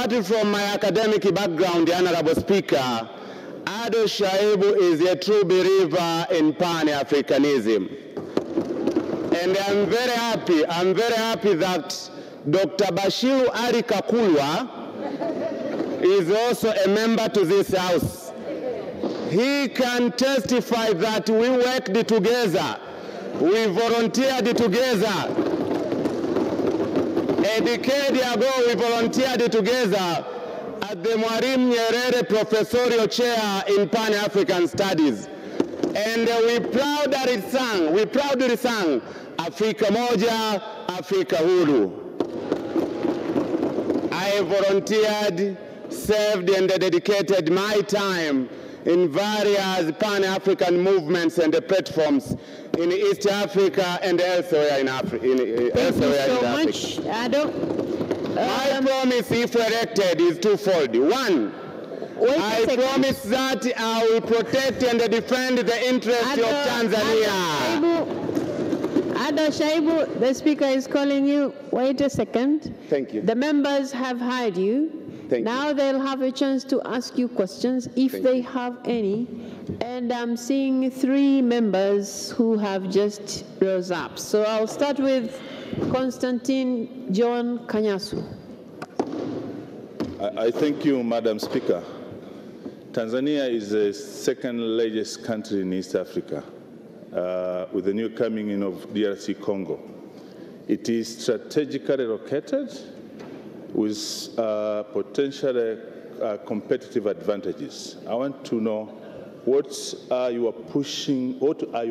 apart from my academic background, Honorable Speaker, Ado Shaibu is a true believer in Pan-Africanism. And I'm very happy that Dr. Bashiru Ali Kakulwa is also a member to this House. He can testify that we worked together, we volunteered together. A decade ago, we volunteered together at the Mwalimu Nyerere Professorial Chair in Pan-African Studies. And we proudly sang, Afrika Moja, Afrika Huru. I volunteered, served, and dedicated my time in various Pan-African movements and platforms in East Africa and elsewhere in Africa. Thank you so much, Ado. My promise, if elected, is twofold. One, I promise that I will protect and defend the interests of Tanzania. Ado Shaibu, the Speaker is calling you. Wait a second. Thank you. The members have heard you. Now they'll have a chance to ask you questions if they have any. And I'm seeing 3 members who have just rose up. So I'll start with Constantine John Kanyasu. I thank you, Madam Speaker. Tanzania is the second largest country in East Africa, with the new coming in of DRC Congo. It is strategically located with potential competitive advantages. I want to know what are your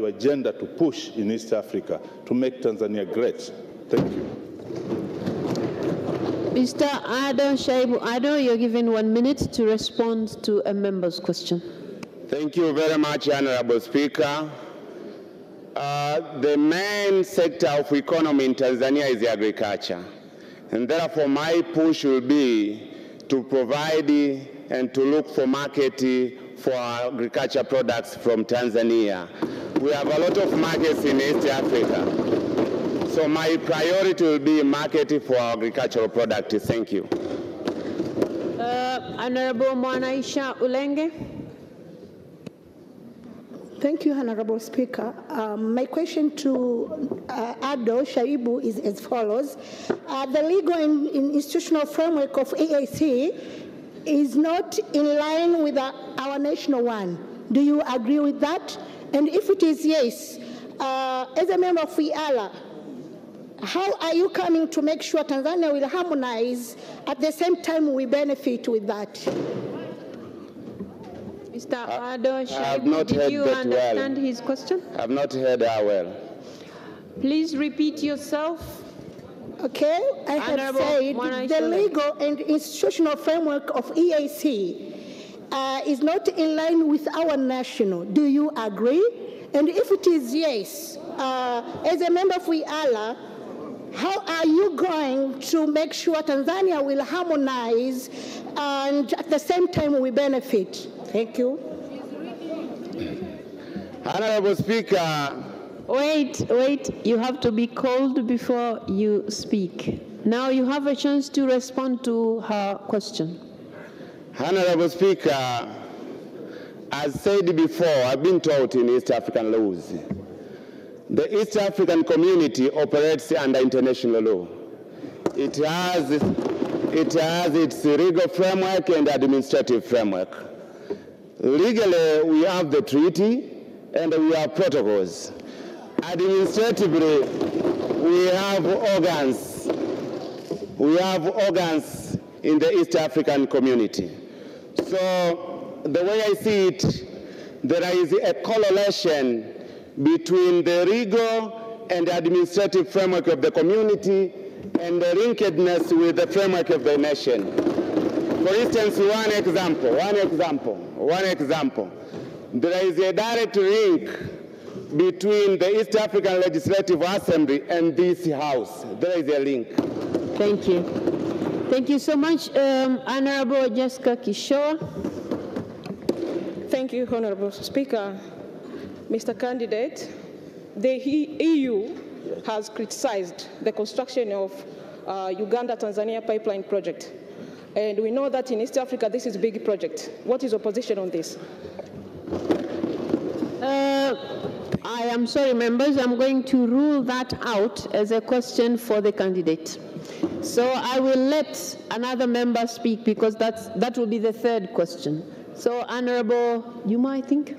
agenda to push in East Africa to make Tanzania great? Thank you. Mr. Ado Shaibu Ado, you're given 1 minute to respond to a member's question. Thank you very much, Honorable Speaker. The main sector of economy in Tanzania is agriculture. And therefore, my push will be to provide and to look for market for agriculture products from Tanzania. We have a lot of markets in East Africa. So my priority will be market for agricultural products. Thank you. Honorable Mwanaisha Ulenge. Thank you, Honorable Speaker. My question to Ado Shaibu is as follows. The legal and institutional framework of EAC is not in line with our national one. Do you agree with that? And if it is yes, as a member of IALA, how are you coming to make sure Tanzania will harmonize at the same time we benefit with that? Mr. Ado Shaibu, did you understand his question? I've not heard her well. Please repeat yourself. Okay, I have said the legal and institutional framework of EAC is not in line with our national. Do you agree? And if it is yes, as a member of IALA, how are you going to make sure Tanzania will harmonize and at the same time we benefit? Thank you. Honorable Speaker. Wait. You have to be called before you speak. Now you have a chance to respond to her question. Honorable Speaker, as said before, I've been taught in East African laws. The East African community operates under international law. It has its legal framework and administrative framework. Legally, we have the treaty and we have protocols. Administratively, we have organs. We have organs in the East African community. So the way I see it, there is a correlation between the legal and administrative framework of the community and the linkedness with the framework of the nation. For instance, one example. There is a direct link between the East African Legislative Assembly and this House. There is a link. Thank you. Thank you so much. Honorable Jessica Kishore. Thank you, Honorable Speaker. Mr. Candidate, the EU has criticized the construction of Uganda-Tanzania pipeline project. And we know that in East Africa, this is a big project. What is your position on this? I am sorry, members. I'm going to rule that out as a question for the candidate. So I will let another member speak because that will be the third question. So, Honorable Juma, I think.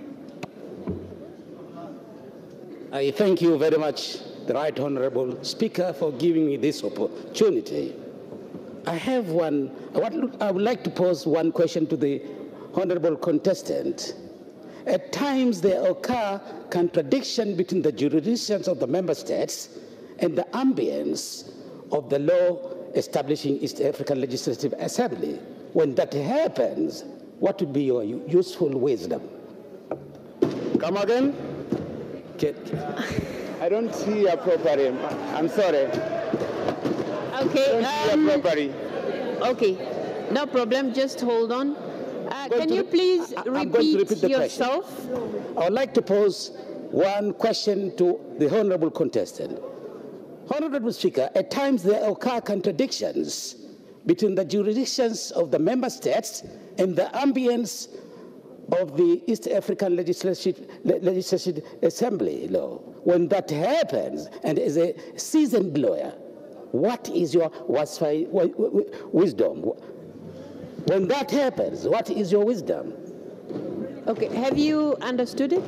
I thank you very much, the Right Honorable Speaker, for giving me this opportunity. I would like to pose one question to the Honorable contestant. At times there occur contradiction between the jurisdictions of the member states and the ambience of the law establishing East African Legislative Assembly. When that happens, what would be your useful wisdom? Come again? I don't hear properly. I'm sorry. Okay. I don't hear properly. Okay, no problem. Just hold on. Can you please repeat yourself? Question. I would like to pose one question to the honorable contestant. Honorable Speaker, at times there occur contradictions between the jurisdictions of the member states and the ambience of the East African Legislative Assembly law. When that happens, and as a seasoned lawyer, what is your wisdom? When that happens, what is your wisdom? Okay, have you understood it?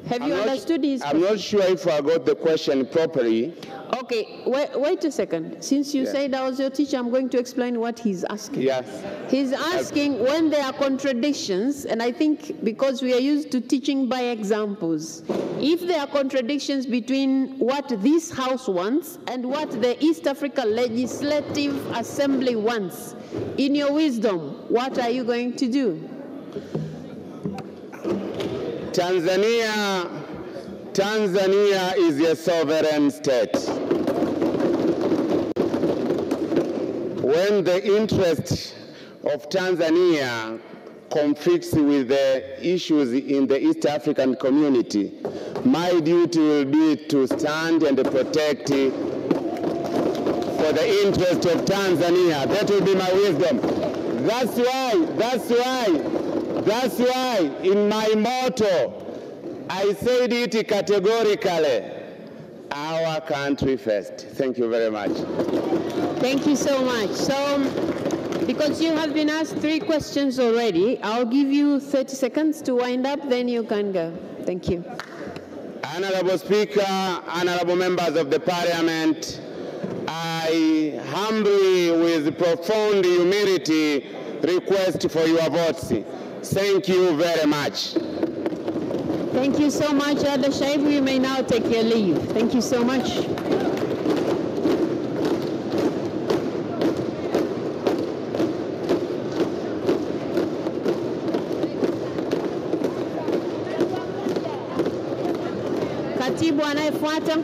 Have you understood his question? I'm not sure if I got the question properly. Okay, wait a second. Since you said I was your teacher, I'm going to explain what he's asking. Yes. He's asking when there are contradictions, and I think because we are used to teaching by examples, if there are contradictions between what this House wants and what the East Africa Legislative Assembly wants, in your wisdom, what are you going to do? Tanzania is a sovereign state. When the interest of Tanzania conflicts with the issues in the East African community, my duty will be to stand and protect for the interest of Tanzania. That will be my wisdom. That's why in my motto, I said it categorically, our country first. Thank you very much. Thank you so much. So, because you have been asked 3 questions already, I'll give you 30 seconds to wind up, then you can go. Thank you. Honorable Speaker, honorable members of the Parliament, I humbly, with profound humility, request for your votes. Thank you very much. Thank you so much, Ada Shaibu. You may now take your leave. Thank you so much. Katibu anayefuata,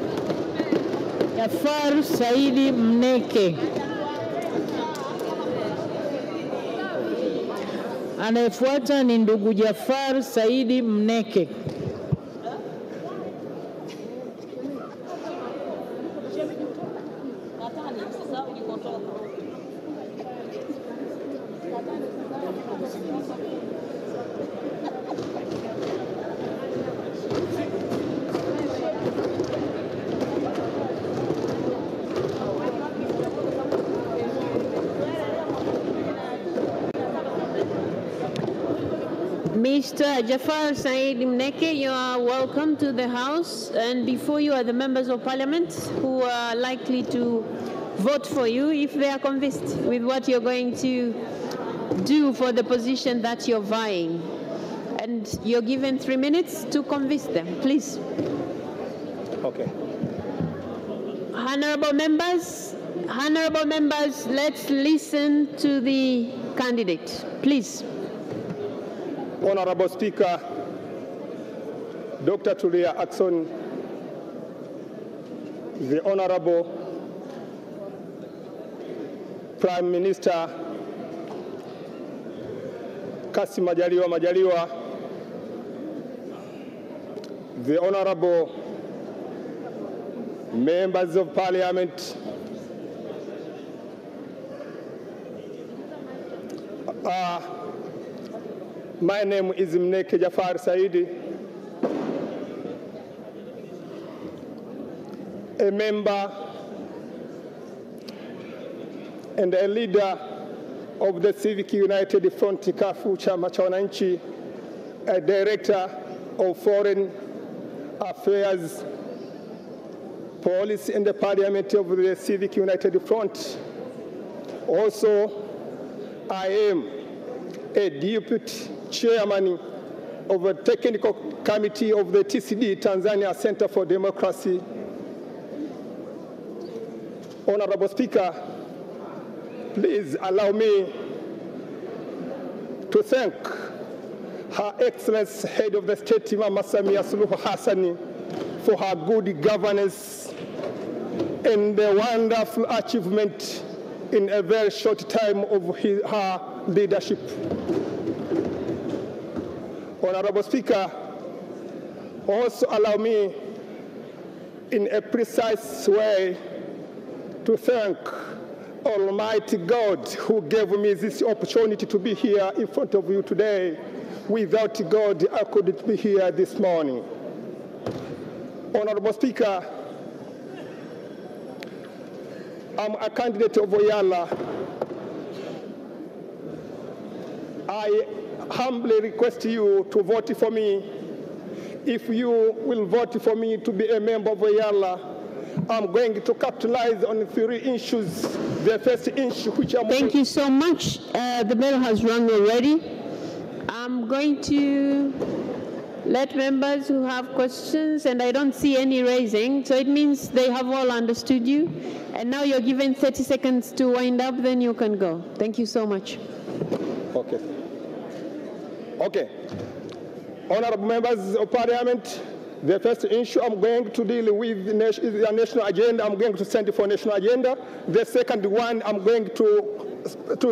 Jafar Saidi Mneke. Anayefuata ni ndugu Jafar Saidi Mneke. Mr. Jafar Said Mneke, you are welcome to the House. And before you are the members of Parliament who are likely to vote for you if they are convinced with what you're going to do for the position that you're vying. And you're given 3 minutes to convince them. Please. Okay. Honorable members, let's listen to the candidate. Please. Honorable Speaker, Dr. Tulia Ackson, the Honorable Prime Minister Kassim Majaliwa, the Honorable Members of Parliament, My name is Mneke Jafar Saidi, a member and a leader of the Civic United Front Kafu Chama cha Wananchi, a director of Foreign Affairs Policy in the Parliament of the Civic United Front. Also, I am a deputy chairman of a technical committee of the TCD, Tanzania Center for Democracy. Honorable Speaker, please allow me to thank Her Excellency Head of the State, Mama Samia Suluhu Hassan, for her good governance and the wonderful achievement in a very short time of her leadership. Honorable Speaker, also allow me in a precise way to thank Almighty God who gave me this opportunity to be here in front of you today. Without God, I couldn't be here this morning. Honorable Speaker, I'm a candidate of Oyala. I humbly request you to vote for me. If you will vote for me to be a member of Oyala, I'm going to capitalize on 3 issues. The first issue which I'm... Thank you so much. The bell has rung already. I'm going to let members who have questions, and I don't see any raising, so it means they have all understood you. And now you're given 30 seconds to wind up, then you can go. Thank you so much. Okay. Okay. Honorable members of Parliament, the first issue I'm going to deal with is the national agenda. I'm going to stand for national agenda. The second one, I'm going to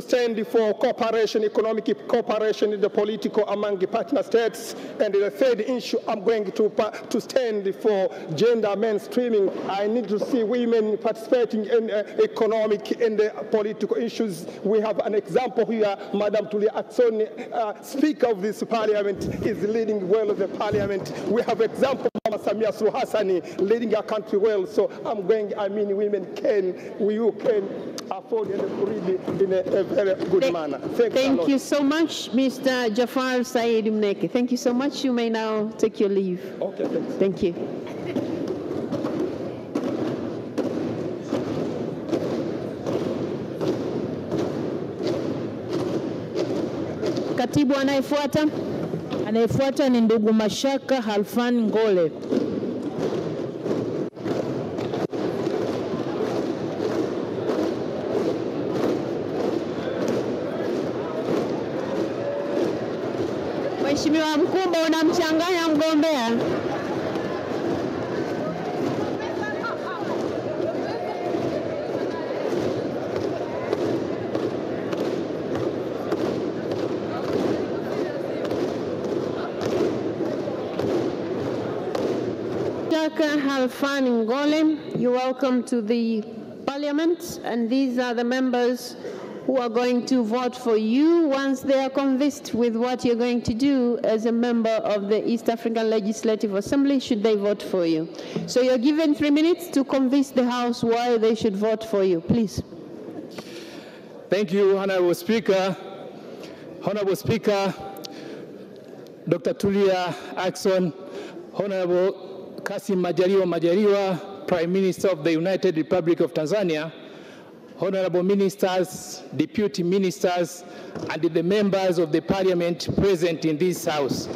stand for cooperation, economic cooperation in the political among the partner states. And the third issue, I'm going to stand for gender mainstreaming. I need to see women participating in economic and political issues. We have an example here. Madam Tulia Aksoni, Speaker of this Parliament, is leading well the Parliament. We have example Mama Samia Suluhu Hassan leading our country well. So women can, you can afford and really in a very good manner. Thank you so much, Mr. Jafar Said Mneke. Thank you so much. You may now take your leave. Okay, thanks. Thank you. Katibu anayefuata. Anayefuata ni ndugu Mashaka Halfan Ngole. Mheshimiwa Mkumbo, unamchanganya mgombea. Dr. Halfan Ngole, you're welcome to the Parliament, and these are the members who are going to vote for you once they are convinced with what you're going to do as a member of the East African Legislative Assembly, should they vote for you. So you're given 3 minutes to convince the House why they should vote for you. Please. Thank you, Honorable Speaker. Honorable Speaker, Dr. Tulia Ackson, Honorable Kassim Majaliwa, Prime Minister of the United Republic of Tanzania, Honorable Ministers, Deputy Ministers, and the members of the Parliament present in this House.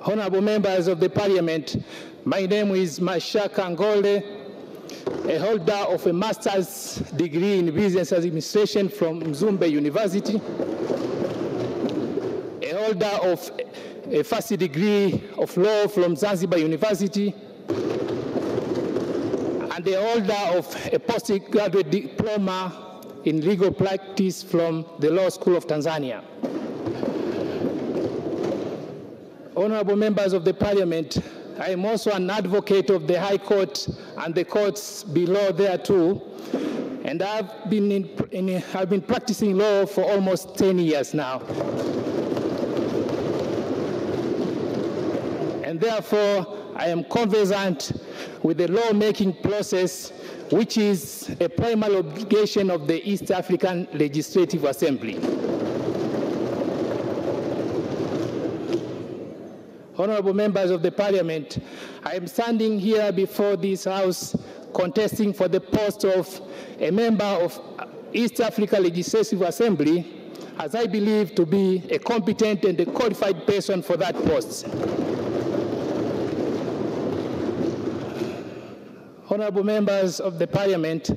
Honorable members of the Parliament, my name is Mashaka Ngole, a holder of a master's degree in business administration from Mzumbe University, a holder of a first degree of law from Zanzibar University, and the holder of a postgraduate diploma in legal practice from the Law School of Tanzania. Honorable members of the Parliament, I am also an advocate of the High Court and the courts below there too, and I've been practicing law for almost 10 years now. And therefore, I am conversant with the lawmaking process, which is a primary obligation of the East African Legislative Assembly. Honorable members of the Parliament, I am standing here before this House contesting for the post of a member of East Africa Legislative Assembly, as I believe to be a competent and a qualified person for that post. Honorable members of the Parliament,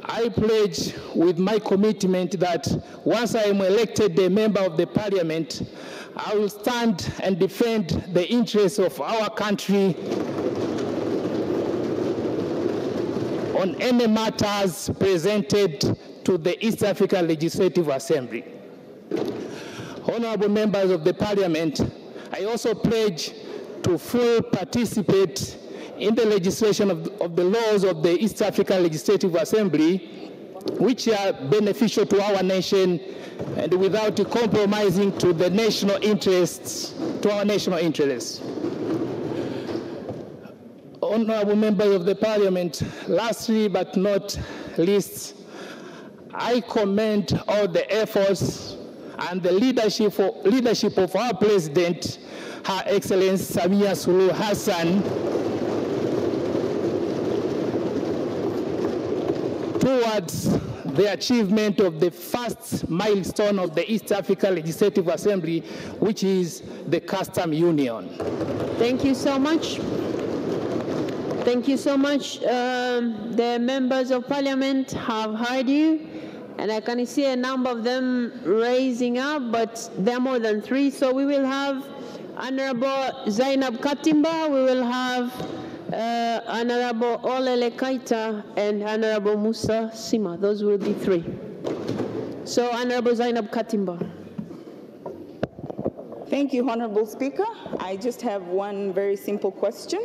I pledge with my commitment that once I am elected a member of the Parliament, I will stand and defend the interests of our country on any matters presented to the East African Legislative Assembly. Honorable members of the Parliament, I also pledge to fully participate in the legislation of the laws of the East African Legislative Assembly, which are beneficial to our nation and without compromising to the national interests, to our national interests. Honorable members of the Parliament, lastly but not least, I commend all the efforts and the leadership of our President, Her Excellency Samia Suluhu Hassan, towards the achievement of the first milestone of the East Africa Legislative Assembly, which is the Custom Union. Thank you so much. Thank you so much. The members of Parliament have heard you, and I can see a number of them raising up, but there are more than 3. So we will have Honorable Zainab Katimba, we will have Honorable Olele Kaita, and Honorable Musa Sima. Those will be 3. So Honorable Zainab Katimba. Thank you, Honorable Speaker. I just have one very simple question.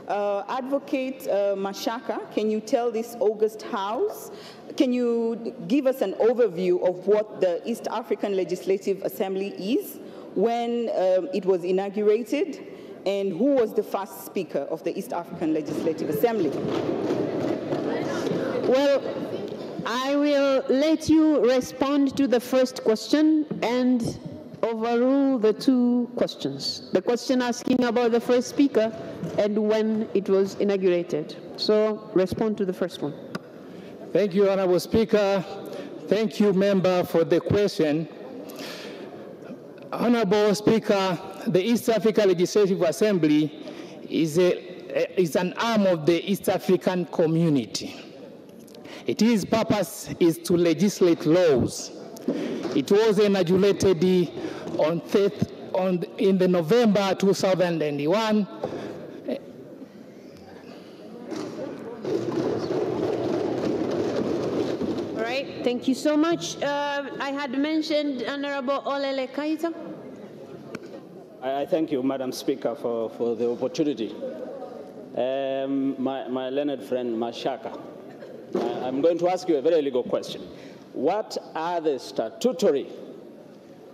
Advocate Mashaka, can you tell this august House, can you give us an overview of what the East African Legislative Assembly is, when it was inaugurated, and who was the first speaker of the East African Legislative Assembly? Well, I will let you respond to the first question and overrule the 2 questions. The question asking about the first speaker and when it was inaugurated. So respond to the first one. Thank you, Honorable Speaker. Thank you, member, for the question. Honorable Speaker, the East Africa Legislative Assembly is an arm of the East African community. Its purpose is to legislate laws. It was inaugurated in the November 2001. All right, thank you so much. I had mentioned Honorable Olele Kaita. I thank you, Madam Speaker, for the opportunity. My learned friend Mashaka, I'm going to ask you a very legal question. What are the statutory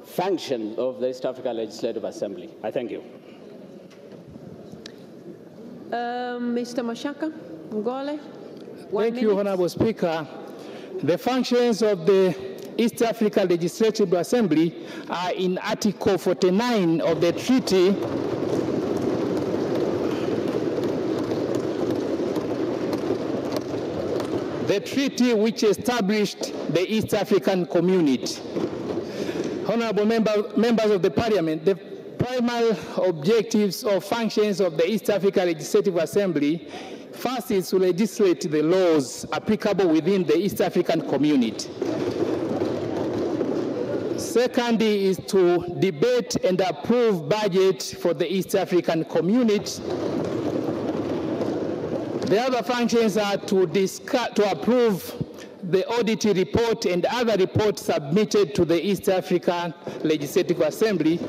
functions of the East Africa Legislative Assembly? I thank you. Mr. Mashaka, Ngole. Thank you, Honorable Speaker. The functions of the East Africa Legislative Assembly are in Article 49 of the treaty which established the East African Community. Honorable members of the Parliament, the primary objectives or functions of the East Africa Legislative Assembly, first is to legislate the laws applicable within the East African Community. Second is to debate and approve budget for the East African Community. The other functions are to approve the audit report and other reports submitted to the East African Legislative Assembly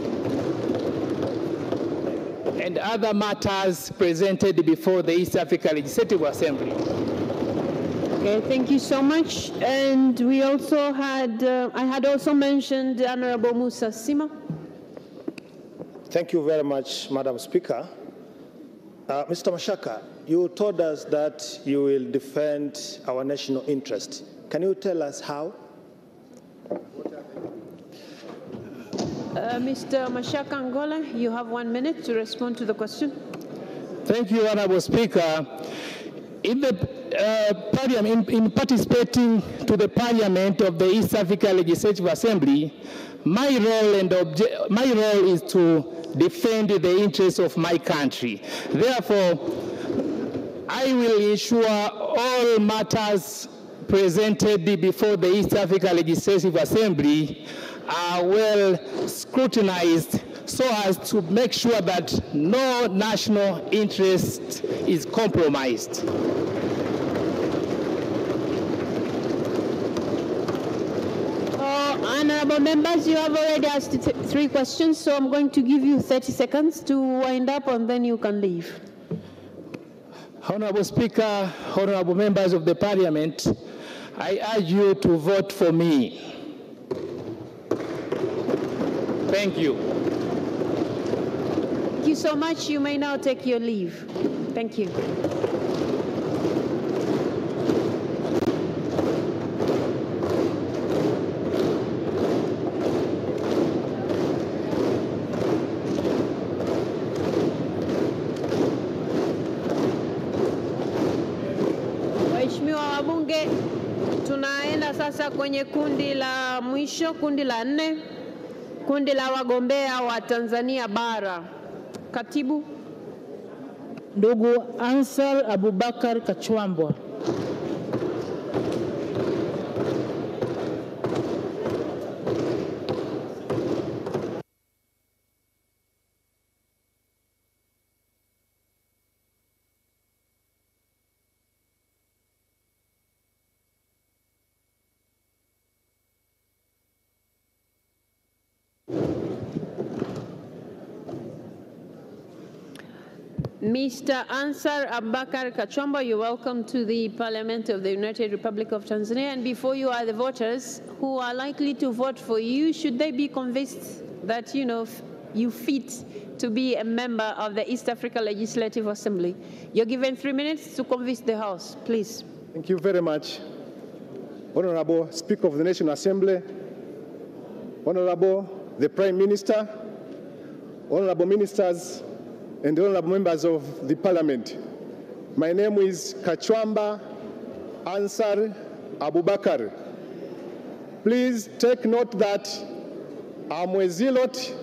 and other matters presented before the East Africa Legislative Assembly. Okay, thank you so much. And we also had, I had also mentioned Honorable Musa Sima. Thank you very much, Madam Speaker. Mr. Mashaka, you told us that you will defend our national interest. Can you tell us how? Mr. Mashaka Angola, you have 1 minute to respond to the question. Thank you, Honorable Speaker. In the Parliament, in participating to the Parliament of the East Africa Legislative Assembly, my role is to defend the interests of my country. Therefore, I will ensure all matters presented before the East Africa Legislative Assembly are well scrutinized so as to make sure that no national interest is compromised. Honorable members, you have already asked 3 questions, so I'm going to give you 30 seconds to wind up and then you can leave. Honorable Speaker, honorable members of the Parliament, I urge you to vote for me. Thank you. Thank you so much. You may now take your leave. Thank you. Waheshimiwa wabunge, tunaenda sasa kwenye kundi la mwisho, kundi la 4. Kundi la wagombea wa Tanzania bara. Katibu. Ndugu Ansar Abubakar Kachwambwa. Mr. Ansar Abubakar Kachwambwa, you're welcome to the Parliament of the United Republic of Tanzania. And before you are the voters who are likely to vote for you, should they be convinced that, you fit to be a member of the East Africa Legislative Assembly? You're given 3 minutes to convince the House, please. Thank you very much. Honorable Speaker of the National Assembly, Honorable the Prime Minister, Honorable Ministers, and honorable members of the Parliament. My name is Kachwambwa Ansar Abubakar. Please take note that I'm a zealot,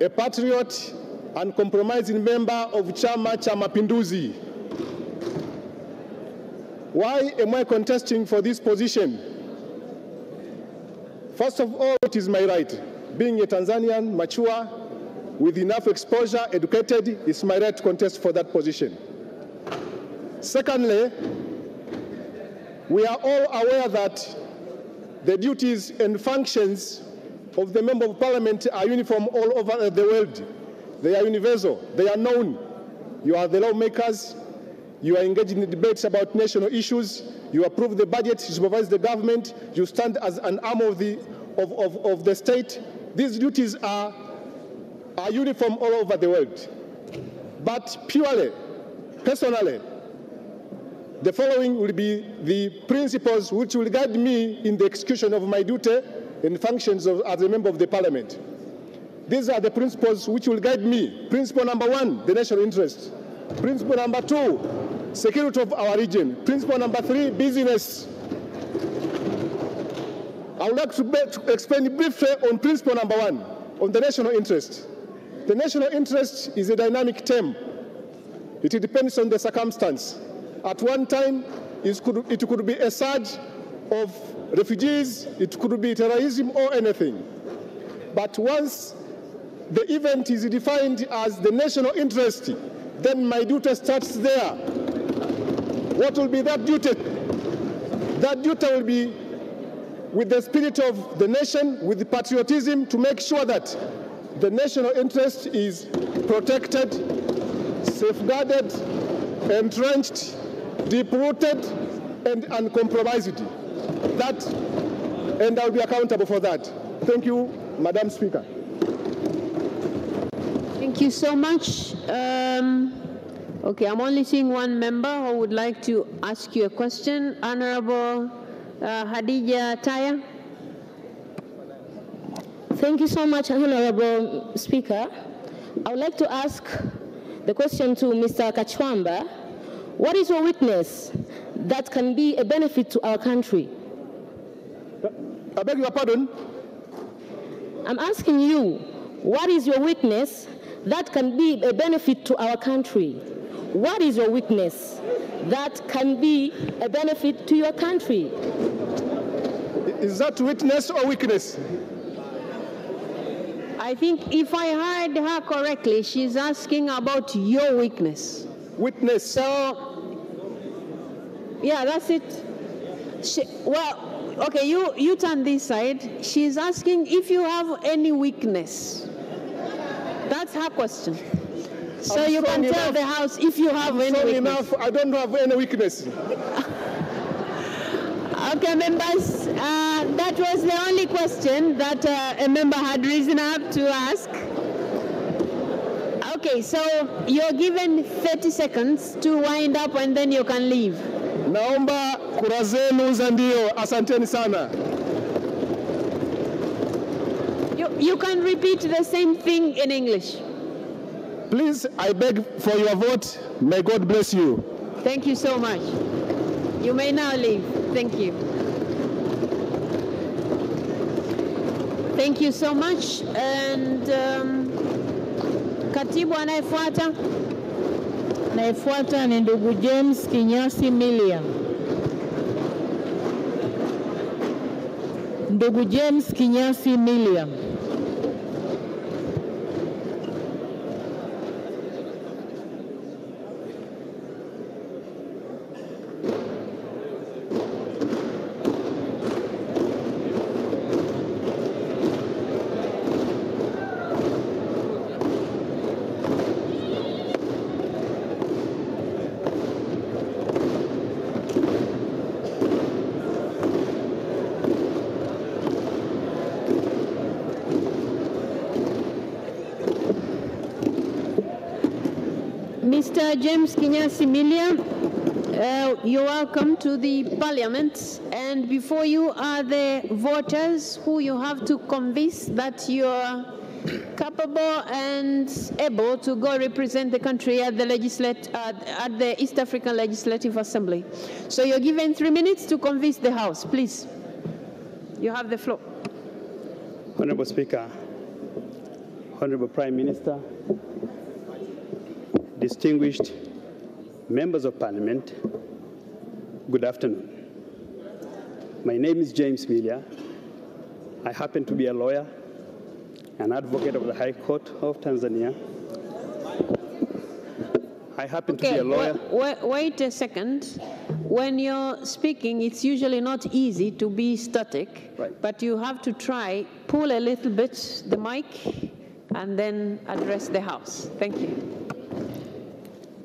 a patriot, and compromising member of Chama cha Mapinduzi. Why am I contesting for this position? First of all, it is my right. Being a Tanzanian, mature, with enough exposure, educated, it's my right to contest for that position. Secondly, we are all aware that the duties and functions of the Member of Parliament are uniform all over the world. They are universal, they are known. You are the lawmakers, you are engaged in debates about national issues, you approve the budget, you supervise the government, you stand as an arm of the state. These duties are uniform all over the world. But purely, personally, the following will be the principles which will guide me in the execution of my duty and functions as a member of the Parliament. These are the principles which will guide me. Principle number 1, the national interest. Principle number 2, security of our region. Principle number 3, business. I would like to explain briefly on principle number 1, on the national interest. The national interest is a dynamic term. It depends on the circumstance. At one time, it could be a surge of refugees, it could be terrorism or anything. But once the event is defined as the national interest, then my duty starts there. What will be that duty? That duty will be with the spirit of the nation, with the patriotism, to make sure that the national interest is protected, safeguarded, entrenched, deep-rooted, and uncompromised. And I'll be accountable for that. Thank you, Madam Speaker. Thank you so much. Okay, I'm only seeing one member who would like to ask you a question. Honorable Hadija Taya. Thank you so much, Honorable Speaker. I would like to ask the question to Mr. Kachwamba. What is your witness that can be a benefit to our country? I beg your pardon? I'm asking you, what is your witness that can be a benefit to our country? What is your witness that can be a benefit to your country? Is that witness or weakness? I think if I heard her correctly, she's asking about your weakness. Witness. So, yeah, that's it. Well, okay, you turn this side. She's asking if you have any weakness. That's her question. So you can tell the House if you have any weakness. Enough, I don't have any weakness. Okay, members, that was the only question that a member had risen up to ask. Okay, so you're given 30 seconds to wind up and then you can leave. Naomba kura zenu za ndio. Asanteni sana. You can repeat the same thing in English. Please, I beg for your vote. May God bless you. Thank you so much. You may now leave. Thank you. Thank you so much. And katibu anayefuata. Anayefuata ni ndugu James Kinyasi Milia. Ndugu James Kinyasi Milia. Mr. James Kinyasi Milia, you're welcome to the Parliament. And before you are the voters who you have to convince that you're capable and able to go represent the country at the East African Legislative Assembly. So you're given 3 minutes to convince the House. Please, you have the floor. Honorable Speaker, Honorable Prime Minister, distinguished members of Parliament, good afternoon. My name is James Milia. I happen to be a lawyer, an advocate of the High Court of Tanzania. I happen to be a lawyer. Wait a second. When you're speaking, it's usually not easy to be static, right, but you have to try, pull a little bit the mic, and then address the House. Thank you.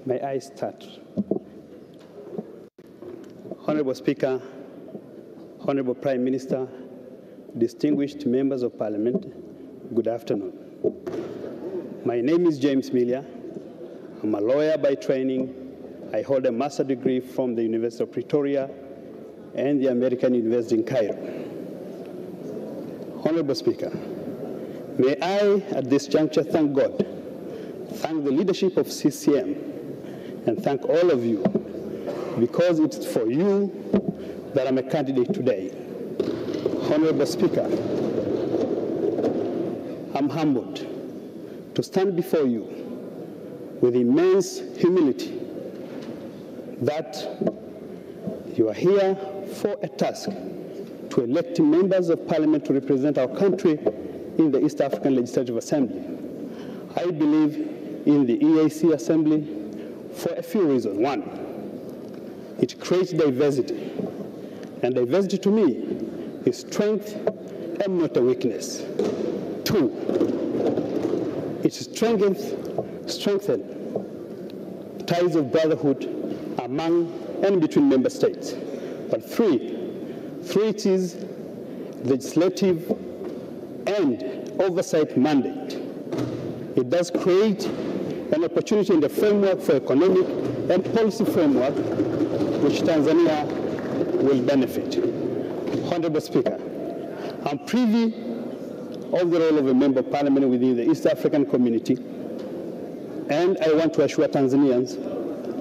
May I start? Honorable Speaker, Honorable Prime Minister, distinguished members of Parliament, good afternoon. My name is James Milia. I'm a lawyer by training. I hold a master's degree from the University of Pretoria and the American University in Cairo. Honorable Speaker, may I, at this juncture, thank God, thank the leadership of CCM, and thank all of you, because it's for you that I'm a candidate today. Honorable Speaker, I'm humbled to stand before you with immense humility that you are here for a task to elect members of Parliament to represent our country in the East African Legislative Assembly. I believe in the EAC Assembly for a few reasons. One, it creates diversity, and diversity to me is strength and not a weakness. Two, it strengthens ties of brotherhood among and between member states. But three, it is legislative and oversight mandate. It does create an opportunity in the framework for economic and policy framework which Tanzania will benefit. Honorable Speaker, I'm privy of the role of a member of parliament within the East African community, and I want to assure Tanzanians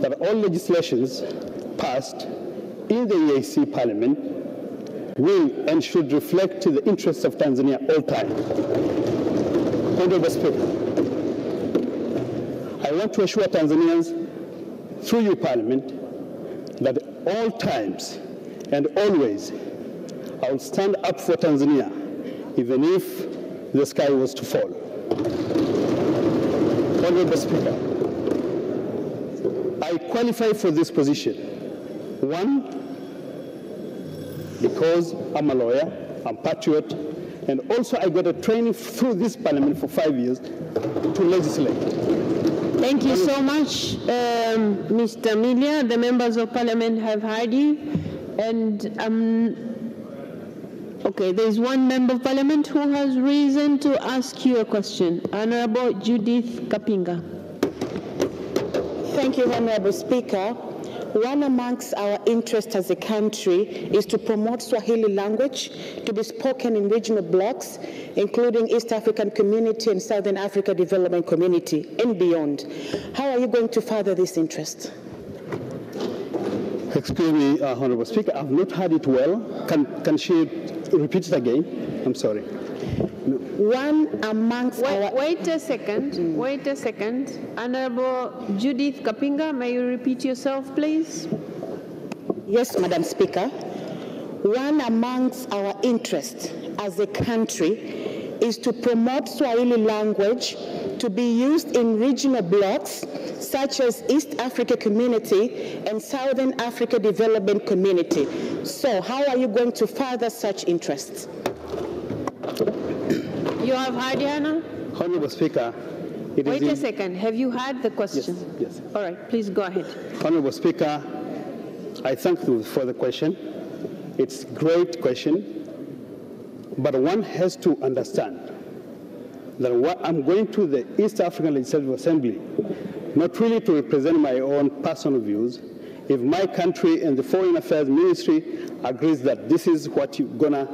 that all legislations passed in the EAC Parliament will and should reflect the interests of Tanzania all time. Honorable Speaker, I want to assure Tanzanians through your Parliament that at all times and always I will stand up for Tanzania even if the sky was to fall. Honorable Speaker, I qualify for this position. One, because I'm a lawyer, I'm patriot, and also I got a training through this parliament for 5 years to legislate. Thank you so much, Mr. Milia. The members of parliament have heard you. And okay, there's one member of parliament who has reason to ask you a question. Honorable Judith Kapinga. Thank you, Honorable Speaker. One amongst our interests as a country is to promote Swahili language to be spoken in regional blocks, including East African Community and Southern Africa Development Community and beyond. How are you going to further this interest? Excuse me, Honorable Speaker, I've not heard it well. Can she repeat it again? I'm sorry. No. One amongst our... Wait a second. Wait a second. Honorable Judith Kapinga, may you repeat yourself, please? Yes, Madam Speaker. One amongst our interests as a country is to promote Swahili language to be used in regional blocks such as East Africa Community and Southern Africa Development Community. So how are you going to further such interests? You have heard, Yana? Honorable Speaker, wait a second. Have you heard the question? Yes. All right, please go ahead. Honorable Speaker, I thank you for the question. It's a great question, but one has to understand that I'm going to the East African Legislative Assembly not really to represent my own personal views. If my country and the Foreign Affairs Ministry agrees that this is what you're going to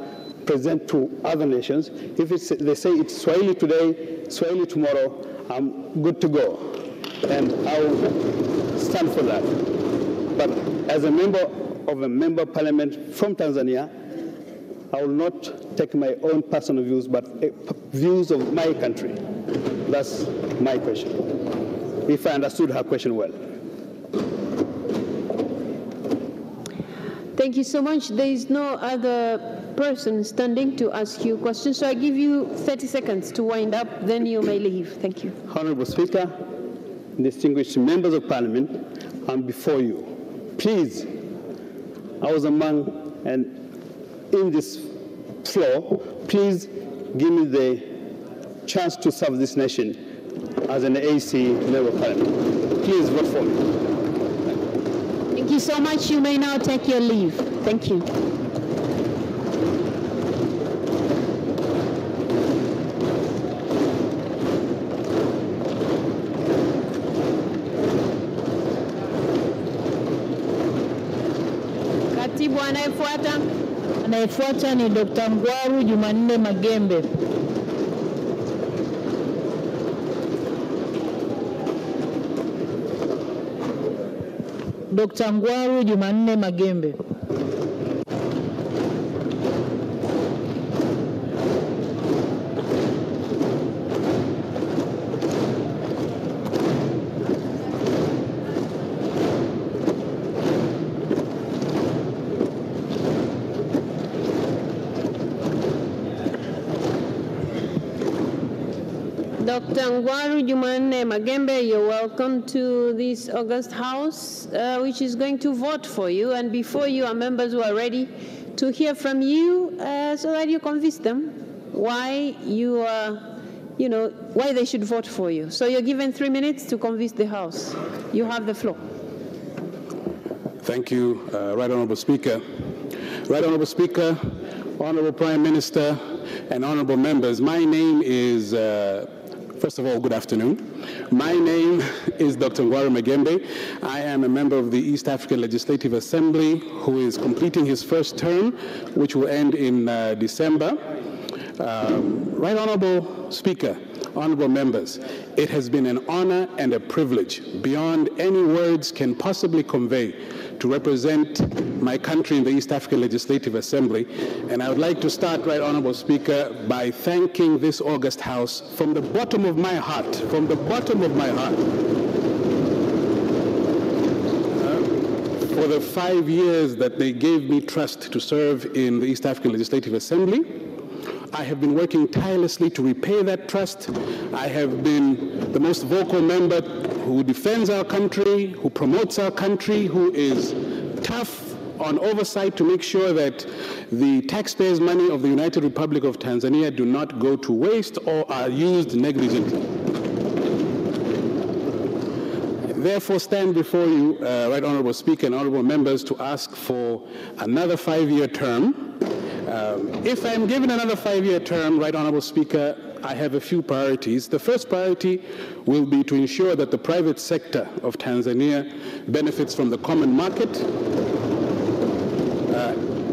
present to other nations, if they say it's Swahili today, Swahili tomorrow, I'm good to go. And I'll stand for that. But as a member of a member of parliament from Tanzania, I will not take my own personal views, but views of my country. That's my question, if I understood her question well. Thank you so much. There is no other person standing to ask you questions, so I give you 30 seconds to wind up, then you may leave. Thank you. Honorable Speaker, distinguished members of parliament, I'm before you. Please, I was among and in this floor, please give me the chance to serve this nation as an AC member of parliament. Please vote for me. Thank you so much. You may now take your leave. Thank you. Katibu anayefuata. Anayefuata ni Dr. Ngwaru Jumanne Magembe. Dr. Ngwaru Jumanne Magembe. Dr. Ngwaru Jumanne Magembe, you're welcome to this August House, which is going to vote for you. And before you are members who are ready to hear from you so that you convince them why you are, why they should vote for you. So you're given 3 minutes to convince the House. You have the floor. Thank you, Right Honorable Speaker. Right Honorable Speaker, Honorable Prime Minister, and honorable members, my name is, first of all, good afternoon. My name is Dr. Ngwaru Magembe. I am a member of the East African Legislative Assembly who is completing his first term, which will end in December. Right Honorable Speaker, honorable members, it has been an honor and a privilege beyond any words can possibly convey to represent my country in the East African Legislative Assembly. And I would like to start, Right Honorable Speaker, by thanking this august House from the bottom of my heart, for the 5 years that they gave me trust to serve in the East African Legislative Assembly. I have been working tirelessly to repay that trust. I have been the most vocal member who defends our country, who promotes our country, who is tough on oversight to make sure that the taxpayers' money of the United Republic of Tanzania do not go to waste or are used negligently. Therefore, stand before you, Right Honorable Speaker and honorable members, to ask for another 5-year term. If I'm given another 5-year term, Right Honorable Speaker, I have a few priorities. The first priority will be to ensure that the private sector of Tanzania benefits from the common market.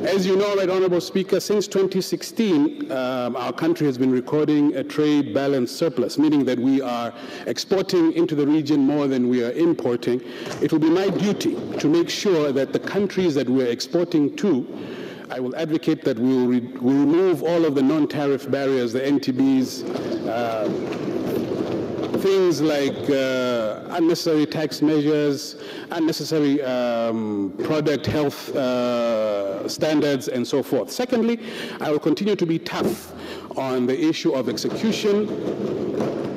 As you know, Right Honorable Speaker, since 2016, our country has been recording a trade balance surplus, meaning that we are exporting into the region more than we are importing. It will be my duty to make sure that the countries that we are exporting to, I will advocate that we will remove all of the non-tariff barriers, the NTBs, things like unnecessary tax measures, unnecessary product health standards, and so forth. Secondly, I will continue to be tough on the issue of execution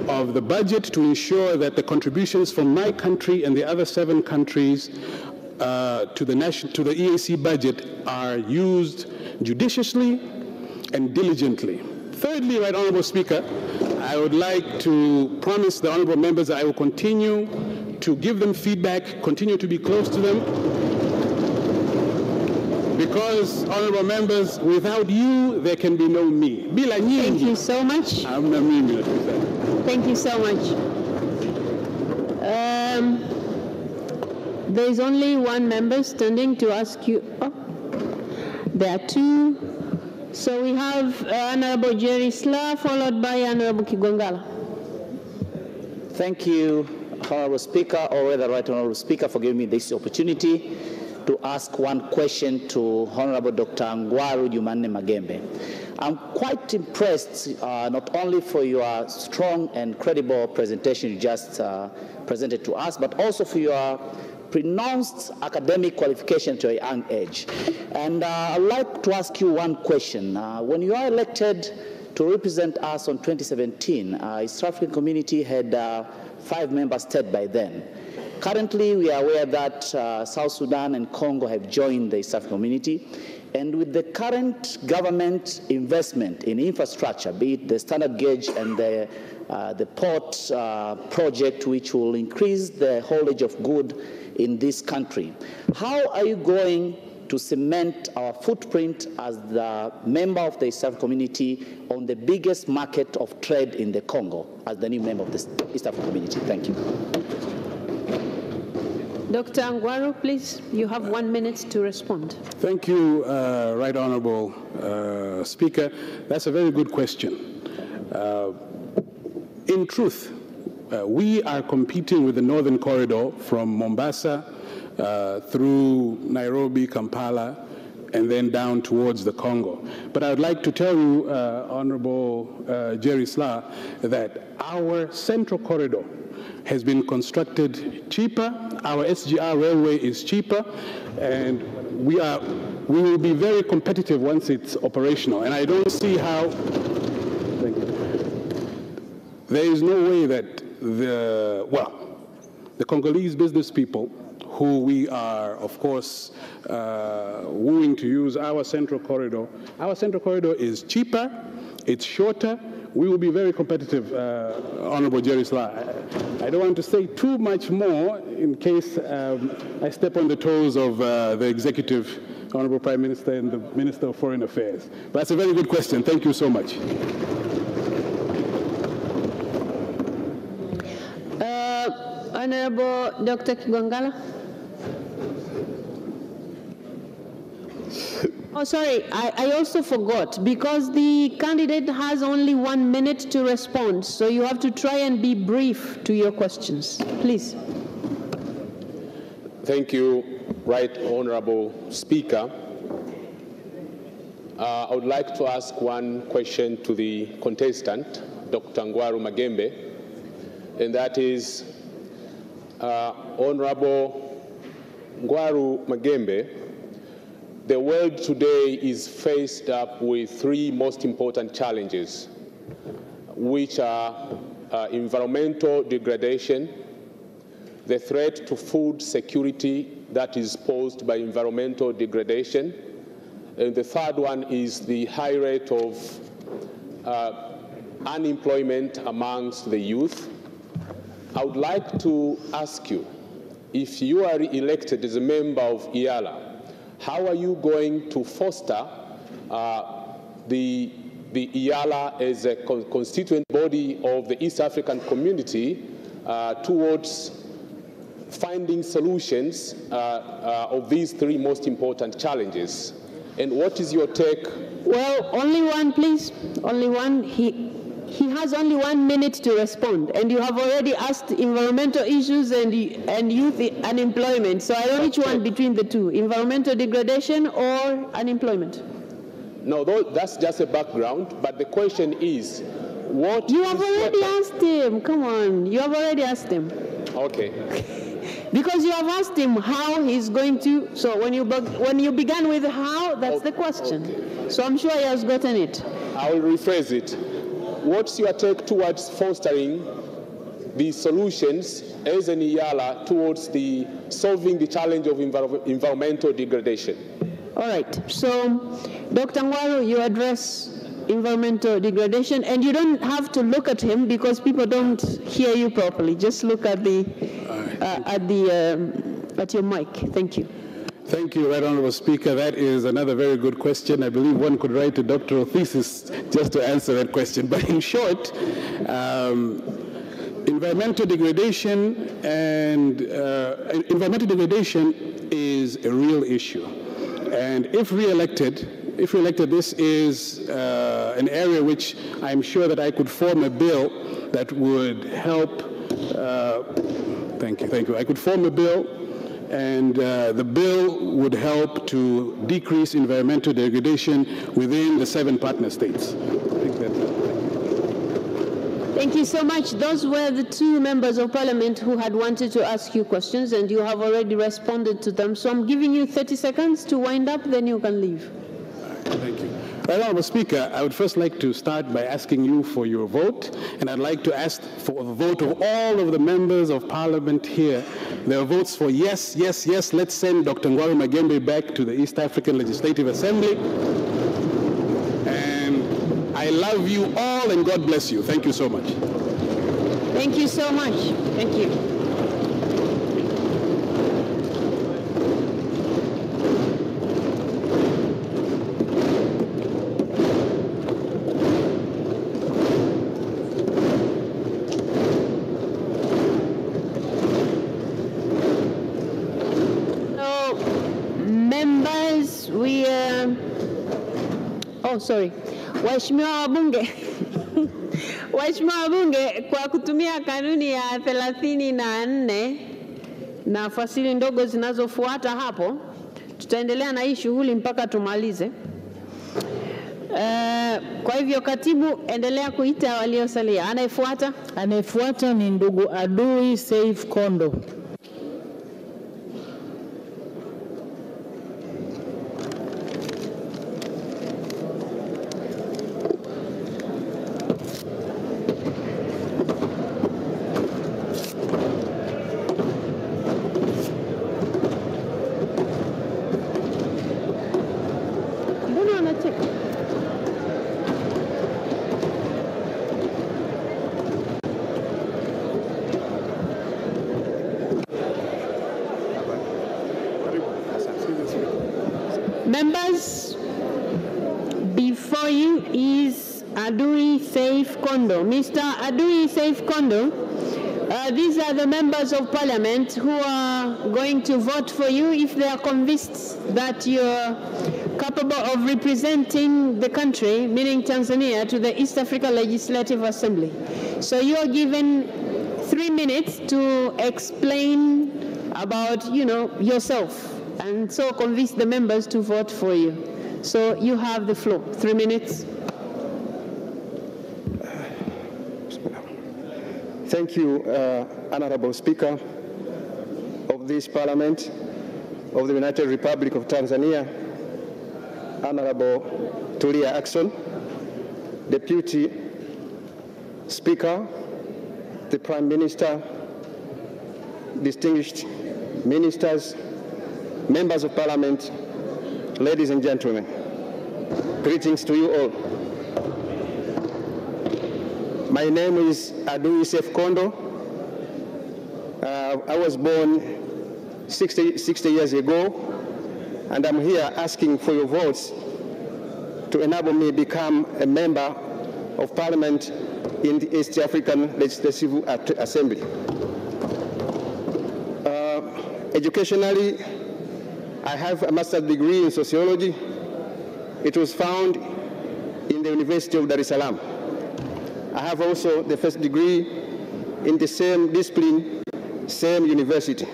of the budget to ensure that the contributions from my country and the other 7 countries to the EAC budget are used judiciously and diligently. Thirdly, Right Honorable Speaker, I would like to promise the honorable members that I will continue to give them feedback, continue to be close to them, because, honorable members, without you, there can be no me. Thank you so much. Thank you so much. There is only one member standing to ask you. Oh, there are 2. So we have Honorable Jerry Sla, followed by Honorable Kigwangala. Thank you, Honorable Speaker, or rather Right Honorable Speaker, for giving me this opportunity to ask one question to Honorable Dr. Ngwaru Jumanne Magembe. I'm quite impressed, not only for your strong and credible presentation you just presented to us, but also for your pronounced academic qualification to a young age. And I'd like to ask you one question. When you are elected to represent us on 2017, East African Community had 5 member states by then. Currently, we are aware that South Sudan and Congo have joined the East African Community. And with the current government investment in infrastructure, be it the standard gauge and the port project, which will increase the haulage of goods in this country, how are you going to cement our footprint as the member of the East African Community on the biggest market of trade in the Congo as the new member of the East African Community? Thank you. Dr. Ngwaru, please, you have 1 minute to respond. Thank you, Right Honorable Speaker. That's a very good question. In truth, we are competing with the Northern Corridor from Mombasa through Nairobi, Kampala, and then down towards the Congo. But I would like to tell you, Honorable Jerry Sla, that our Central Corridor has been constructed cheaper. Our SGR railway is cheaper, and we will be very competitive once it's operational. And I don't see how. There is no way that the Congolese business people, who we are, of course, wooing to use our Central Corridor is cheaper, it's shorter, we will be very competitive, Honorable Jerry Sla. I don't want to say too much more in case I step on the toes of the executive, Honorable Prime Minister and the Minister of Foreign Affairs. But that's a very good question. Thank you so much. Honorable Dr. Kigwangala. Oh, sorry, I also forgot, because the candidate has only 1 minute to respond, so you have to try and be brief to your questions. Please. Thank you, Right Honorable Speaker. I would like to ask one question to the contestant, Dr. Ngwaru Magembe, and that is, Honorable Ngwaru Magembe, the world today is faced up with three most important challenges, which are environmental degradation, the threat to food security that is posed by environmental degradation, and the third one is the high rate of unemployment amongst the youth. I would like to ask you, if you are elected as a member of IALA, how are you going to foster the IALA as a constituent body of the East African community towards finding solutions of these three most important challenges? And what is your take? Well, only one, please. Only one. He has only 1 minute to respond, and you have already asked environmental issues and youth unemployment. So I don't know which one between the two, environmental degradation or unemployment. No, that's just a background, but the question is, what you have already asked him. Come on, you have already asked him. Okay. Because you have asked him how he's going to, so when you began with how, that's the question. Okay. So I'm sure he has gotten it. I will rephrase it. What's your take towards fostering the solutions as an IALA towards solving the challenge of environmental degradation? All right. So, Dr. Ngwaru, you address environmental degradation, and you don't have to look at him because people don't hear you properly. Just look at your mic. Thank you. Thank you, Right Honorable Speaker. That is another very good question. I believe one could write a doctoral thesis just to answer that question. But in short, environmental degradation is a real issue. And if re-elected, this is an area which I'm sure that I could form a bill that would help. Thank you. I could form a bill, and the bill would help to decrease environmental degradation within the 7 partner states. Thank you so much. Those were the 2 members of parliament who had wanted to ask you questions, and you have already responded to them. So I'm giving you 30 seconds to wind up, then you can leave. Thank you. Right Honorable Speaker, I would first like to start by asking you for your vote, and I'd like to ask for the vote of all of the members of parliament here. There are votes for yes, yes, yes. Let's send Dr. Ngwaru Magembe back to the East African Legislative Assembly. And I love you all, and God bless you. Thank you so much. Thank you so much. Thank you. Sorry. Waheshimiwa wabunge, Waheshimiwa wabunge, kwa kutumia kanuni ya 34 na fasili ndogo zinazofuata hapo, tutaendelea na hii shughuli mpaka tumalize. Kwa hivyo katibu, endelea kuita waliosalia. Anayefuata? Anayefuata ni ndugu Adui Saif Kondo. Members, before you is Adui Saif Kondo. Mr. Adui Saif Kondo, these are the members of parliament who are going to vote for you if they are convinced that you're capable of representing the country, meaning Tanzania, to the East Africa Legislative Assembly. So you are given 3 minutes to explain about, yourself, and so convince the members to vote for you. So you have the floor. 3 minutes. Thank you, Honorable Speaker of this Parliament of the United Republic of Tanzania, Honorable Tulia Ackson, Deputy Speaker, the Prime Minister, distinguished ministers, members of Parliament, ladies and gentlemen, greetings to you all. My name is Adui Saif Kondo. I was born 60 years ago, and I'm here asking for your votes to enable me become a member of Parliament in the East African Legislative Assembly. Educationally, I have a master's degree in sociology. It was found in the University of Dar es Salaam. I have also the first degree in the same discipline, same university.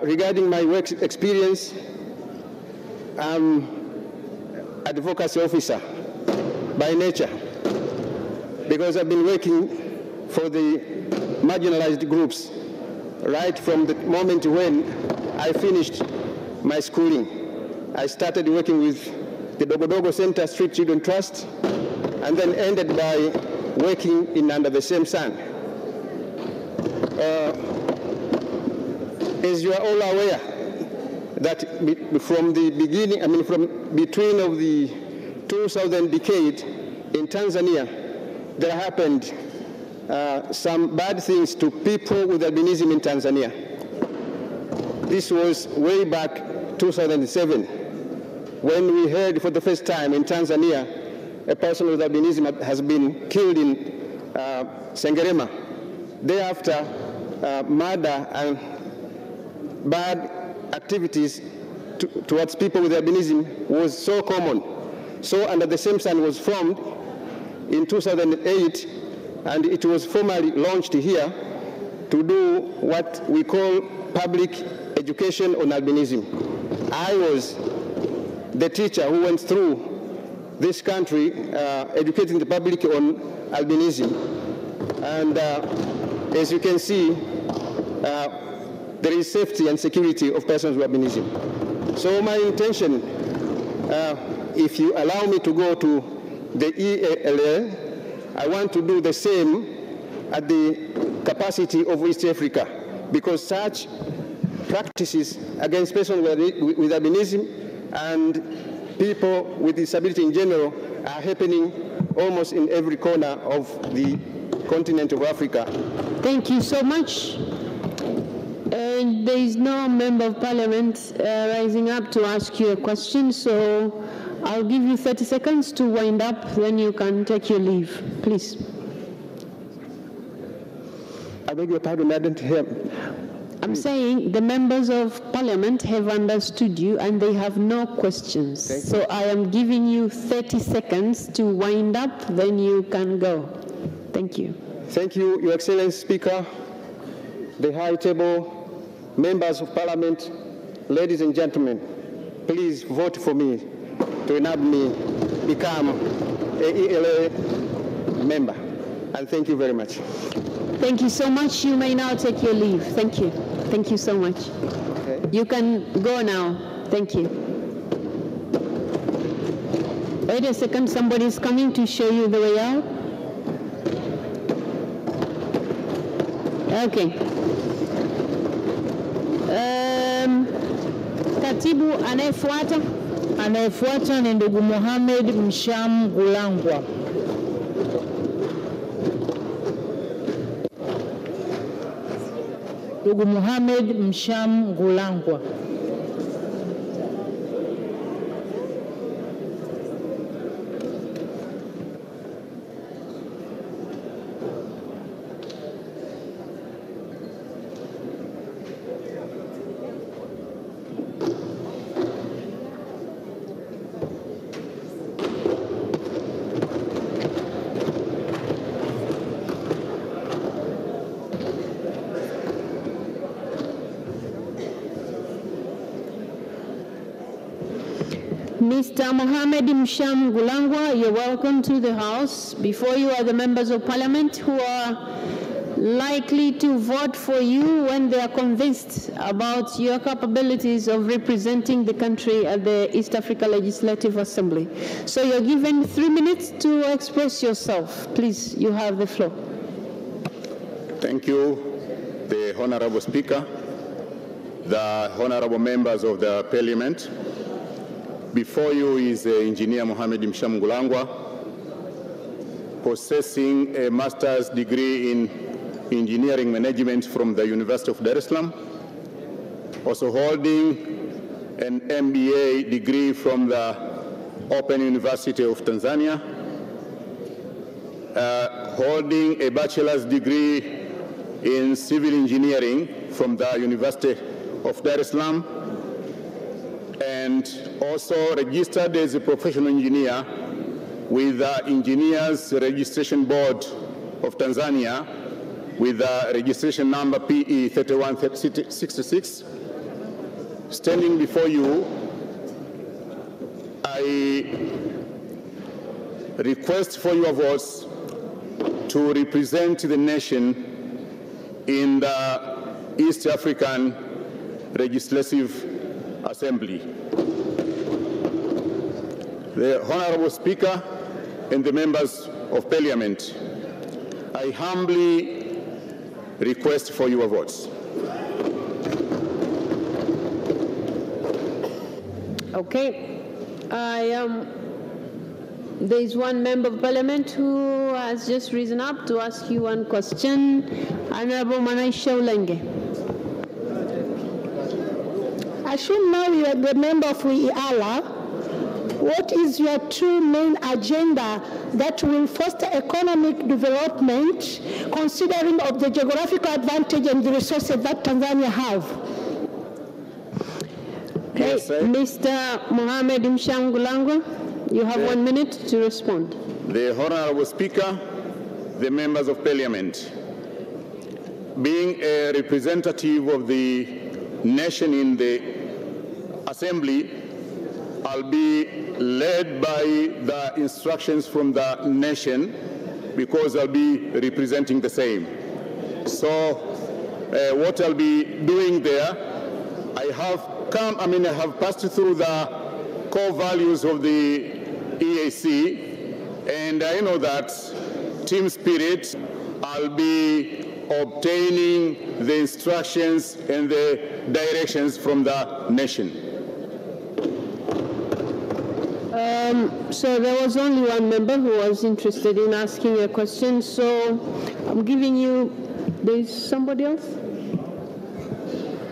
Regarding my work experience, I'm advocacy officer by nature, because I've been working for the marginalized groups right from the moment when I finished my schooling. I started working with the Dogodogo Center Street Children Trust, and then ended by working in Under the Same Sun. As you are all aware, that from the beginning, from between of the 2000 decade in Tanzania, there happened some bad things to people with albinism in Tanzania. This was way back 2007, when we heard for the first time in Tanzania a person with albinism has been killed in Sengerema. Thereafter, murder and bad activities towards people with albinism was so common. So Under the Same Sun was formed in 2008, and it was formally launched here to do what we call public education on albinism. I was the teacher who went through this country educating the public on albinism. And as you can see, there is safety and security of persons with albinism. So my intention, if you allow me to go to the EALA, I want to do the same at the capacity of East Africa, because such practices against persons with albinism and people with disability in general are happening almost in every corner of the continent of Africa. Thank you so much. And there is no member of parliament rising up to ask you a question, so I'll give you 30 seconds to wind up, then you can take your leave, please. I beg your pardon, I didn't hear. I'm saying the members of parliament have understood you and they have no questions. So I am giving you 30 seconds to wind up, then you can go. Thank you. Thank you, Your Excellency Speaker, the High Table, members of Parliament, ladies and gentlemen, please vote for me to enable me become an ELA member. And thank you very much. Thank you so much. You may now take your leave. Thank you. Thank you so much. Okay. You can go now. Thank you. Wait a second. Somebody is coming to show you the way out. Okay. Katibu anayefuata. Anayefuata ni ndugu Mohamed Msham Gulangwa. Ndugu Mohamed Msham Gulangwa. Mr. Mohamed Msham Gulangwa, you're welcome to the House. Before you are the members of Parliament who are likely to vote for you when they are convinced about your capabilities of representing the country at the East Africa Legislative Assembly. So you're given 3 minutes to express yourself. Please, you have the floor. Thank you, the Honorable Speaker, the Honorable members of the Parliament. Before you is Engineer Mohamed Msham Gulangwa, possessing a master's degree in engineering management from the University of Dar es Salaam, also holding an MBA degree from the Open University of Tanzania, holding a bachelor's degree in civil engineering from the University of Dar es Salaam, and also registered as a professional engineer with the Engineers Registration Board of Tanzania with the registration number PE 3166. Standing before you, I request for your votes to represent the nation in the East African Legislative Assembly. The Honorable Speaker and the members of Parliament, I humbly request for your votes. Okay. There is one member of Parliament who has just risen up to ask you one question. Honorable Manaisha Ulenge. I should know you are the member of IALA. What is your two main agenda that will foster economic development, considering of the geographical advantage and the resources that Tanzania have? Okay, yes, Mr. Mohamed Msham Gulangwa, you have 1 minute to respond. The Honorable Speaker, the members of Parliament, being a representative of the nation in the Assembly, I'll be led by the instructions from the nation because I'll be representing the same. So what I'll be doing there, I have passed through the core values of the EAC, and I know that team spirit, I'll be obtaining the instructions and the directions from the nation. So there was only one member who was interested in asking a question, so I'm giving you, there's somebody else?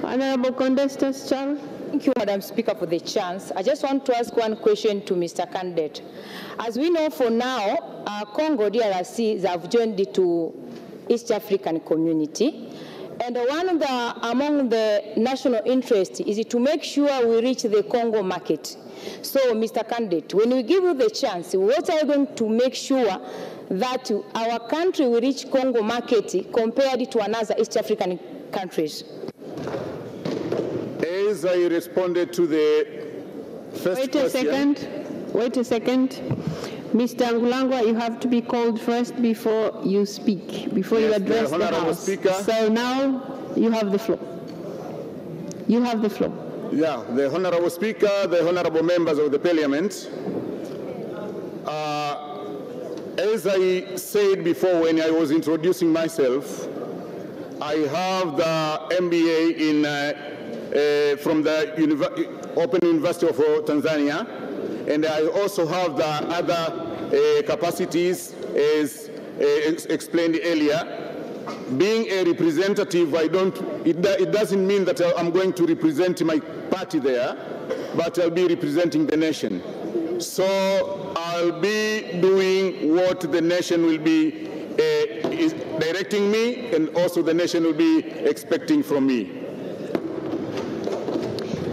Honorable Condestas Charles. Thank you, Madam Speaker, for the chance. I just want to ask one question to Mr. Candidate. As we know for now, Congo DRC have joined to East African community. And among the national interest is to make sure we reach the Congo market. So, Mr. Candidate, when we give you the chance, what are you going to make sure that our country will reach Congo market compared to another East African countries? As I responded to the first question. Wait a second. Mr. Ngulangwa, you have to be called first before you speak, before you address the House. Speaker. So now you have the floor. You have the floor. Yeah, the Honorable Speaker, the Honorable members of the Parliament, as I said before when I was introducing myself, I have the MBA from the Open University of Tanzania, and I also have the other capacities as explained earlier. Being a representative, it doesn't mean that I'm going to represent my party there, but I'll be representing the nation. So I'll be doing what the nation will be is directing me, and also the nation will be expecting from me.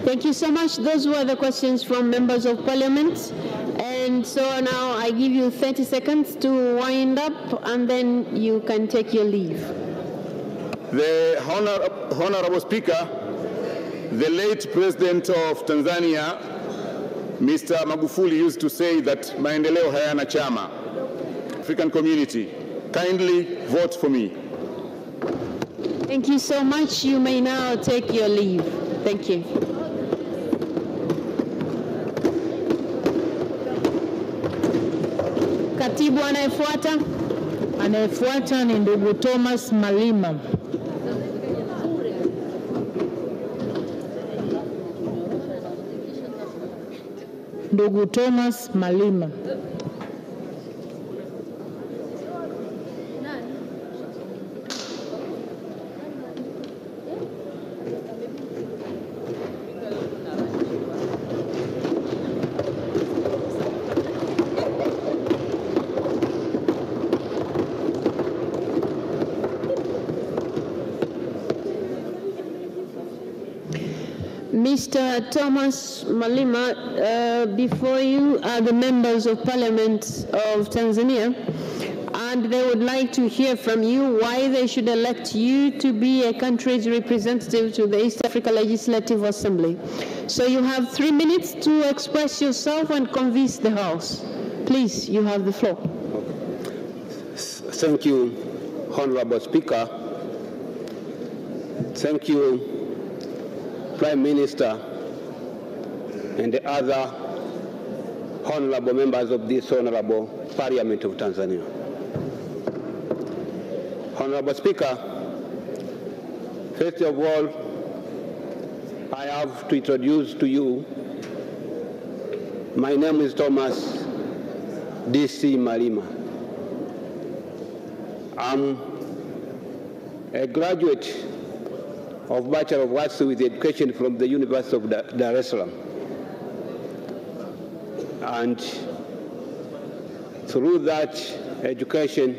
Thank you so much. Those were the questions from members of Parliament. And so now I give you 30 seconds to wind up, and then you can take your leave. The Honorable Speaker, the late President of Tanzania Mr. Magufuli used to say that maendeleo hayana chama. African community, kindly vote for me. Thank you so much. You may now take your leave. Thank you. Katibu anayefuata? Anayefuata ni ndugu Thomas Malima. Ndugu Thomas Malima. Mr. Thomas Malima, before you are the members of Parliament of Tanzania, and they would like to hear from you why they should elect you to be a country's representative to the East Africa Legislative Assembly. So you have 3 minutes to express yourself and convince the House. Please, you have the floor. Thank you, Honorable Speaker. Thank you, Prime Minister and the other honorable members of this honorable Parliament of Tanzania. Honorable Speaker, first of all, I have to introduce to you, my name is Thomas D.C. Malima. I'm a graduate of Bachelor of Arts with Education from the University of Dar es Salaam. And through that education,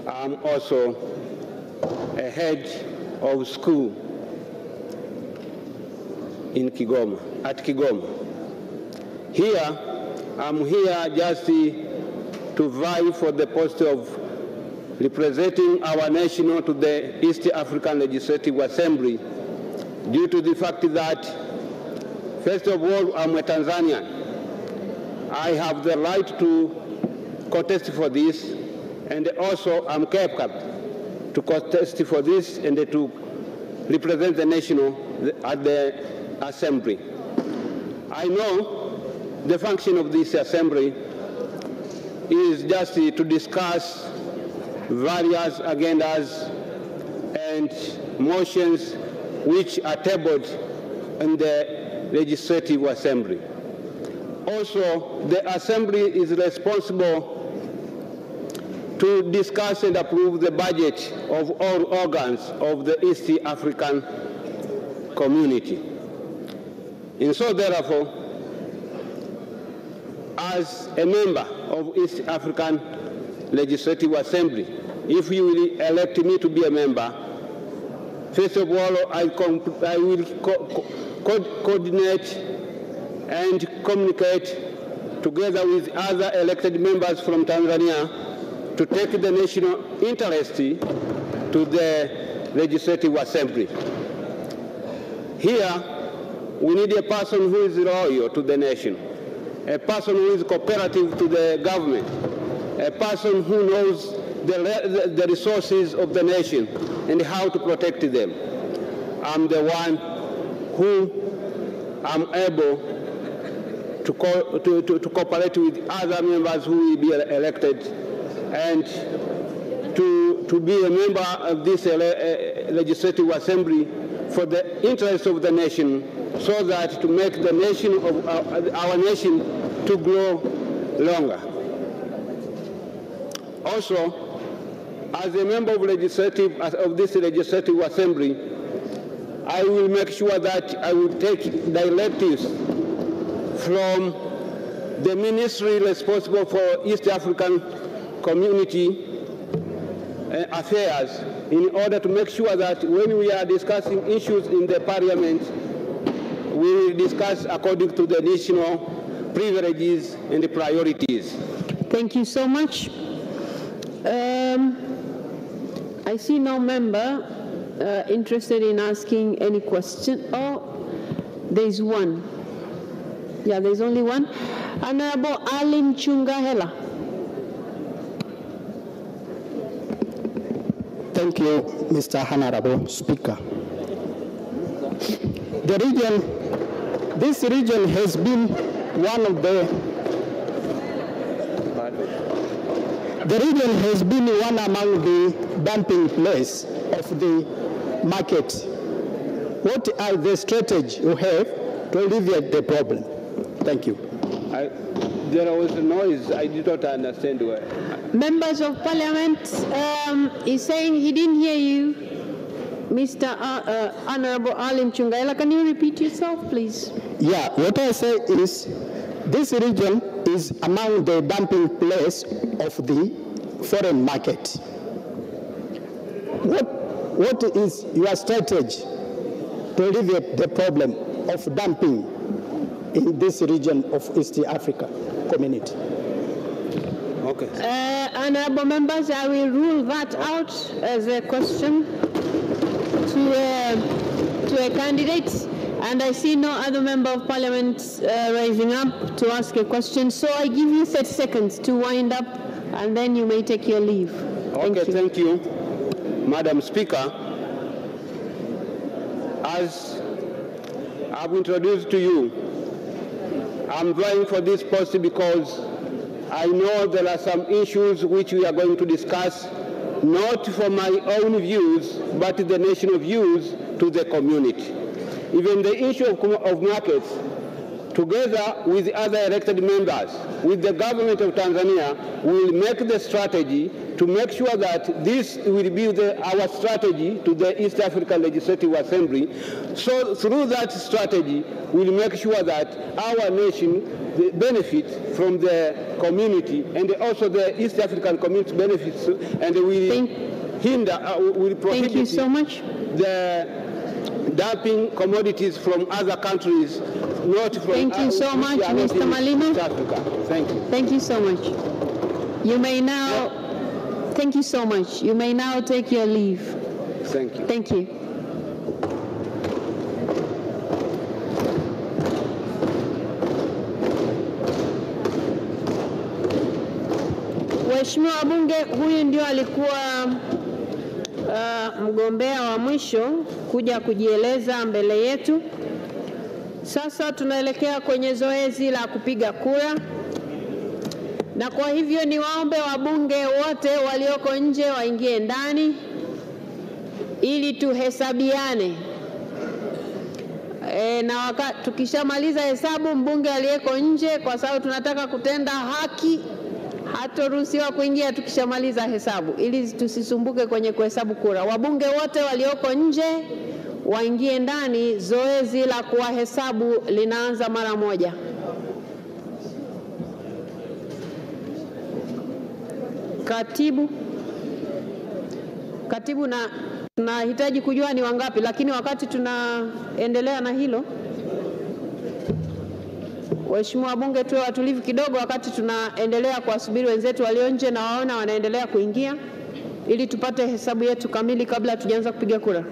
I'm also a head of school in Kigoma, at Kigoma. I'm here just to vie for the post of representing our nation to the East African Legislative Assembly due to the fact that, first of all, I'm a Tanzanian. I have the right to contest for this, and also I'm capable to contest for this and to represent the nation at the Assembly. I know the function of this Assembly is just to discuss various agendas and motions which are tabled in the Legislative Assembly. Also, the Assembly is responsible to discuss and approve the budget of all organs of the East African community. And so, therefore, as a member of East African Legislative Assembly, if you will elect me to be a member, first of all, I will coordinate and communicate together with other elected members from Tanzania to take the national interest to the Legislative Assembly. Here, we need a person who is loyal to the nation, a person who is cooperative to the government, a person who knows the resources of the nation and how to protect them. I'm the one who am able to cooperate with other members who will be elected and to be a member of this Legislative Assembly for the interest of the nation, so that to make the nation of our nation to grow longer. Also, as a member of this Legislative Assembly, I will make sure that I will take directives from the ministry responsible for East African community affairs in order to make sure that when we are discussing issues in the Parliament, we will discuss according to the national privileges and the priorities. Thank you so much. I see no member interested in asking any question. Oh, there's one. Yeah, there's only one. Honorable Alim Chungahela. Thank you, Mr. Honorable Speaker. This region has been one of the region has been one among the dumping place of the market. What are the strategies you have to alleviate the problem? Thank you. There was a noise. I did not understand where. Members of Parliament, he's saying he didn't hear you, Mr. Honorable Alim Chungaila. Can you repeat yourself, please? Yeah, what I say is this region is among the dumping place of the foreign market. What is your strategy to alleviate the problem of dumping in this region of East Africa community? Okay. Honorable members, I will rule that out as a question to a candidate, and I see no other member of Parliament rising up to ask a question. So I give you 30 seconds to wind up, and then you may take your leave. Thank you, Madam Speaker. As I've introduced to you, I'm vying for this post because I know there are some issues which we are going to discuss, not for my own views, but the national views to the community. Even the issue of markets, together with other elected members, with the government of Tanzania, will make the strategy to make sure that this will be our strategy to the East African Legislative Assembly. So through that strategy, we'll make sure that our nation benefit from the community, and also the East African community benefits, and will prohibit Thank you so much. the dumping commodities from other countries, not from Thank you so much, Mr. Malima. Thank you. Thank you so much. You may now, thank you so much. You may now take your leave. Thank you. Thank you. Mheshimiwa wabunge, huyu ndio alikuwa mgombea wa mwisho kuja kujieleza mbele yetu. Sasa tunaelekea kwenye zoezi la kupiga kura, na kwa hivyo niwaombe wabunge wote walioko nje waingie ndani ili tuhesabiane. Na tukishamaliza hesabu, mbunge aliyeko nje, kwa sababu tunataka kutenda haki, hatoruhusiwa kuingia tukishamaliza hesabu, ili tusisumbuke kwenye kuhesabu kura. Wabunge wote walioko nje waingie ndani, zoezi la kuwahesabu linaanza mara moja. Katibu, na tunahitaji kujua ni wangapi, lakini wakati tunaendelea na hilo, waheshimiwa wabunge, tuwe watulivu kidogo wakati tunaendelea kuwasubiri wenzetu walio nje na waona wanaendelea kuingia, ili tupate hesabu yetu kamili kabla tujaanza kupiga kura.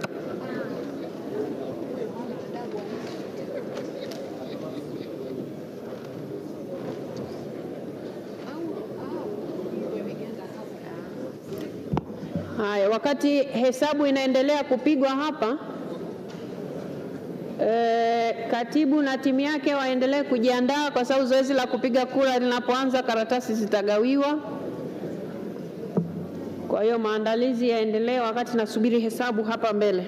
Haya, wakati hesabu inaendelea kupigwa hapa, katibu na timu yake waendelee kujiandaa, kwa sababu zoezi la kupiga kura linapoanza karatasi zitagawiwa. Kwa hiyo maandalizi yaendelee wakati nasubiri hesabu hapa mbele.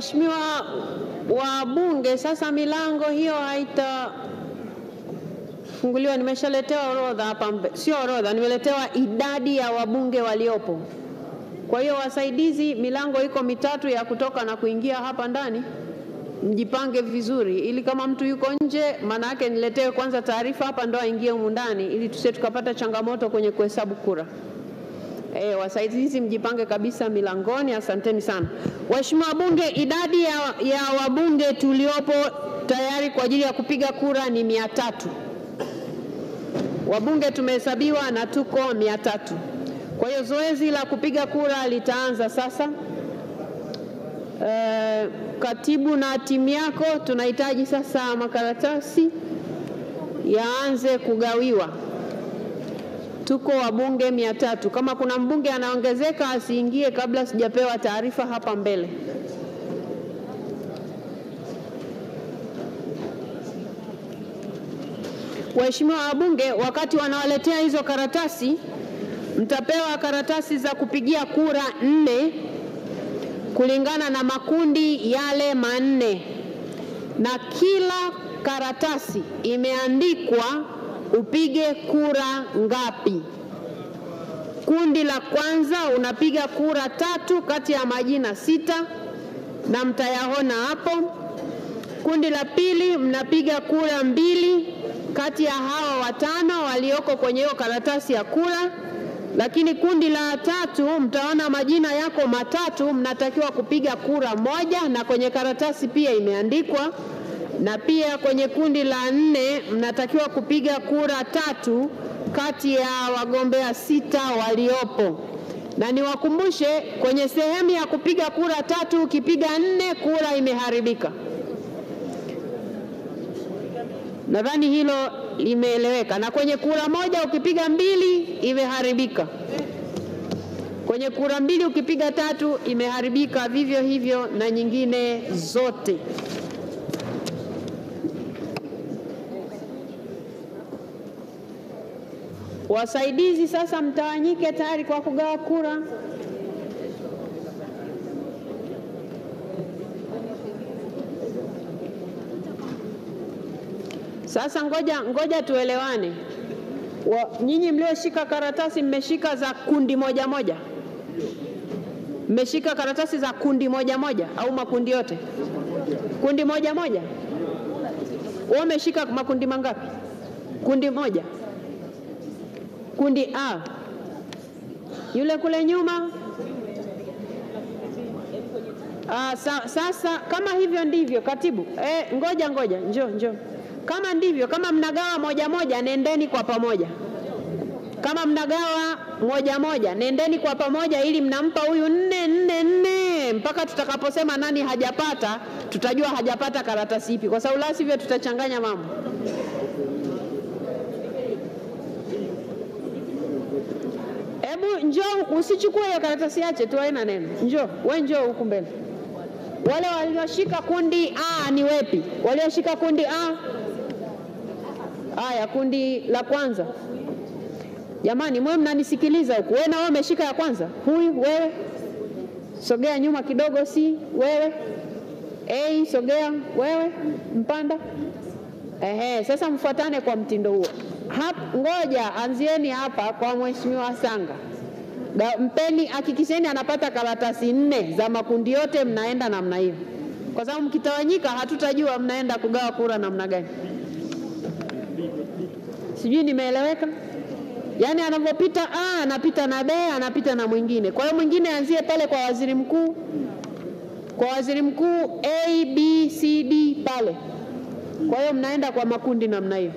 Waheshimiwa wabunge, sasa milango hiyo haitafunguliwa. Nimeshaletewa orodha hapa, sio orodha, nimeletewa idadi ya wabunge waliopo. Kwa hiyo wasaidizi, milango iko mitatu ya kutoka na kuingia hapa ndani. Mjipange vizuri ili kama mtu yuko nje, maana yake niletewe kwanza taarifa hapa ndo aingie humu ndani, ili tusije tukapata changamoto kwenye kuhesabu kura. Wasaidizi mjipange kabisa milangoni. Asanteni sana. Waheshimiwa wabunge, idadi ya wabunge tuliopo tayari kwa ajili ya kupiga kura ni 300. Wabunge tumehesabiwa na tuko 300. Kwa hiyo zoezi la kupiga kura litaanza sasa. Katibu na timu yako, tunahitaji sasa makaratasi yaanze kugawiwa. Tuko wabunge 300. Kama kuna mbunge anaongezeka asiingie kabla sijapewa taarifa hapa mbele. Waheshimiwa wabunge, wakati wanawaletea hizo karatasi, mtapewa karatasi za kupigia kura 4 kulingana na makundi yale 4, na kila karatasi imeandikwa upige kura ngapi. Kundi la kwanza unapiga kura 3 kati ya majina 6 na mtayaona hapo. Kundi la pili mnapiga kura 2 kati ya hawa 5 walioko kwenye hiyo karatasi ya kura. Lakini kundi la 3 mtaona majina yako 3, mnatakiwa kupiga kura 1 na kwenye karatasi pia imeandikwa. Na pia kwenye kundi la 4 mnatakiwa kupiga kura 3 kati ya wagombea 6 waliopo. Na niwakumbushe, kwenye sehemu ya kupiga kura 3 ukipiga 4 kura imeharibika. Nadhani hilo limeeleweka. Na kwenye kura 1 ukipiga 2 imeharibika. Kwenye kura 2 ukipiga 3 imeharibika, vivyo hivyo na nyingine zote. Wasaidizi sasa mtawanyike tayari kwa kugawa kura. Sasa ngoja tuelewane. Nyinyi mlioshika karatasi mmeshika za kundi moja moja? Mmeshika karatasi za kundi moja moja au makundi yote? Kundi moja moja. Wewe umeshika makundi mangapi? Kundi moja. Kundi A. Yule kule nyuma. Sasa kama hivyo ndivyo katibu. Ngoja njoo. Kama ndivyo, kama mnagawa moja moja, nendeni kwa pamoja. Kama mnagawa moja moja, nendeni kwa pamoja ili mnampa huyu 4 mpaka tutakaposema nani hajapata, tutajua hajapata karatasi ipi, kwa sababu la sivyo tutachanganya mambo. Hebu njoo, usichukue hiyo karatasi yache tu, haina neno. Njoo huku mbele. Wale walioshika kundi A ni wepi? Walioshika kundi A? Haya, kundi la kwanza. Jamani, mwe mnanisikiliza huku. Wewe na wewe umeshika ya kwanza. Huyu wewe. Sogea nyuma kidogo, si wewe. Sogea wewe, mpanda. Sasa mfuatane kwa mtindo huo. Ngoja anzieni hapa kwa Mheshimiwa Sanga. Mpeni, hakikisheni anapata karatasi 4 za makundi yote, mnaenda namna hiyo. Kwa sababu mkitawanyika hatutajua mnaenda kugawa kura namna gani. Sijui nimeeleweka? Yaani anapopita A, anapita na B, anapita na mwingine. Kwa hiyo mwingine anzie pale kwa waziri mkuu. Kwa waziri mkuu A, B, C, D pale. Kwa hiyo mnaenda kwa makundi namna hiyo.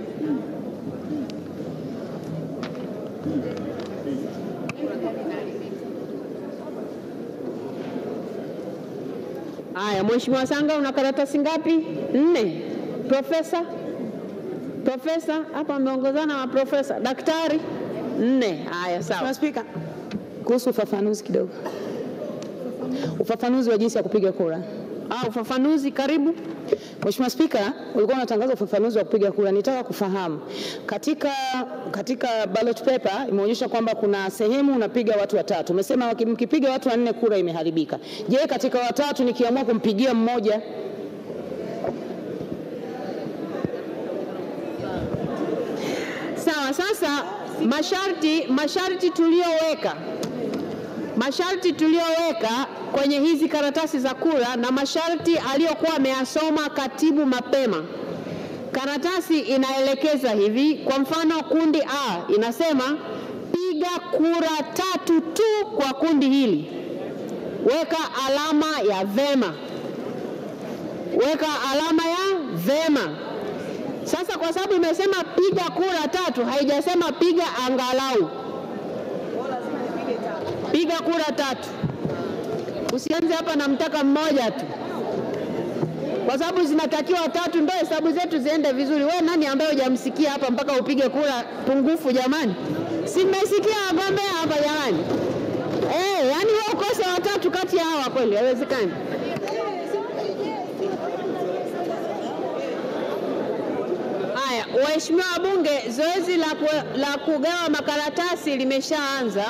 Haya, Mheshimiwa Sanga una karatasi ngapi? 4. Profesa, hapa ameongozana na profesa. Daktari 4. Haya, sawa. Mheshimiwa Spika, kuhusu ufafanuzi kidogo. Ufafanuzi wa jinsi ya kupiga kura. Ufafanuzi, karibu. Mheshimiwa Spika, ulikuwa unatangaza ufafanuzi wa kupiga kura. Nitaka kufahamu katika ballot paper imeonyesha kwamba kuna sehemu unapiga watu watatu. Umesema mkipiga watu 4 kura imeharibika. Je, katika watatu nikiamua kumpigia mmoja? Sawa, sasa masharti tuliyoweka kwenye hizi karatasi za kura na masharti aliyokuwa ameyasoma katibu mapema. Karatasi inaelekeza hivi, kwa mfano kundi A inasema piga kura 3 tu kwa kundi hili. Weka alama ya vema. Weka alama ya vema. Sasa kwa sababu imesema piga kura 3, haijasema piga angalau. Piga kura 3. Usianze hapa na mtaka mmoja tu, kwa sababu zinatakiwa 3 ndio hesabu zetu ziende vizuri. Wewe nani ambaye hujamsikia hapa mpaka upige kura pungufu jamani? Si mmesikia wagombea hapa jamani? Yani wewe ukose 3 kati ya hawa, kweli haiwezekani. Haya, waheshimiwa wabunge, zoezi la kugawa makaratasi limeshaanza.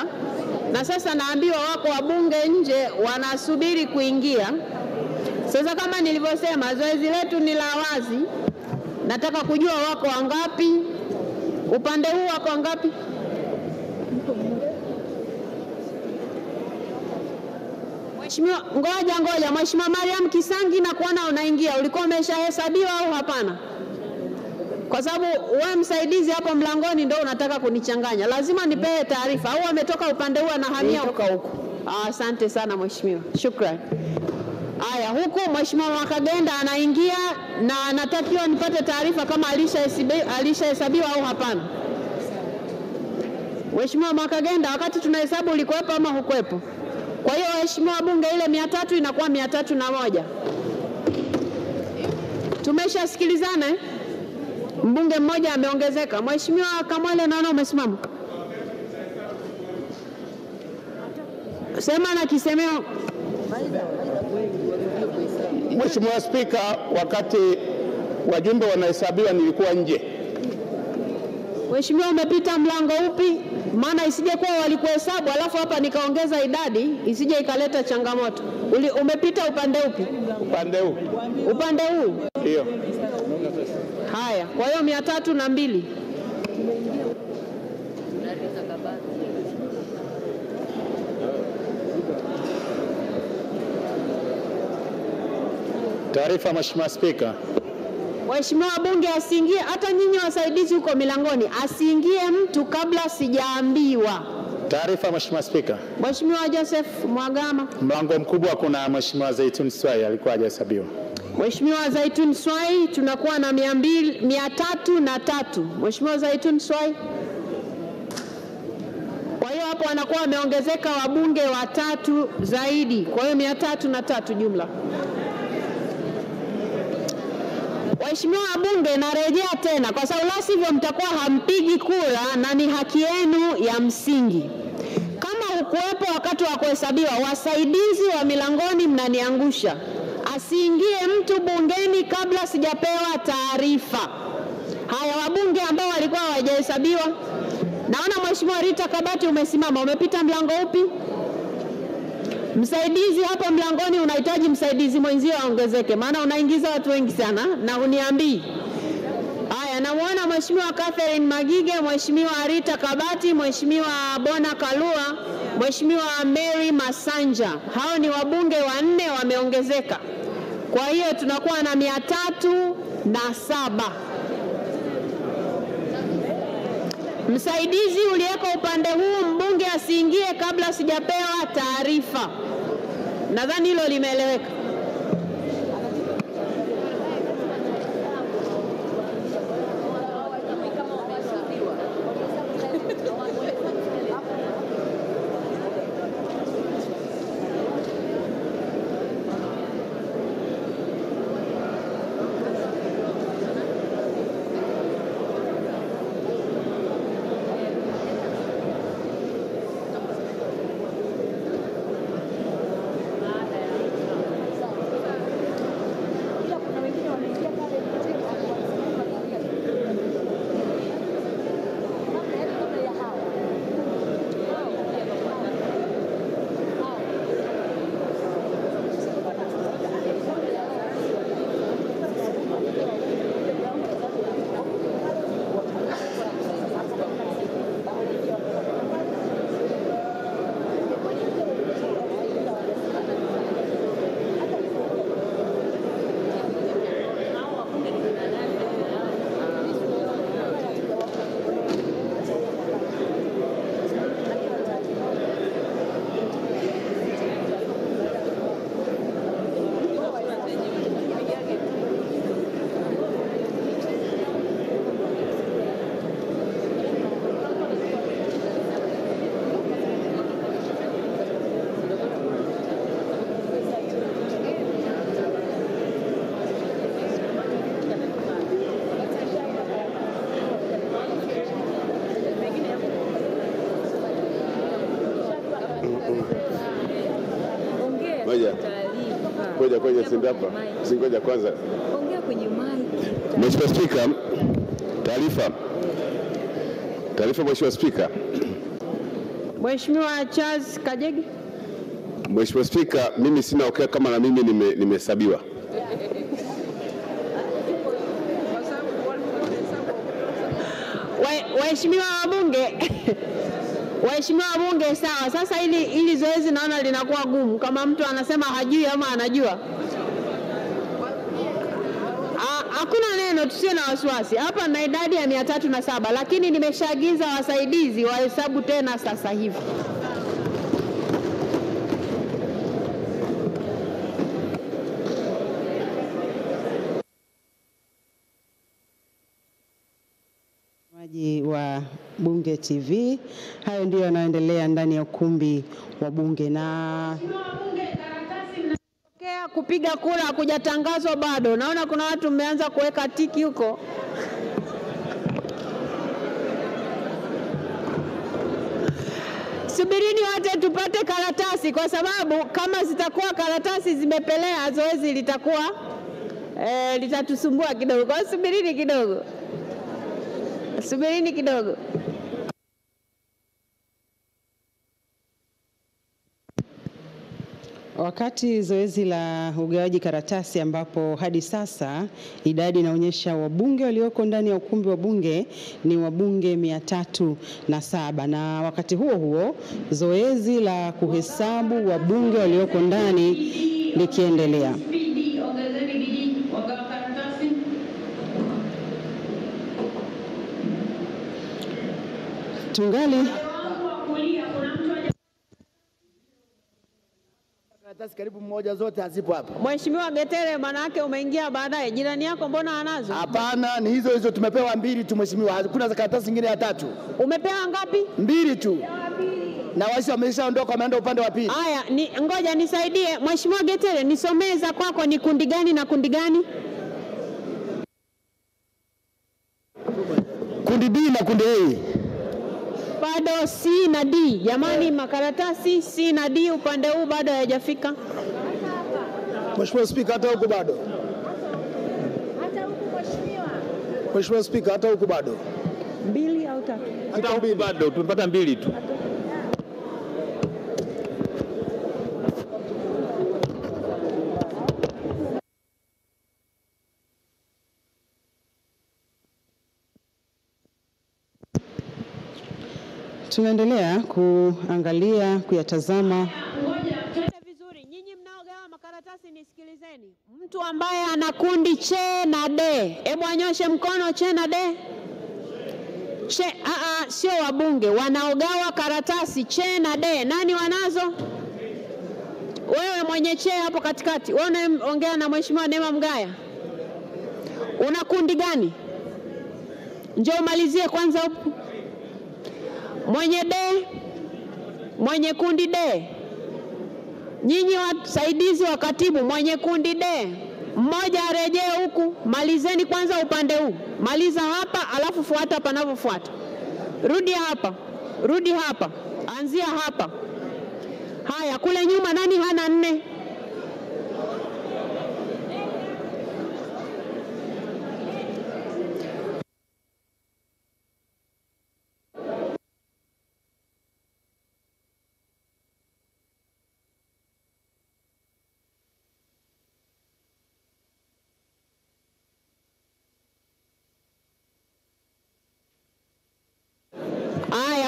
Na sasa naambiwa wako wabunge nje wanasubiri kuingia. Sasa kama nilivyosema, zoezi letu ni la wazi. Nataka kujua wako wangapi? Upande huu wako wangapi? Mheshimiwa, ngoja. Mheshimiwa Mariam Kisangi, na kuona unaingia. Ulikuwa umeshahesabiwa au hapana? Kwa sababu wewe msaidizi hapo mlangoni ndio unataka kunichanganya. Lazima nipewe taarifa. Au ametoka upande huu anahamia huko? Asante sana mheshimiwa. Shukrani. Haya, huku Mheshimiwa Mwakagenda anaingia na natakiwa nipate taarifa kama alishahesabiwa au hapana. Mheshimiwa Mwakagenda, wakati tunahesabu ulikuwepo ama hukuwepo? Kwa hiyo waheshimiwa bunge, ile 300 inakuwa 301. Tumeshasikilizana eh? Mbunge mmoja ameongezeka. Mheshimiwa Kamwele, naona umesimama. Sema na kisemeo. Mheshimiwa Spika, wakati wajumbe wanahesabiwa nilikuwa nje. Mheshimiwa, umepita mlango upi? Maana isije kuwa walikuhesabu alafu hapa nikaongeza idadi, isije ikaleta changamoto. Umepita upande upi? Upande huu. Upande huu? Ndio. Haya, kwa hiyo 302. Taarifa Mheshimiwa Spika. Mheshimiwa bunge asiingie, hata nyinyi wasaidizi huko milangoni, asiingie mtu kabla sijaambiwa. Taarifa Mheshimiwa Spika. Mheshimiwa Joseph Mwagama. Mlango mkubwa kuna Mheshimiwa Zaituni Swai alikuwa hajahesabiwa. Mheshimiwa Zaituni Swai, tunakuwa na 303. Mheshimiwa Zaituni Swai. Kwa hiyo hapo wanakuwa wameongezeka wabunge 3 zaidi. Kwa hiyo 303 jumla. Waheshimiwa wabunge, narejea tena kwa sababu la sivyo mtakuwa hampigi kura na ni haki yenu ya msingi. Kama hukuwepo wakati wa kuhesabiwa, wasaidizi wa milangoni mnaniangusha. Asiingie mtu bungeni kabla sijapewa taarifa. Haya, wabunge ambao walikuwa hawajahesabiwa. Naona Mheshimiwa Rita Kabati umesimama. Umepita mlango upi? Msaidizi hapo mlangoni, unahitaji msaidizi mwenzio aongezeke, maana unaingiza watu wengi sana na uniambii. Haya, namuona Mheshimiwa Catherine Magige, Mheshimiwa Rita Kabati, Mheshimiwa Bona Kalua, Mheshimiwa Mary Masanja. Hao ni wabunge 4 wameongezeka. Kwa hiyo tunakuwa na 307. Msaidizi uliyeko upande huu, mbunge asiingie kabla sijapewa taarifa. Nadhani hilo limeeleweka. Singoja kwanza. Ongea kwenye mic. Mheshimiwa Spika, taarifa. Mheshimiwa Spika. Mheshimiwa Charles Kajegi. Mheshimiwa Spika, mimi sina okay kama na mimi nimehesabiwa. Waheshimiwa wabunge. Waheshimiwa wabunge, sawa. Sasa ili zoezi naona linakuwa gumu kama mtu anasema hajui ama anajua. Hakuna neno, tusiwe na wasiwasi. Hapa na idadi ya 307, lakini nimeshaagiza wasaidizi wahesabu tena sasa hivi. Wa Bunge TV, hayo ndio yanaendelea ndani ya ukumbi wa Bunge. Na kupiga kura kujatangazwa bado. Naona kuna watu mmeanza kuweka tiki huko. Subirini wote tupate karatasi, kwa sababu kama zitakuwa karatasi zimepelea, zoezi litakuwa litatusumbua kidogo. Kwa subirini kidogo. Subirini kidogo. Wakati zoezi la ugawaji karatasi, ambapo hadi sasa idadi inaonyesha wabunge walioko ndani ya ukumbi wa Bunge ni wabunge 307, na wakati huo huo zoezi la kuhesabu wabunge walioko ndani likiendelea. Tungali karatasi karibu mmoja zote hazipo hapa. Mheshimiwa Getere, manake umeingia baadaye. Jirani yako mbona anazo? Hapana, ni hizo tumepewa 2 tu mheshimiwa. Hakuna za karatasi nyingine ya 3. Umepewa ngapi? 2 tu. Na wasi wameshaondoka, wameenda upande wa pili. Haya, ngoja nisaidie. Mheshimiwa Getere, nisomee za kwako, ni kundi gani na kundi gani? Kundi B na kundi A. Bado C na D. Jamani, makaratasi C na D upande huu bado hayajafika. Mheshimiwa Spika, hata huko bado. Hata huko mheshimiwa. Mheshimiwa Spika, hata huko bado. 2 au 3? Hata huko bado tumepata 2 tu. Tunaendelea kuangalia, kuyatazama. Ngoja, twende vizuri. Nyinyi mnaogawa makaratasi nisikilizeni. Mtu ambaye ana kundi C na D, hebu anyoshe mkono. C na D. Sio wabunge wanaogawa karatasi C na D. Nani wanazo? Wewe mwenye C hapo katikati. Wewe unaongea na Mheshimiwa Neema Mgaya. Una kundi gani? Njoo malizie kwanza huko. Mwenye D, mwenye kundi D. Nyinyi wasaidizi wa katibu, mwenye kundi D, mmoja arejee huku. Malizeni kwanza upande huu. Maliza hapa, alafu fuata panavyofuata. Rudi hapa, rudi hapa, anzia hapa. Haya, kule nyuma nani hana 4?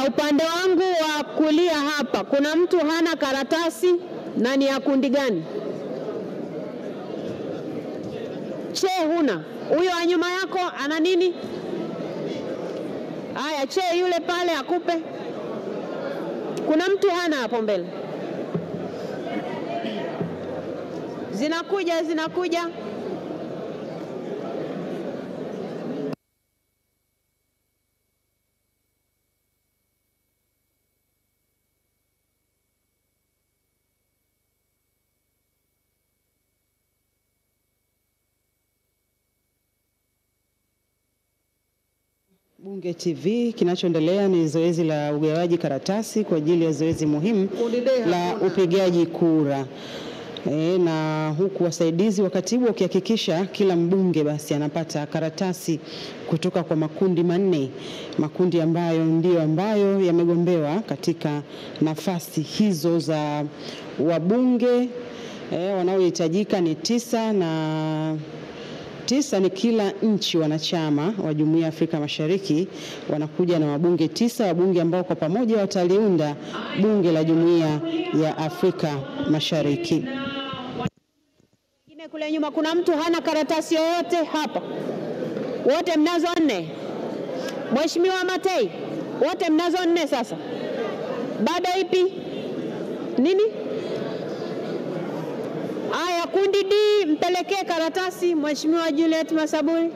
Upande wangu wa kulia hapa, kuna mtu hana karatasi na ni ya kundi gani? C huna. Huyo wa nyuma yako ana nini? Haya, C yule pale akupe. Kuna mtu hana hapo mbele. Zinakuja. Bunge TV, kinachoendelea ni zoezi la ugawaji karatasi kwa ajili ya zoezi muhimu la upigaji kura. na huku wasaidizi wa katibu wakihakikisha kila mbunge basi anapata karatasi kutoka kwa makundi manne, makundi ambayo ndio ambayo yamegombewa katika nafasi hizo za wabunge. Wanaohitajika ni 9 na 9 ni kila nchi wanachama wa Jumuiya ya Afrika Mashariki wanakuja na wabunge 9, wabunge ambao kwa pamoja wataliunda bunge la Jumuiya ya Afrika Mashariki. Kule nyuma kuna mtu hana karatasi yoyote hapa? Wote mnazo 4. Mheshimiwa Matei, wote mnazo 4 sasa. Bado ipi? Nini? Aya, kundi D mpelekee karatasi Mheshimiwa Juliet Masaburi.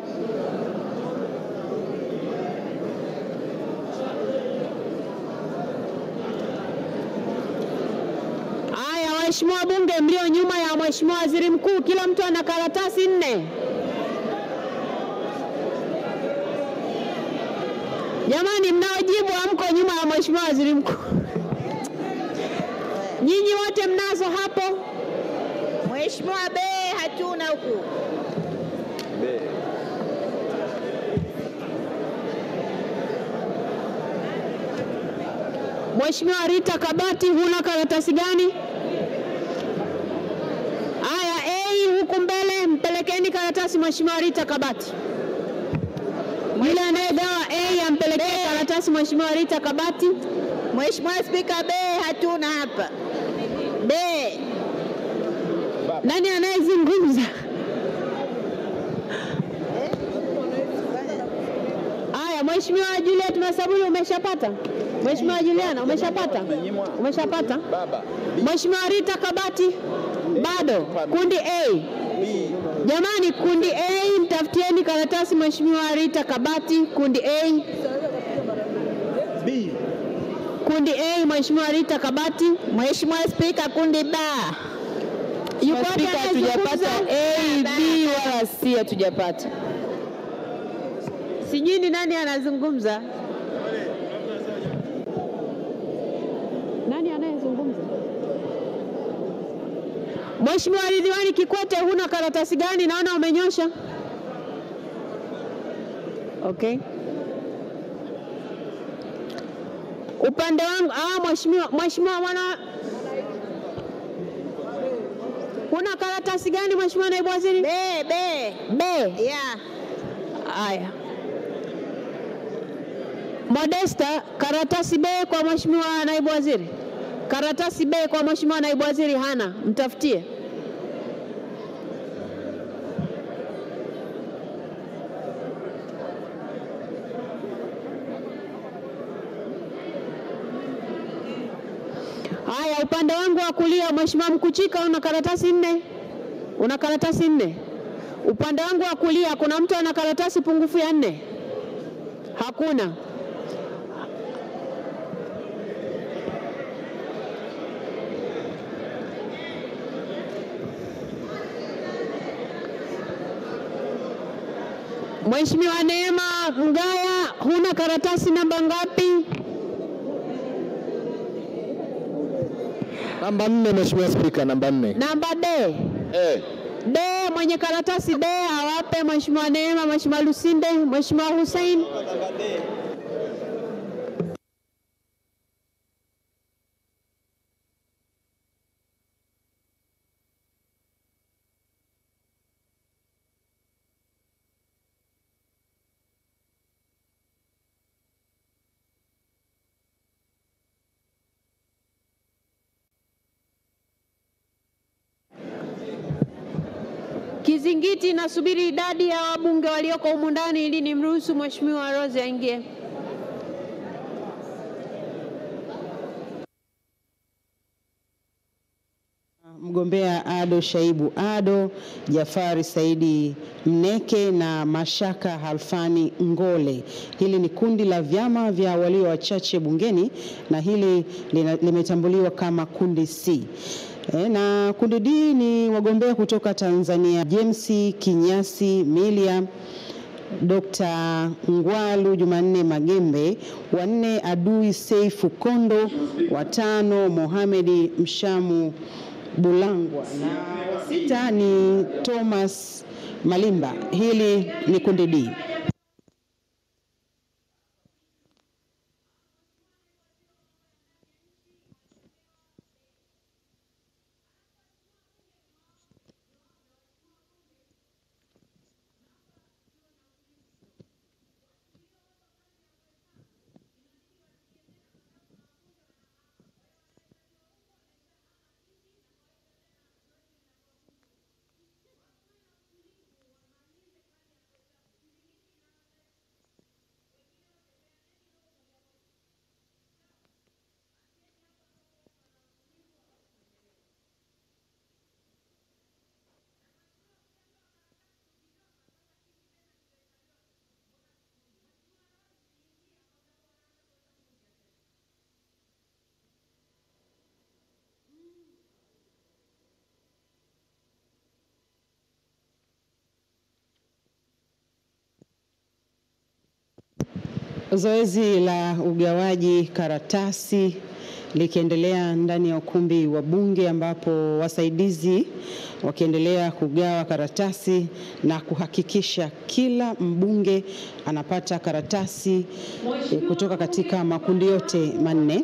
Aya, waheshimiwa bunge mlio nyuma ya Mheshimiwa Waziri Mkuu, kila mtu ana karatasi 4. Jamani, mnaojibu amko nyuma ya Mheshimiwa Waziri Mkuu. Nyinyi wote mnazo hapo? Mheshimiwa B hatuna huku. Mheshimiwa Rita Kabati, huna karatasi gani? Aya, A huku mbele mpelekeni karatasi Mheshimiwa Rita Kabati. Yule anayegawa A ampelekee karatasi Mheshimiwa Rita Kabati. Mheshimiwa Spika, B hatuna hapa. B. Nani anayezungumza? Aya, Mheshimiwa Juliet Masaburi umeshapata? Mheshimiwa Juliana umeshapata? Umeshapata? Mheshimiwa Rita Kabati bado. Kundi A. Jamani, kundi A mtafutieni karatasi Mheshimiwa Rita Kabati. Kundi A. B. Kundi A Mheshimiwa Rita Kabati. Mheshimiwa Spika, kundi B. Yuko Spika, hatujapata A, B wala C hatujapata. Sijui ni nani anazungumza? Nani anayezungumza? Mheshimiwa Ridhiwani Kikwete, huna karatasi gani? Naona umenyosha. Okay. Upande wangu Mheshimiwa mwana, huna karatasi gani Mheshimiwa Naibu Waziri? B. Yeah. Aya. Modesta, karatasi B kwa Mheshimiwa Naibu Waziri. Karatasi B kwa Mheshimiwa Naibu Waziri hana, mtafutie. Haya, upande wangu wa kulia Mheshimiwa Mkuchika, una karatasi 4? Una karatasi 4? Upande wangu wa kulia kuna mtu ana karatasi pungufu ya 4? Hakuna. Mheshimiwa Neema Mgaya, huna karatasi namba ngapi? Namba 4, Mheshimiwa Spika, namba 4. Namba D. D, mwenye karatasi D awape Mheshimiwa Neema, Mheshimiwa Lusinde, Mheshimiwa Hussein. Kizingiti, nasubiri idadi ya wabunge walioko humu ndani ili nimruhusu Mheshimiwa Rose aingie. Mgombea Ado Shaibu Ado, Jafari Saidi Mneke na Mashaka Halfani Ngole. Hili ni kundi la vyama vya walio wachache bungeni na hili limetambuliwa kama kundi C. Na kundi D ni wagombea kutoka Tanzania: James Kinyasi Milia, Dr. Ngwalu Jumanne Magembe, 4 Adui Seifu Kondo, 5 Mohamedi Mshamu Bulangwa, na wa sita ni Thomas Malimba. Hili ni kundi D. Zoezi la ugawaji karatasi likiendelea ndani ya ukumbi wa Bunge, ambapo wasaidizi wakiendelea kugawa karatasi na kuhakikisha kila mbunge anapata karatasi kutoka katika makundi yote manne.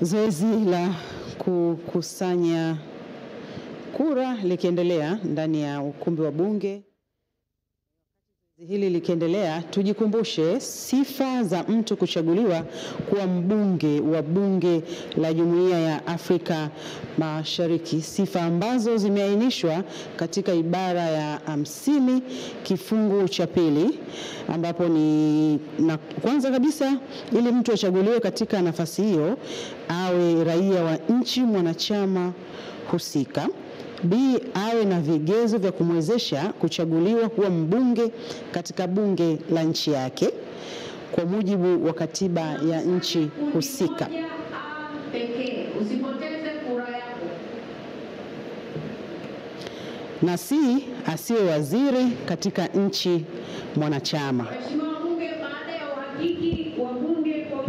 Zoezi la kukusanya kura likiendelea ndani ya ukumbi wa Bunge. Hili likiendelea, tujikumbushe sifa za mtu kuchaguliwa kuwa mbunge wa Bunge la Jumuiya ya Afrika Mashariki, sifa ambazo zimeainishwa katika ibara ya 50 kifungu cha pili, ambapo ni na kwanza kabisa, ili mtu achaguliwe katika nafasi hiyo awe raia wa nchi mwanachama husika. B, awe na vigezo vya kumwezesha kuchaguliwa kuwa mbunge katika bunge la nchi yake kwa mujibu wa katiba ya nchi husika. Na C, asiwe waziri katika nchi mwanachama. Mheshimiwa Bunge, baada ya uhakiki wa Bunge kwa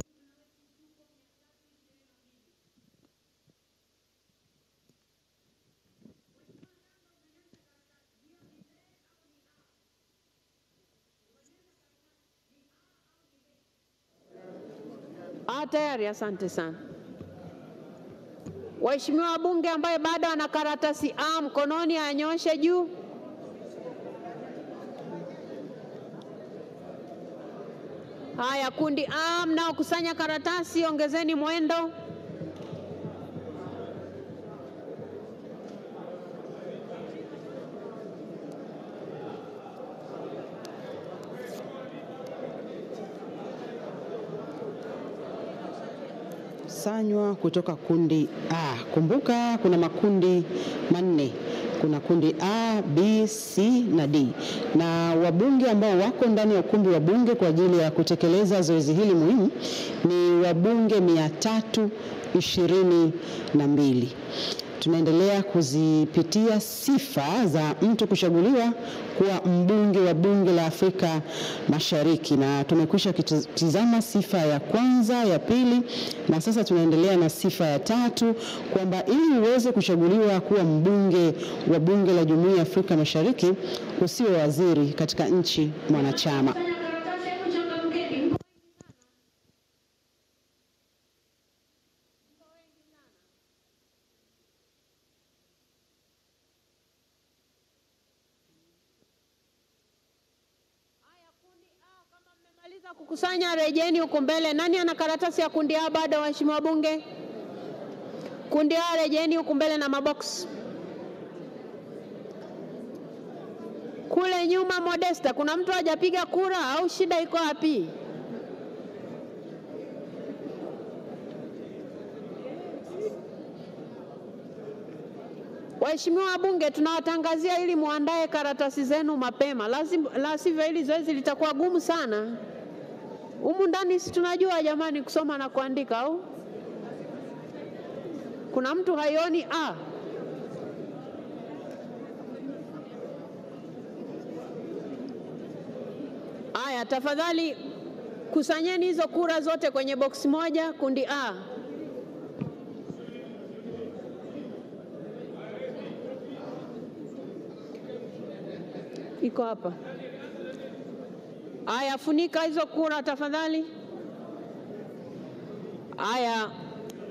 tayari, asante sana. Waheshimiwa wabunge ambaye bado ana karatasi A mkononi anyoshe juu. Haya, kundi A mnaokusanya karatasi ongezeni mwendo. Sanywa kutoka kundi A. Kumbuka kuna makundi manne. Kuna kundi A, B, C na D. Na wabunge ambao wako ndani ya ukumbi wa Bunge kwa ajili ya kutekeleza zoezi hili muhimu ni wabunge 322. Tunaendelea kuzipitia sifa za mtu kuchaguliwa kuwa mbunge wa Bunge la Afrika Mashariki, na tumekwisha kitizama sifa ya kwanza, ya pili, na sasa tunaendelea na sifa ya tatu, kwamba ili uweze kuchaguliwa kuwa mbunge wa Bunge la Jumuiya ya Afrika Mashariki usiwe waziri katika nchi mwanachama. Kukusanya rejeni huko mbele. Nani ana karatasi ya kundi A bado, waheshimiwa bunge? Kundi A rejeni huko mbele na mabox. Kule nyuma Modesta, kuna mtu hajapiga kura au shida iko wapi? Waheshimiwa wabunge, tunawatangazia ili muandae karatasi zenu mapema. La sivyo hili zoezi litakuwa gumu sana. Humu ndani si tunajua jamani kusoma na kuandika au? Kuna mtu haioni A? Aya, tafadhali kusanyeni hizo kura zote kwenye box moja, kundi A. Iko hapa. Aya, funika hizo kura tafadhali. Aya,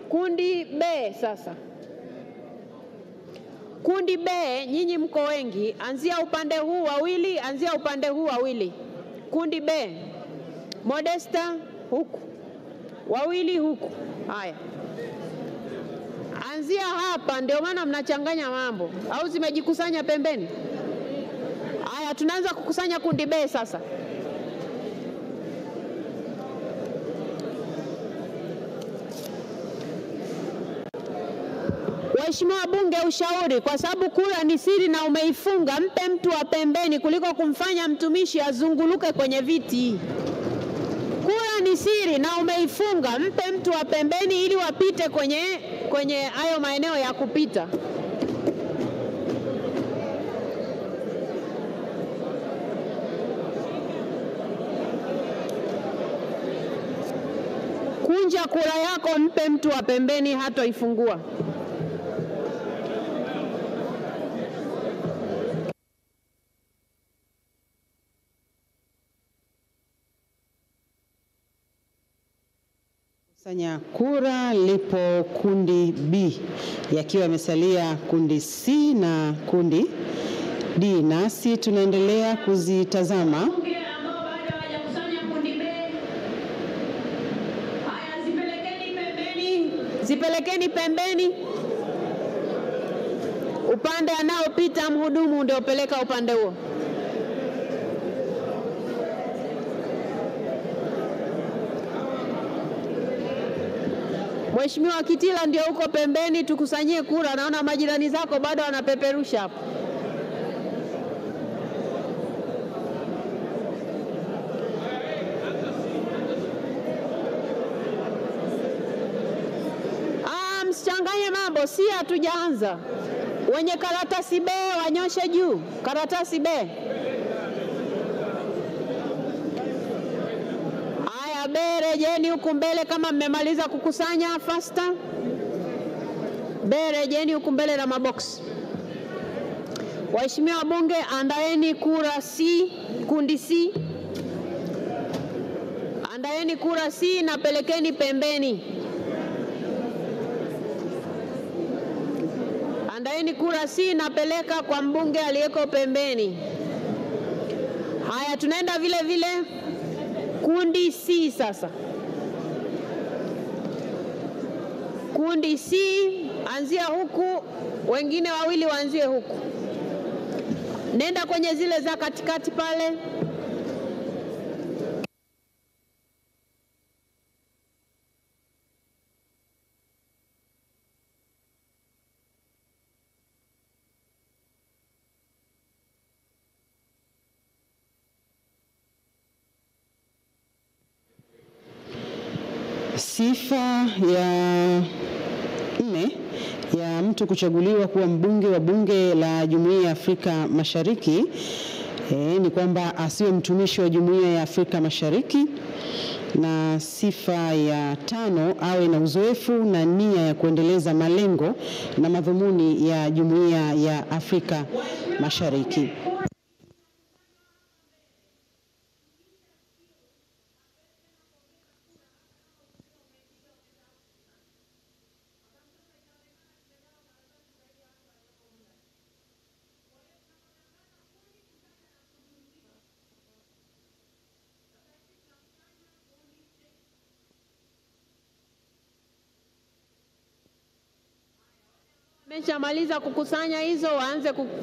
kundi B sasa. Kundi B, nyinyi mko wengi, anzia upande huu wawili, anzia upande huu wawili. Kundi B, Modesta huku, wawili huku. Haya, anzia hapa, ndio maana mnachanganya mambo, au zimejikusanya pembeni? Haya, tunaanza kukusanya kundi B sasa. Waheshimiwa bunge, ushauri, kwa sababu kura ni siri na umeifunga, mpe mtu wa pembeni kuliko kumfanya mtumishi azunguluke kwenye viti. Kura ni siri na umeifunga, mpe mtu wa pembeni ili wapite kwenye hayo maeneo ya kupita. Kunja kura yako, mpe mtu wa pembeni, hatoifungua. Kusanya kura lipo kundi B, yakiwa yamesalia kundi C na kundi D, nasi tunaendelea kuzitazama. Zipelekeni pembeni. Upande anaopita mhudumu ndio peleka upande huo. Mheshimiwa Kitila ndio uko pembeni, tukusanyie kura. Naona majirani zako bado wanapeperusha hapo. Msichanganye mambo, si hatujaanza. Wenye karatasi B wanyoshe juu. Karatasi B. Haya, B rejeni huku mbele kama mmemaliza kukusanya faster. B rejeni huku mbele na mabox. Waheshimiwa wabunge, andaeni kura C, kundi C. Andaeni kura C na pelekeni pembeni. Andaeni kura C na peleka kwa mbunge aliyeko pembeni. Haya, tunaenda vile vile kundi C sasa. Kundi C, anzia huku, wengine wawili waanzie huku. Nenda kwenye zile za katikati pale. Sifa ya 4 ya mtu kuchaguliwa kuwa mbunge wa bunge la Jumuiya ya Afrika Mashariki ni kwamba asiwe mtumishi wa Jumuiya ya Afrika Mashariki, na sifa ya 5 awe na uzoefu na nia ya kuendeleza malengo na madhumuni ya Jumuiya ya Afrika Mashariki. Meshamaliza kukusanya hizo,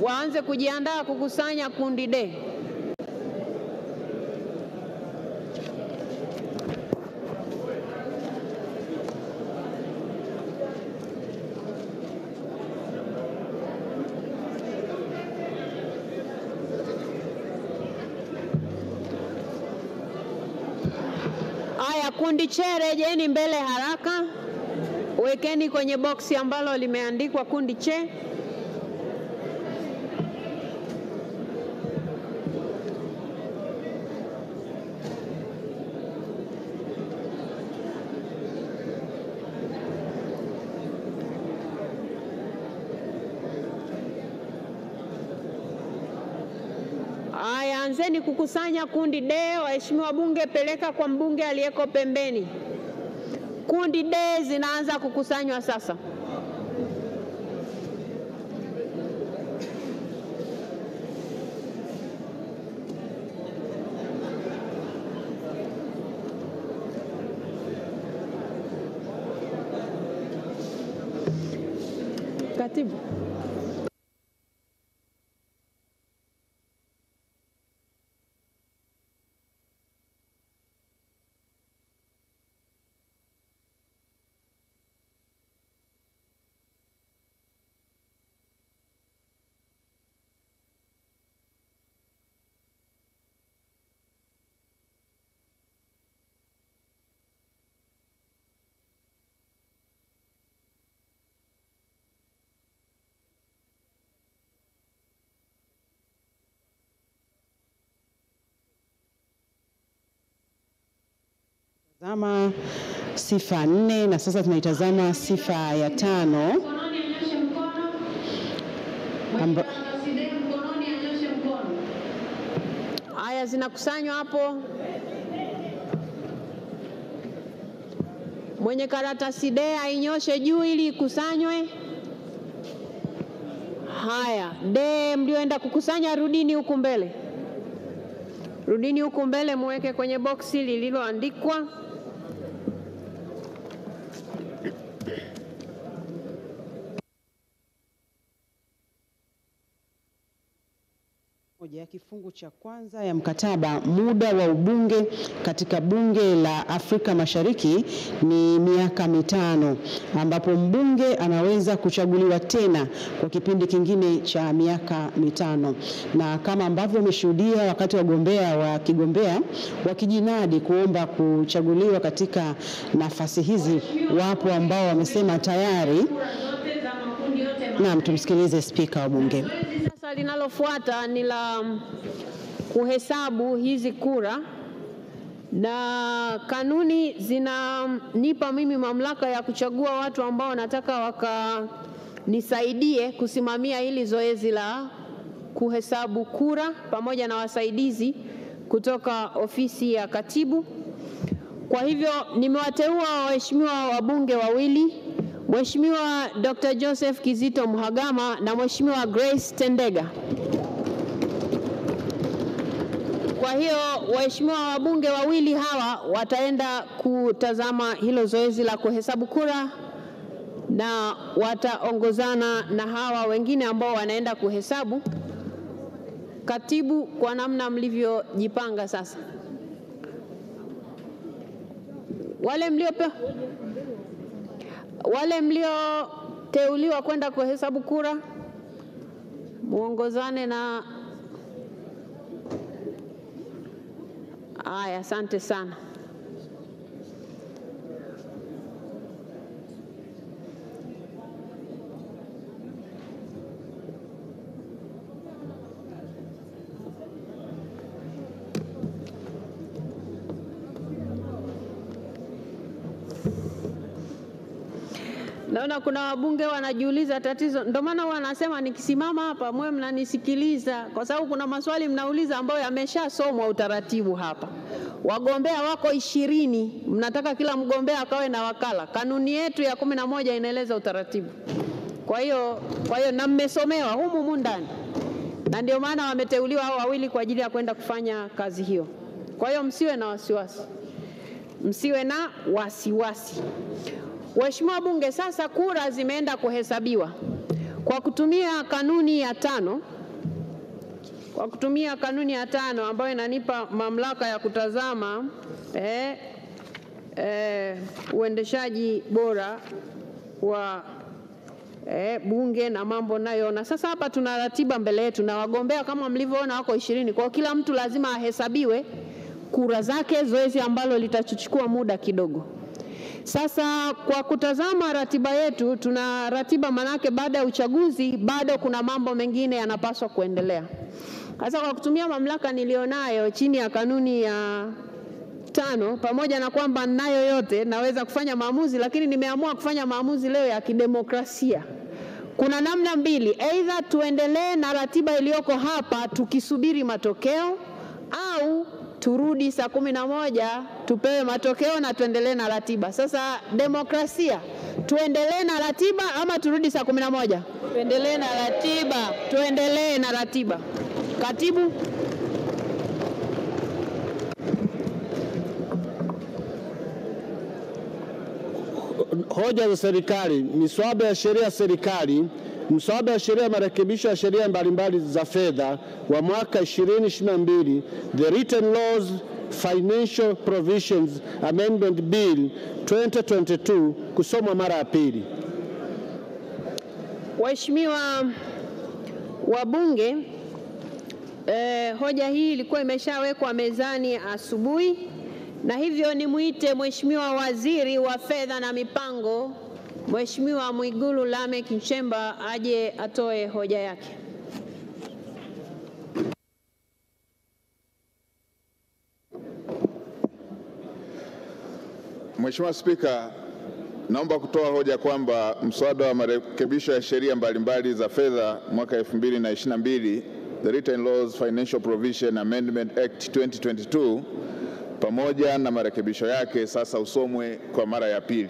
waanze kujiandaa kukusanya kundi D. Haya, kundi C rejeni mbele haraka. Wekeni kwenye boksi ambalo limeandikwa kundi C. Haya, anzeni kukusanya kundi D. Waheshimiwa bunge, peleka kwa mbunge aliyeko pembeni. Kundi D zinaanza kukusanywa sasa. Katibu. Tazama sifa 4 na sasa tunaitazama sifa ya 5. Haya, zinakusanywa hapo. Mwenye karatasi D ainyoshe juu ili ikusanywe. Haya, D mlioenda kukusanya rudini huku mbele. Rudini huku mbele muweke kwenye boksi lililoandikwa. Ya kifungu cha kwanza ya mkataba, muda wa ubunge katika bunge la Afrika Mashariki ni miaka 5, ambapo mbunge anaweza kuchaguliwa tena kwa kipindi kingine cha miaka 5. Na kama ambavyo umeshuhudia wakati wagombea wakigombea wakijinadi kuomba kuchaguliwa katika nafasi hizi, wapo ambao wamesema tayari. Naam, tumsikilize Spika wa Bunge. Sasa linalofuata ni la kuhesabu hizi kura, na kanuni zinanipa mimi mamlaka ya kuchagua watu ambao nataka wakanisaidie kusimamia hili zoezi la kuhesabu kura pamoja na wasaidizi kutoka ofisi ya katibu. Kwa hivyo nimewateua waheshimiwa wabunge wawili, Mheshimiwa Dr. Joseph Kizito Mhagama na Mheshimiwa Grace Tendega. Kwa hiyo waheshimiwa wabunge wawili hawa wataenda kutazama hilo zoezi la kuhesabu kura na wataongozana na hawa wengine ambao wanaenda kuhesabu. Katibu, kwa namna mlivyojipanga sasa, wale mlioteuliwa kwenda kuhesabu kura muongozane na. Aya, asante sana. Naona kuna wabunge wanajiuliza tatizo, ndio maana wanasema nikisimama hapa mwe mnanisikiliza, kwa sababu kuna maswali mnauliza ambayo yameshasomwa utaratibu hapa. Wagombea wako 20, mnataka kila mgombea akawe na wakala. Kanuni yetu ya 11 inaeleza utaratibu. Kwa hiyo na mmesomewa humu ndani, na ndio maana wameteuliwa hao wawili kwa ajili ya kwenda kufanya kazi hiyo. Kwa hiyo msiwe na wasiwasi, msiwe na wasiwasi. Waheshimiwa bunge, sasa kura zimeenda kuhesabiwa kwa kutumia kanuni ya 5. Kwa kutumia kanuni ya 5 ambayo inanipa mamlaka ya kutazama uendeshaji bora wa bunge na mambo nayo. Na sasa hapa tuna ratiba mbele yetu na wagombea kama mlivyoona wako 20. Kwa kila mtu lazima ahesabiwe kura zake, zoezi ambalo litachukua muda kidogo. Sasa kwa kutazama ratiba yetu, tuna ratiba manake baada ya uchaguzi bado kuna mambo mengine yanapaswa kuendelea. Sasa kwa kutumia mamlaka nilionayo chini ya kanuni ya 5, pamoja na kwamba nayo yote naweza kufanya maamuzi, lakini nimeamua kufanya maamuzi leo ya kidemokrasia. Kuna namna mbili, either tuendelee na ratiba iliyoko hapa tukisubiri matokeo, au turudi saa 11 tupewe matokeo na tuendelee na ratiba. Sasa demokrasia, tuendelee na ratiba ama turudi saa 11? Tuendelee na ratiba. Tuendelee na ratiba. Katibu. Hoja za serikali, miswada ya sheria ya serikali, mswada wa sheria ya marekebisho ya sheria mbalimbali za fedha wa mwaka 2022, the Written Laws Financial Provisions Amendment Bill 2022, kusomwa mara ya pili. Waheshimiwa wabunge, hoja hii ilikuwa imeshawekwa mezani asubuhi, na hivyo nimuite Mheshimiwa Waziri wa Fedha na Mipango, Mheshimiwa Mwigulu Lameck Nchemba aje atoe hoja yake. Mheshimiwa Spika, naomba kutoa hoja kwamba mswada wa marekebisho ya sheria mbalimbali za fedha mwaka 2022, the Written Laws Financial Provision Amendment Act 2022, pamoja na marekebisho yake sasa usomwe kwa mara ya pili.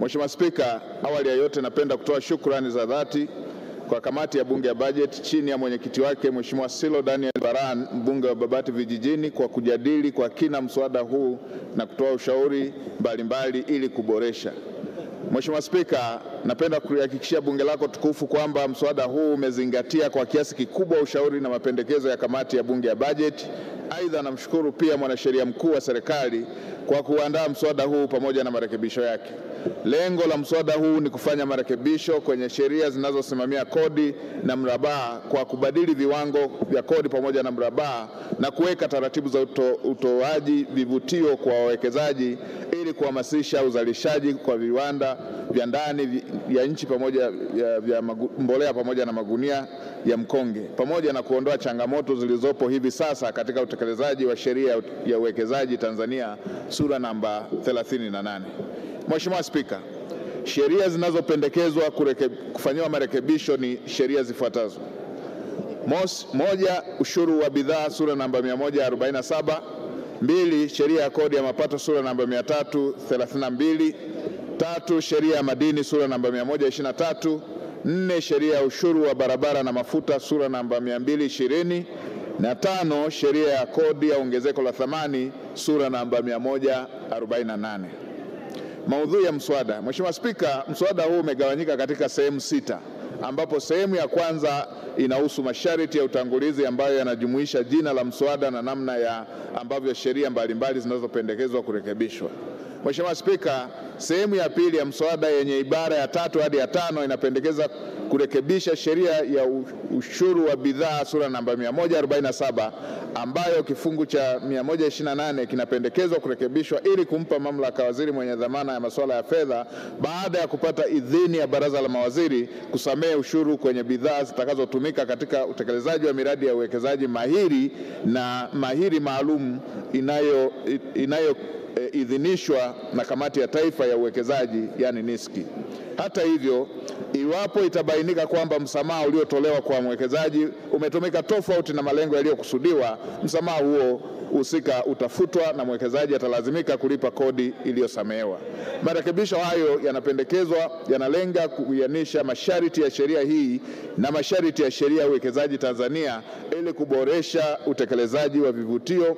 Mheshimiwa Spika, awali ya yote napenda kutoa shukrani za dhati kwa kamati ya Bunge ya Bajeti chini ya mwenyekiti wake Mheshimiwa Silo Daniel Baran, mbunge wa Babati Vijijini, kwa kujadili kwa kina mswada huu na kutoa ushauri mbalimbali ili kuboresha. Mheshimiwa Spika, napenda kuhakikishia bunge lako tukufu kwamba mswada huu umezingatia kwa kiasi kikubwa ushauri na mapendekezo ya kamati ya Bunge ya Bajeti. Aidha, namshukuru pia mwanasheria mkuu wa serikali kwa kuandaa mswada huu pamoja na marekebisho yake. Lengo la mswada huu ni kufanya marekebisho kwenye sheria zinazosimamia kodi na mrabaha kwa kubadili viwango vya kodi pamoja na mrabaha na kuweka taratibu za utoaji vivutio kwa wawekezaji ili kuhamasisha uzalishaji kwa viwanda vya ndani ya nchi pamoja vya mbolea pamoja na magunia ya mkonge, pamoja na kuondoa changamoto zilizopo hivi sasa katika utekelezaji wa sheria ya uwekezaji Tanzania sura namba 38. Mheshimiwa Spika, sheria zinazopendekezwa kufanyiwa marekebisho ni sheria zifuatazo. Moja, ushuru wa bidhaa sura namba 147. 2, sheria ya kodi ya mapato sura namba 332. 3, sheria ya madini sura namba 123. 4, sheria ya ushuru wa barabara na mafuta sura namba 220. Na 5, sheria ya kodi ya ongezeko la thamani sura namba 148. Maudhui ya mswada. Mheshimiwa Spika, mswada huu umegawanyika katika sehemu 6, ambapo sehemu ya kwanza inahusu masharti ya utangulizi ambayo yanajumuisha jina la mswada na namna ya ambavyo sheria mbalimbali zinazopendekezwa kurekebishwa. Mheshimiwa Spika, sehemu ya pili ya mswada yenye ibara ya 3 hadi ya 5 inapendekeza kurekebisha sheria ya ushuru wa bidhaa sura namba 147 ambayo kifungu cha 128 kinapendekezwa kurekebishwa ili kumpa mamlaka waziri mwenye dhamana ya masuala ya fedha baada ya kupata idhini ya baraza la mawaziri kusamehe ushuru kwenye bidhaa zitakazotumika katika utekelezaji wa miradi ya uwekezaji mahiri na mahiri maalum idhinishwa na Kamati ya Taifa ya Uwekezaji yani NISCI. Hata hivyo, iwapo itabainika kwamba msamaha uliotolewa kwa mwekezaji umetumika tofauti na malengo yaliyokusudiwa, msamaha huo husika utafutwa na mwekezaji atalazimika kulipa kodi iliyosamehewa. Marekebisho hayo yanapendekezwa yanalenga kuianisha masharti ya sheria hii na masharti ya sheria ya uwekezaji Tanzania ili kuboresha utekelezaji wa vivutio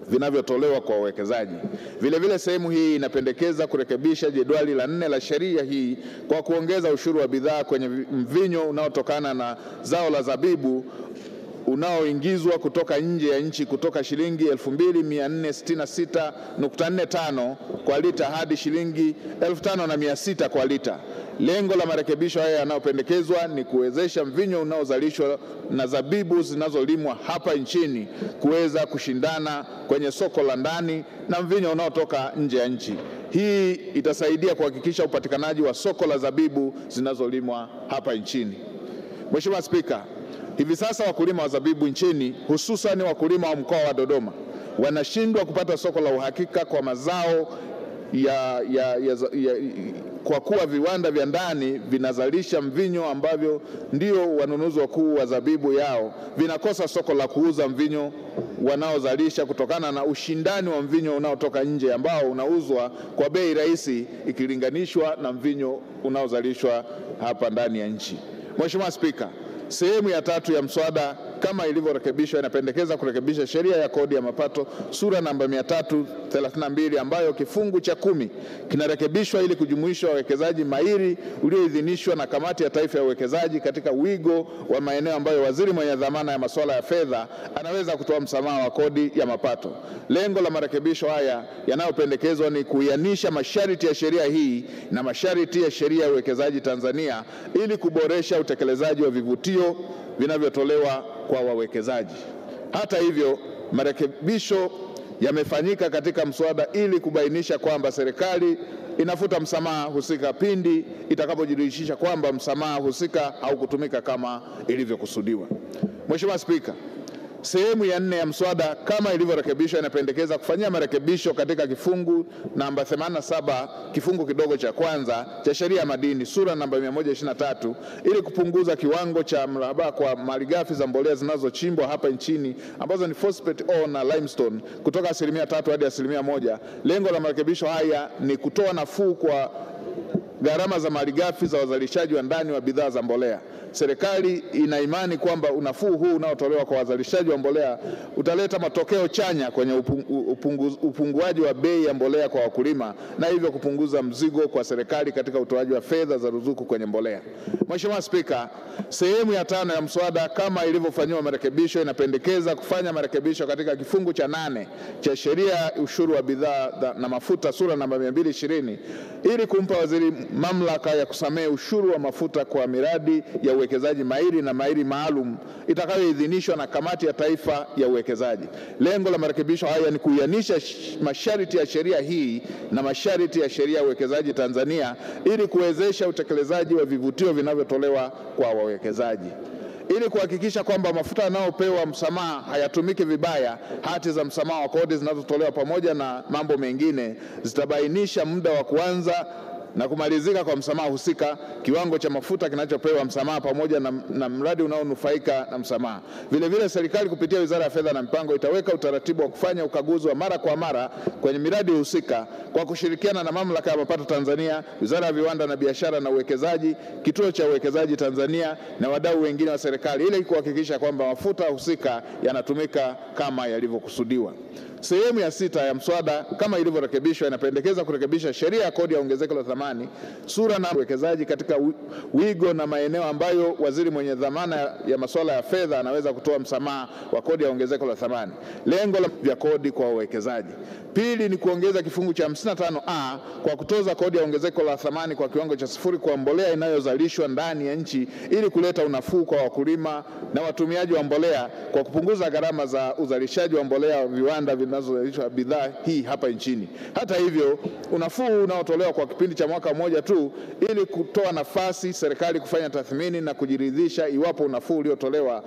vinavyotolewa kwa wawekezaji. Vile vile sehemu hii inapendekeza kurekebisha jedwali la 4 la sheria hii kwa kuongeza ushuru wa bidhaa kwenye mvinyo unaotokana na zao la zabibu unaoingizwa kutoka nje ya nchi kutoka shilingi 2466.45 kwa lita hadi shilingi 5600 kwa lita. Lengo la marekebisho haya yanayopendekezwa ni kuwezesha mvinyo unaozalishwa na zabibu zinazolimwa hapa nchini kuweza kushindana kwenye soko la ndani na mvinyo unaotoka nje ya nchi. Hii itasaidia kuhakikisha upatikanaji wa soko la zabibu zinazolimwa hapa nchini. Mheshimiwa Spika, hivi sasa wakulima wa zabibu nchini, hususan wakulima wa mkoa wa Dodoma, wanashindwa kupata soko la uhakika kwa mazao kwa kuwa viwanda vya ndani vinazalisha mvinyo ambavyo ndio wanunuzi wakuu wa zabibu yao vinakosa soko la kuuza mvinyo wanaozalisha kutokana na ushindani wa mvinyo unaotoka nje ambao unauzwa kwa bei rahisi ikilinganishwa na mvinyo unaozalishwa hapa ndani ya nchi. Mheshimiwa Spika, sehemu ya 3 ya mswada kama ilivyorekebishwa inapendekeza kurekebisha sheria ya kodi ya mapato sura namba 332 ambayo kifungu cha 10 kinarekebishwa ili kujumuisha wawekezaji mahiri ulioidhinishwa na Kamati ya Taifa ya Uwekezaji katika wigo wa maeneo ambayo waziri mwenye dhamana ya masuala ya fedha anaweza kutoa msamaha wa kodi ya mapato. Lengo la marekebisho haya yanayopendekezwa ni kuianisha masharti ya sheria hii na masharti ya sheria ya uwekezaji Tanzania ili kuboresha utekelezaji wa vivutio vinavyotolewa kwa wawekezaji. Hata hivyo, marekebisho yamefanyika katika mswada ili kubainisha kwamba serikali inafuta msamaha husika pindi itakapojiridhisha kwamba msamaha husika haukutumika kama ilivyokusudiwa. Mheshimiwa Spika, Sehemu ya 4 ya mswada kama ilivyorekebishwa inapendekeza kufanyia marekebisho katika kifungu namba 87 kifungu kidogo cha kwanza cha sheria ya madini sura namba 123 ili kupunguza kiwango cha mraba kwa malighafi za mbolea zinazochimbwa hapa nchini ambazo ni phosphate ore na limestone kutoka 3% hadi 1%. Lengo la marekebisho haya ni kutoa nafuu kwa gharama za malighafi za wazalishaji wa ndani wa bidhaa za mbolea. Serikali ina imani kwamba unafuu huu unaotolewa kwa wazalishaji wa mbolea utaleta matokeo chanya kwenye upunguaji wa bei ya mbolea kwa wakulima na hivyo kupunguza mzigo kwa serikali katika utoaji wa fedha za ruzuku kwenye mbolea. Mheshimiwa Spika, sehemu ya 5 ya mswada kama ilivyofanyiwa marekebisho inapendekeza kufanya marekebisho katika kifungu cha 8 cha sheria ya ushuru wa bidhaa na mafuta sura namba 220 ili kumpa waziri mamlaka ya kusamehe ushuru wa mafuta kwa miradi ya uwekezaji mahiri na mahiri maalum itakayoidhinishwa na Kamati ya Taifa ya Uwekezaji. Lengo la marekebisho haya ni kuianisha masharti ya sheria hii na masharti ya sheria ya uwekezaji Tanzania ili kuwezesha utekelezaji wa vivutio vinavyotolewa kwa wawekezaji. Ili kuhakikisha kwamba mafuta yanayopewa msamaha hayatumiki vibaya, hati za msamaha wa kodi zinazotolewa pamoja na mambo mengine zitabainisha muda wa kuanza na kumalizika kwa msamaha husika, kiwango cha mafuta kinachopewa msamaha pamoja na mradi unaonufaika na msamaha. Vile vile serikali kupitia Wizara ya Fedha na Mipango itaweka utaratibu wa kufanya ukaguzi wa mara kwa mara kwenye miradi husika kwa kushirikiana na Mamlaka ya Mapato Tanzania, Wizara ya Viwanda na Biashara na Uwekezaji, Kituo cha Uwekezaji Tanzania na wadau wengine wa serikali ili kuhakikisha kwamba mafuta husika yanatumika kama yalivyokusudiwa. Sehemu ya 6 ya mswada kama ilivyorekebishwa inapendekeza kurekebisha sheria ya kodi ya ongezeko la thamani sura na uwekezaji katika wigo na maeneo ambayo waziri mwenye dhamana ya masuala ya fedha anaweza kutoa msamaha wa kodi ya ongezeko la thamani. Lengo la kodi kwa wawekezaji. Pili ni kuongeza kifungu cha 55A kwa kutoza kodi ya ongezeko la thamani kwa kiwango cha 0 kwa mbolea inayozalishwa ndani ya nchi ili kuleta unafuu kwa wakulima na watumiaji wa mbolea kwa kupunguza gharama za uzalishaji wa mbolea viwanda vinazozalisha bidhaa hii hapa nchini. Hata hivyo, unafuu unaotolewa kwa kipindi cha mwaka mmoja tu ili kutoa nafasi serikali kufanya tathmini na kujiridhisha iwapo unafuu uliotolewa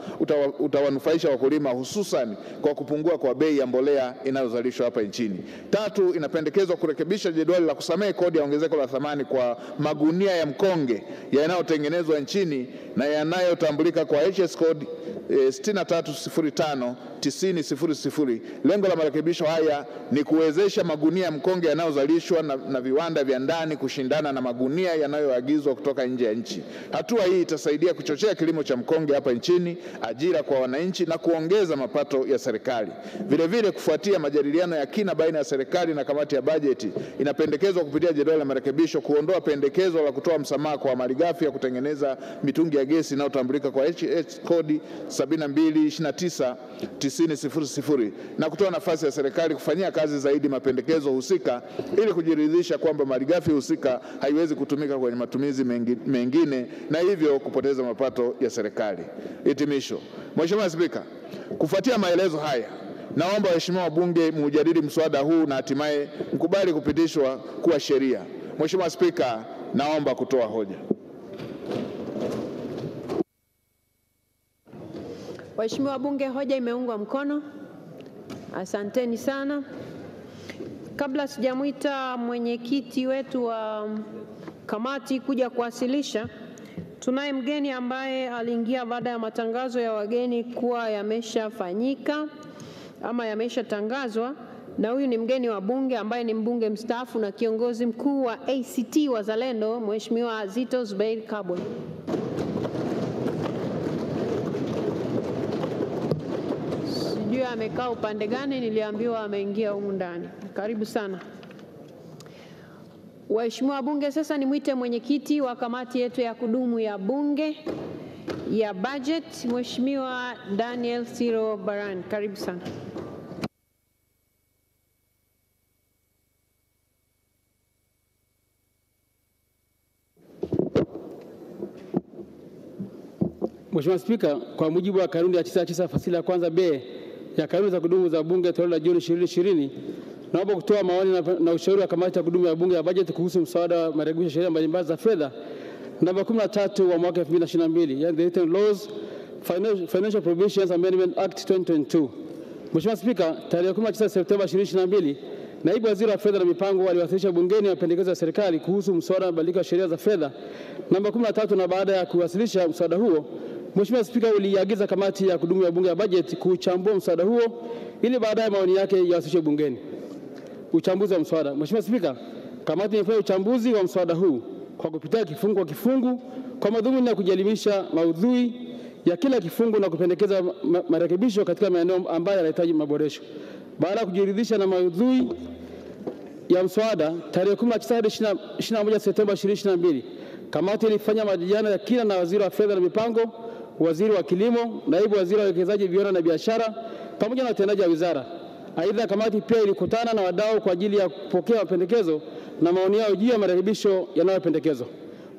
utawanufaisha wakulima hususan kwa kupungua kwa bei ya mbolea inayozalishwa hapa nchini. Tatu, inapendekezwa kurekebisha jedwali la kusamehe kodi ya ongezeko la thamani kwa magunia ya mkonge yanayotengenezwa nchini na yanayotambulika kwa HS code 6305 9000. Lengo la marekebisho haya ni kuwezesha magunia ya mkonge yanayozalishwa na viwanda vya ndani kushindana na magunia yanayoagizwa kutoka nje ya nchi. Hatua hii itasaidia kuchochea kilimo cha mkonge hapa nchini, ajira kwa wananchi na kuongeza mapato ya serikali. Vile vile, kufuatia majadiliano ya kina baina ya serikali na kamati ya bajeti, inapendekezwa kupitia jedwali la marekebisho kuondoa pendekezo la kutoa msamaha kwa malighafi ya kutengeneza mitungi ya gesi inayotambulika kwa HS kodi 7229 9000 na kutoa nafasi ya serikali kufanyia kazi zaidi mapendekezo husika ili kujiridhisha kwamba malighafi husika haiwezi kutumika kwenye matumizi mengine na hivyo kupoteza mapato ya serikali. Hitimisho. Mheshimiwa Spika, kufuatia maelezo haya, naomba waheshimiwa wabunge mujadili mswada huu na hatimaye mkubali kupitishwa kuwa sheria. Mheshimiwa Spika, naomba kutoa hoja. Waheshimiwa wabunge, hoja imeungwa mkono. Asanteni sana. Kabla sijamuita mwenyekiti wetu wa kamati kuja kuwasilisha, tunaye mgeni ambaye aliingia baada ya matangazo ya wageni kuwa yameshafanyika ama yameshatangazwa, na huyu ni mgeni wa bunge ambaye ni mbunge mstaafu na kiongozi mkuu wa ACT Wazalendo, Mheshimiwa Zitto Zuberi Kabwe. Sijui amekaa upande gani, niliambiwa ameingia humu ndani. Karibu sana. Waheshimiwa wabunge, sasa nimwite mwenyekiti wa kamati yetu ya kudumu ya bunge ya budget, Mheshimiwa Daniel Siro Baran. Karibu sana. Mheshimiwa Spika, kwa mujibu wa kanuni ya 99 fasili ya kwanza B ya kanuni za kudumu za bunge toleo la Juni 2020, naomba kutoa maoni na ushauri wa kamati ya kudumu ya bunge ya bajeti kuhusu mswada wa marekebisho ya sheria mbalimbali za fedha namba 13 wa mwaka 2022, yani the written laws Financial Provisions Amendment Act 2022. Mheshimiwa Spika, tarehe 19 Septemba 2022, Naibu Waziri wa Fedha na Mipango aliwasilisha bungeni mapendekezo ya serikali kuhusu mswada wa mabadiliko ya sheria za fedha namba 13, na baada ya kuwasilisha mswada huo, Mheshimiwa Spika uliagiza kamati ya kudumu ya Bunge ya bajeti kuchambua mswada huo ili baadaye maoni yake yawasilishwe bungeni. Uchambuzi wa mswada. Mheshimiwa Spika, kamati imefanya uchambuzi wa mswada huu kwa kupitia kifungu kwa kifungu kwa madhumuni ya kujielimisha maudhui ya kila kifungu na kupendekeza marekebisho katika maeneo ambayo yanahitaji maboresho. Baada ya kujiridhisha na maudhui ya mswada, tarehe 19 hadi 21 Septemba 2022, kamati ilifanya majadiliano ya kina na Waziri wa Fedha na Mipango, Waziri wa Kilimo, Naibu Waziri wa Uwekezaji, Viwanda na Biashara pamoja na watendaji wa wizara. Aidha, kamati pia ilikutana na wadau kwa ajili ya kupokea mapendekezo na maoni yao juu ya marekebisho yanayopendekezwa.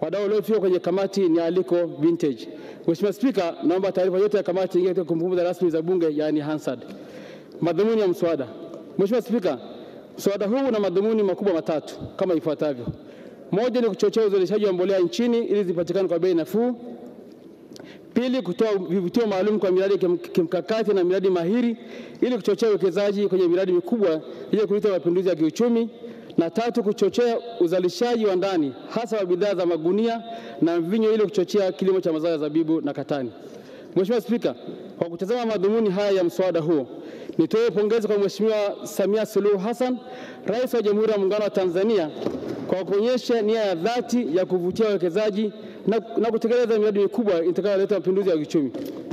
Wadau waliofika kwenye kamati ni Aliko Vintage. Mheshimiwa Spika, naomba taarifa yote ya kamati ingie katika kumbukumbu rasmi za Bunge, yani Hansard. Madhumuni ya mswada. Mheshimiwa Spika, mswada huu una madhumuni makubwa matatu kama ifuatavyo. Moja ni kuchochea uzalishaji wa mbolea nchini ili zipatikane kwa bei nafuu. Pili, kutoa vivutio maalum kwa miradi kimkakati na miradi mahiri ili kuchochea uwekezaji kwenye miradi mikubwa ili kuleta mapinduzi ya kiuchumi. Na tatu, kuchochea uzalishaji wa ndani hasa wa bidhaa za magunia na mvinyo ili kuchochea kilimo cha mazao ya zabibu na katani. Mheshimiwa Spika, kwa kutazama madhumuni haya ya mswada huo, nitoe pongezi kwa Mheshimiwa Samia Suluhu Hassan, Rais wa Jamhuri ya Muungano wa Tanzania, kwa kuonyesha nia ya dhati ya kuvutia wawekezaji na kutekeleza miradi mikubwa itakayoleta mapinduzi ya kiuchumi.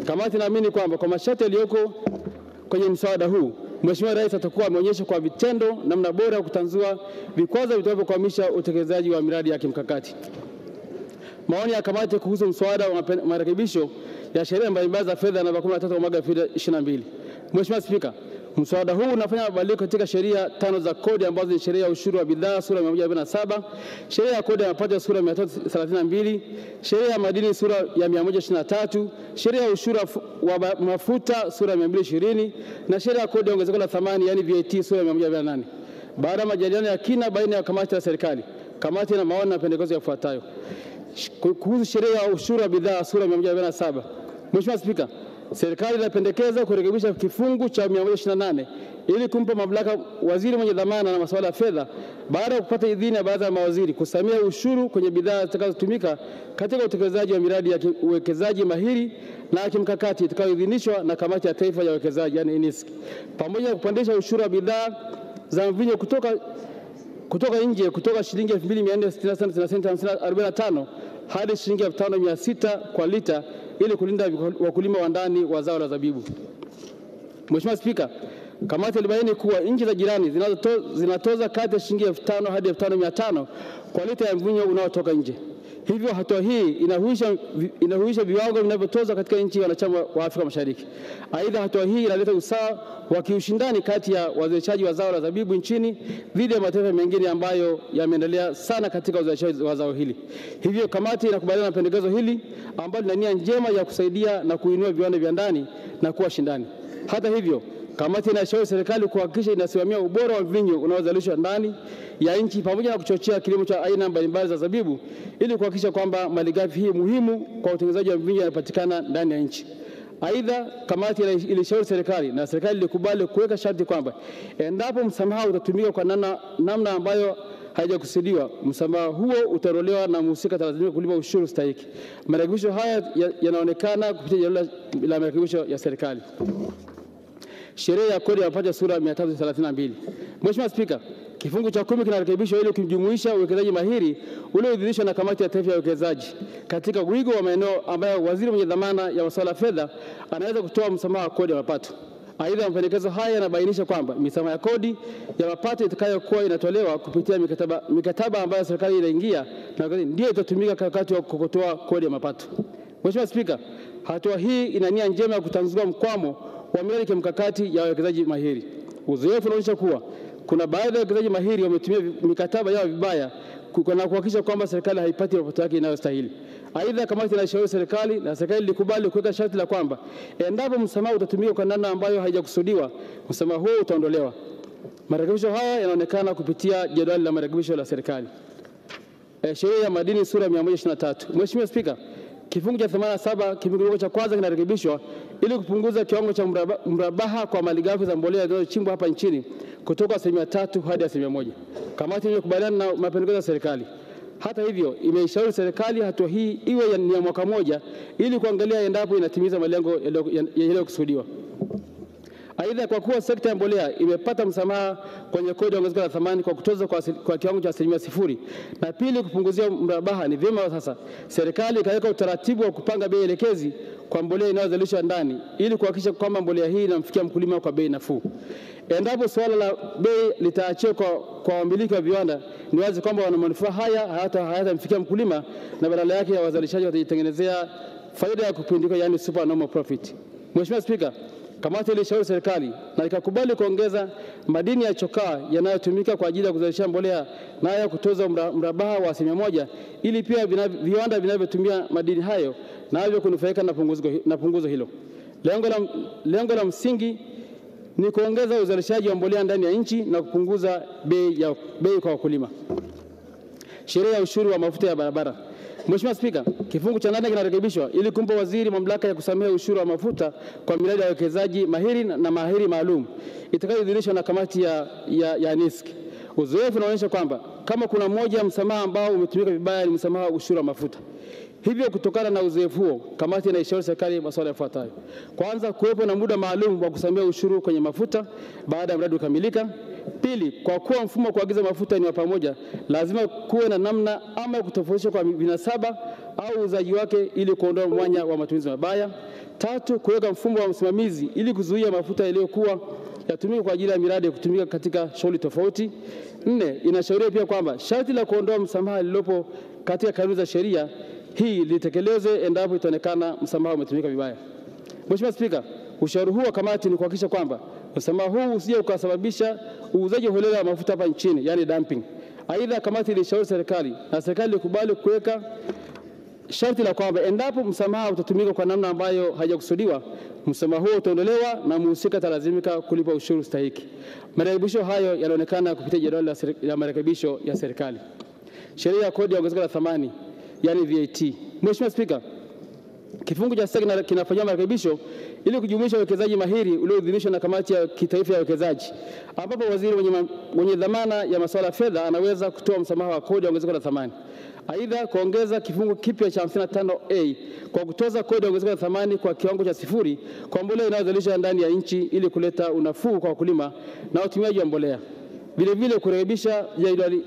Kamati naamini kwamba kwa masharti yaliyoko kwenye mswada huu, Mheshimiwa Rais atakuwa ameonyesha kwa vitendo namna bora ya kutanzua vikwazo vitakavyokwamisha utekelezaji wa miradi ya kimkakati. Maoni ya kamati kuhusu mswada wa marekebisho ya sheria mbalimbali za fedha namba 13 mwaka 2022. Mheshimiwa Spika, mswada huu unafanya mabadiliko katika sheria 5 za kodi ambazo ni sheria ya ushuru wa bidhaa sura 147, sheria ya kodi ya mapato sura 332, sheria ya madini sura ya 123, sheria ya ushuru wa mafuta sura 220 na sheria ya kodi ya ongezeko la thamani yani VAT sura 148. Baada ya majadiliano ya kina baina ya kamati na serikali, kamati ina maoni na pendekezo yafuatayo. Kuhusu sheria ya ushuru wa bidhaa sura 147. Mheshimiwa Spika, serikali inapendekeza kurekebisha kifungu cha 128 ili kumpa mamlaka waziri mwenye dhamana na masuala ya fedha baada ya kupata idhini ya baraza la mawaziri kusamia ushuru kwenye bidhaa zitakazotumika katika utekelezaji wa miradi ya uwekezaji mahiri na kimkakati itakayoidhinishwa na Kamati ya Taifa ya Uwekezaji yani INISC, pamoja na kupandisha ushuru wa bidhaa za mvinyo kutoka nje kutoka shilingi 2460 hadi shilingi 5600 kwa lita ili kulinda wakulima wa ndani wa zao la zabibu. Mheshimiwa Spika, kamati ilibaini kuwa nchi za jirani zinatoza kati ya shilingi 5000 hadi 5500 kwa lita ya mvinyo unaotoka nje. Hivyo hatua hii inahuisha viwango vinavyotozwa katika nchi wanachama wa Afrika Mashariki. Aidha, hatua hii inaleta usawa wa kiushindani kati ya wazalishaji wa zao la zabibu nchini dhidi ya mataifa mengine ambayo yameendelea sana katika uzalishaji wa zao hili. Hivyo kamati inakubaliana na pendekezo hili ambalo lina nia njema ya kusaidia na kuinua viwanda vya ndani na kuwa shindani. Hata hivyo, kamati inashauri serikali kuhakikisha inasimamia ubora wa mvinyo unaozalishwa ndani ya nchi pamoja na kuchochea kilimo cha aina mbalimbali za zabibu ili kuhakikisha kwamba malighafi hii muhimu kwa utengenezaji wa mvinyo yanapatikana ndani ya nchi. Aidha, kamati ilishauri serikali na serikali ilikubali kuweka sharti kwamba endapo msamaha utatumika kwa namna ambayo haijakusudiwa, msamaha huo utaondolewa na mhusika atalazimika kulipa ushuru stahiki. Marekebisho haya yanaonekana kupitia jalada la marekebisho ya serikali. Sheria ya kodi ya mapato sura 332. Mheshimiwa Spika, kifungu cha 10 kinarekebishwa ili kujumuisha uwekezaji mahiri ulioidhinishwa na Kamati ya Taifa ya Uwekezaji katika wigo wa maeneo ambayo waziri mwenye dhamana ya masuala ya fedha anaweza kutoa msamaha wa kodi ya mapato. Aidha, mapendekezo haya yanabainisha kwamba misamaha ya kodi ya mapato itakayokuwa inatolewa kupitia mikataba ambayo serikali inaingia na ndio itatumika wakati wa kukotoa kodi ya mapato. Mheshimiwa Spika, hatua hii ina nia njema ya kutanzua mkwamo wa miradi kimkakati ya wawekezaji mahiri. Uzoefu unaonyesha kuwa kuna baadhi ya wawekezaji mahiri wametumia mikataba yao vibaya na kuhakikisha kwamba serikali haipati mapato yake inayostahili. Aidha, kamati inashauri serikali na serikali ilikubali kuweka sharti la kwamba endapo msamaha utatumika kwa namna ambayo haijakusudiwa, msamaha huo utaondolewa. Marekebisho haya yanaonekana kupitia jedwali la marekebisho la serikali. Sheria ya madini sura 123. Mheshimiwa Spika, Kifungu cha 87 kifungu cha kwanza kinarekebishwa ili kupunguza kiwango cha mrabaha kwa malighafi za mbolea zinazochimbwa hapa nchini kutoka 3% hadi 1%. Kamati imekubaliana na mapendekezo ya serikali. Hata hivyo, imeishauri serikali hatua hii iwe ni ya mwaka mmoja ili kuangalia endapo inatimiza malengo yaliyokusudiwa. Aidha, kwa kuwa sekta ya mbolea imepata msamaha kwenye kodi ya ongezeko la thamani kwa kutoza kwa kiwango cha 0%, na pili kupunguzia mrabaha, ni vyema sasa serikali ikaweka utaratibu wa kupanga bei elekezi kwa mbolea inayozalishwa ndani ili kuhakikisha kwamba mbolea hii inamfikia mkulima kwa bei nafuu. Endapo suala la bei litaachiwa kwa wamiliki wa viwanda, ni wazi kwamba wana manufaa haya hayatamfikia mkulima na badala yake ya wazalishaji watajitengenezea faida ya kupindika, yani supernormal profit. Mheshimiwa Spika, kamati ilishauri serikali na ikakubali kuongeza madini ya chokaa yanayotumika kwa ajili ya kuzalisha mbolea nayo kutoza mrabaha wa 1% ili pia viwanda vinavyotumia madini hayo navyo kunufaika na punguzo hilo. Lengo la msingi ni kuongeza uzalishaji wa mbolea ndani ya nchi na kupunguza bei kwa wakulima. Sheria ya ushuru wa mafuta ya barabara. Mheshimiwa Spika, kifungu cha 8 kinarekebishwa ili kumpa waziri mamlaka ya kusamehe ushuru wa mafuta kwa miradi ya wekezaji mahiri na mahiri maalum itakayoidhinishwa na kamati ya NISC. Uzoefu unaonyesha kwamba kama kuna moja ya msamaha ambao umetumika vibaya ni msamaha wa ushuru wa mafuta. Hivyo kutokana na uzoefu huo, kamati inaishauri serikali masuala yafuatayo. Kwanza, kuwepo na muda maalum wa kusamehe ushuru kwenye mafuta baada ya mradi kukamilika. Pili, kwa kuwa mfumo wa kuagiza mafuta ni wa pamoja, lazima kuwe na namna ama kutofautisha kwa vinasaba au uuzaji wake ili kuondoa mwanya wa matumizi mabaya. Tatu, kuweka mfumo wa usimamizi ili kuzuia mafuta yaliyokuwa yatumike kwa ajili ya miradi kutumika katika shughuli tofauti. 4, inashauriwa pia kwamba sharti la kuondoa msamaha lilopo katika kanuni za sheria hii litekelezwe endapo itaonekana msamaha umetumika vibaya. Mheshimiwa Spika, ushauri huu wa kamati ni kuhakikisha kwamba msamaha huu usije ukasababisha uuzaji holela wa mafuta hapa nchini, yani dumping. Aidha, kamati ilishauri serikali na serikali ikubali kuweka sharti la kwamba endapo msamaha utatumika kwa namna ambayo haijakusudiwa, msamaha huo utaondolewa na mhusika atalazimika kulipa ushuru stahiki. Marekebisho hayo yanaonekana kupitia jedwali la marekebisho ya serikali. Sheria ya kodi ya ongezeko la thamani, yani VAT. Mheshimiwa Spika, kifungu cha 6 kinafanywa marekebisho ili kujumuisha uwekezaji mahiri ulioidhinishwa na kamati ya kitaifa ya uwekezaji, ambapo waziri mwenye dhamana ya masuala ya fedha anaweza kutoa msamaha wa kodi ya ongezeko la thamani. Aidha, kuongeza kifungu kipya cha 55A kwa kutoza kodi ya ongezeko la thamani kwa kiwango cha 0 kwa mbolea inayozalishwa ndani ya nchi ili kuleta unafuu kwa wakulima na watumiaji wa mbolea. Vile vile kurekebisha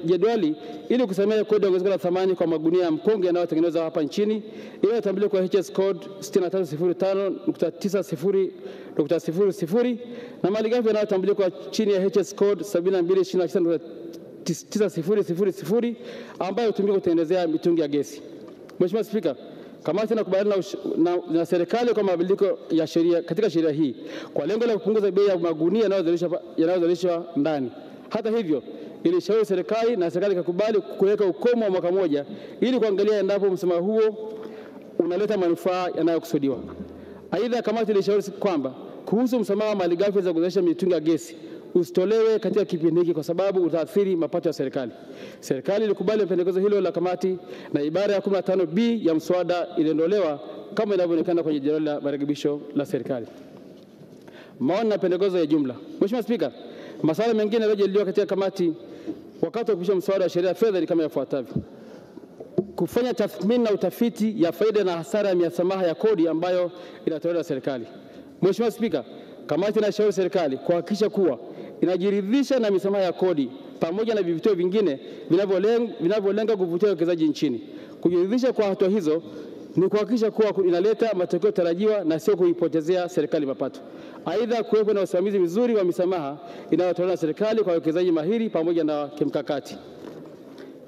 jedwali ili kusamehe kodi ya ongezeko la thamani kwa magunia ya mkonge yanayotengenezwa hapa nchini inayotambulika kwa HS code 6305.90.00 na malighafi yanayotambulika chini ya HS code 7229.9000 ambayo hutumika kutengenezea mitungi ya gesi. Mheshimiwa Spika, kamati inakubaliana na serikali kwa mabadiliko ya sheria katika sheria hii kwa lengo la kupunguza bei ya magunia yanayozalishwa ndani. Hata hivyo, ilishauri serikali na serikali ikakubali kuweka ukomo wa mwaka mmoja ili kuangalia endapo msamaha huo unaleta manufaa yanayokusudiwa. Aidha, kamati ilishauri kwamba kuhusu msamaha wa malighafi za kuzalisha mitungi ya gesi usitolewe katika kipindi hiki kwa sababu utaathiri mapato ya serikali. Serikali ilikubali pendekezo hilo la kamati na ibara ya 15B ya mswada iliondolewa kama inavyoonekana kwenye jedwali la marekebisho la serikali. Maoni na pendekezo ya jumla. Mheshimiwa Spika, masuala mengine yaliyojadiliwa katika kamati wakati wa kupisha mswada wa sheria ya fedha ni kama yafuatavyo: kufanya tathmini na utafiti ya faida na hasara ya misamaha ya kodi ambayo inatolewa na serikali. Mheshimiwa Spika, kamati inashauri serikali kuhakikisha kuwa inajiridhisha na misamaha ya kodi pamoja na vivutio vingine vinavyolenga kuvutia uwekezaji nchini. Kujiridhisha kwa hatua hizo ni kuhakikisha kuwa inaleta matokeo tarajiwa na sio kuipotezea serikali mapato. Aidha, kuwepo na usimamizi mzuri wa misamaha inayotolewa na serikali kwa wawekezaji mahiri pamoja na kimkakati.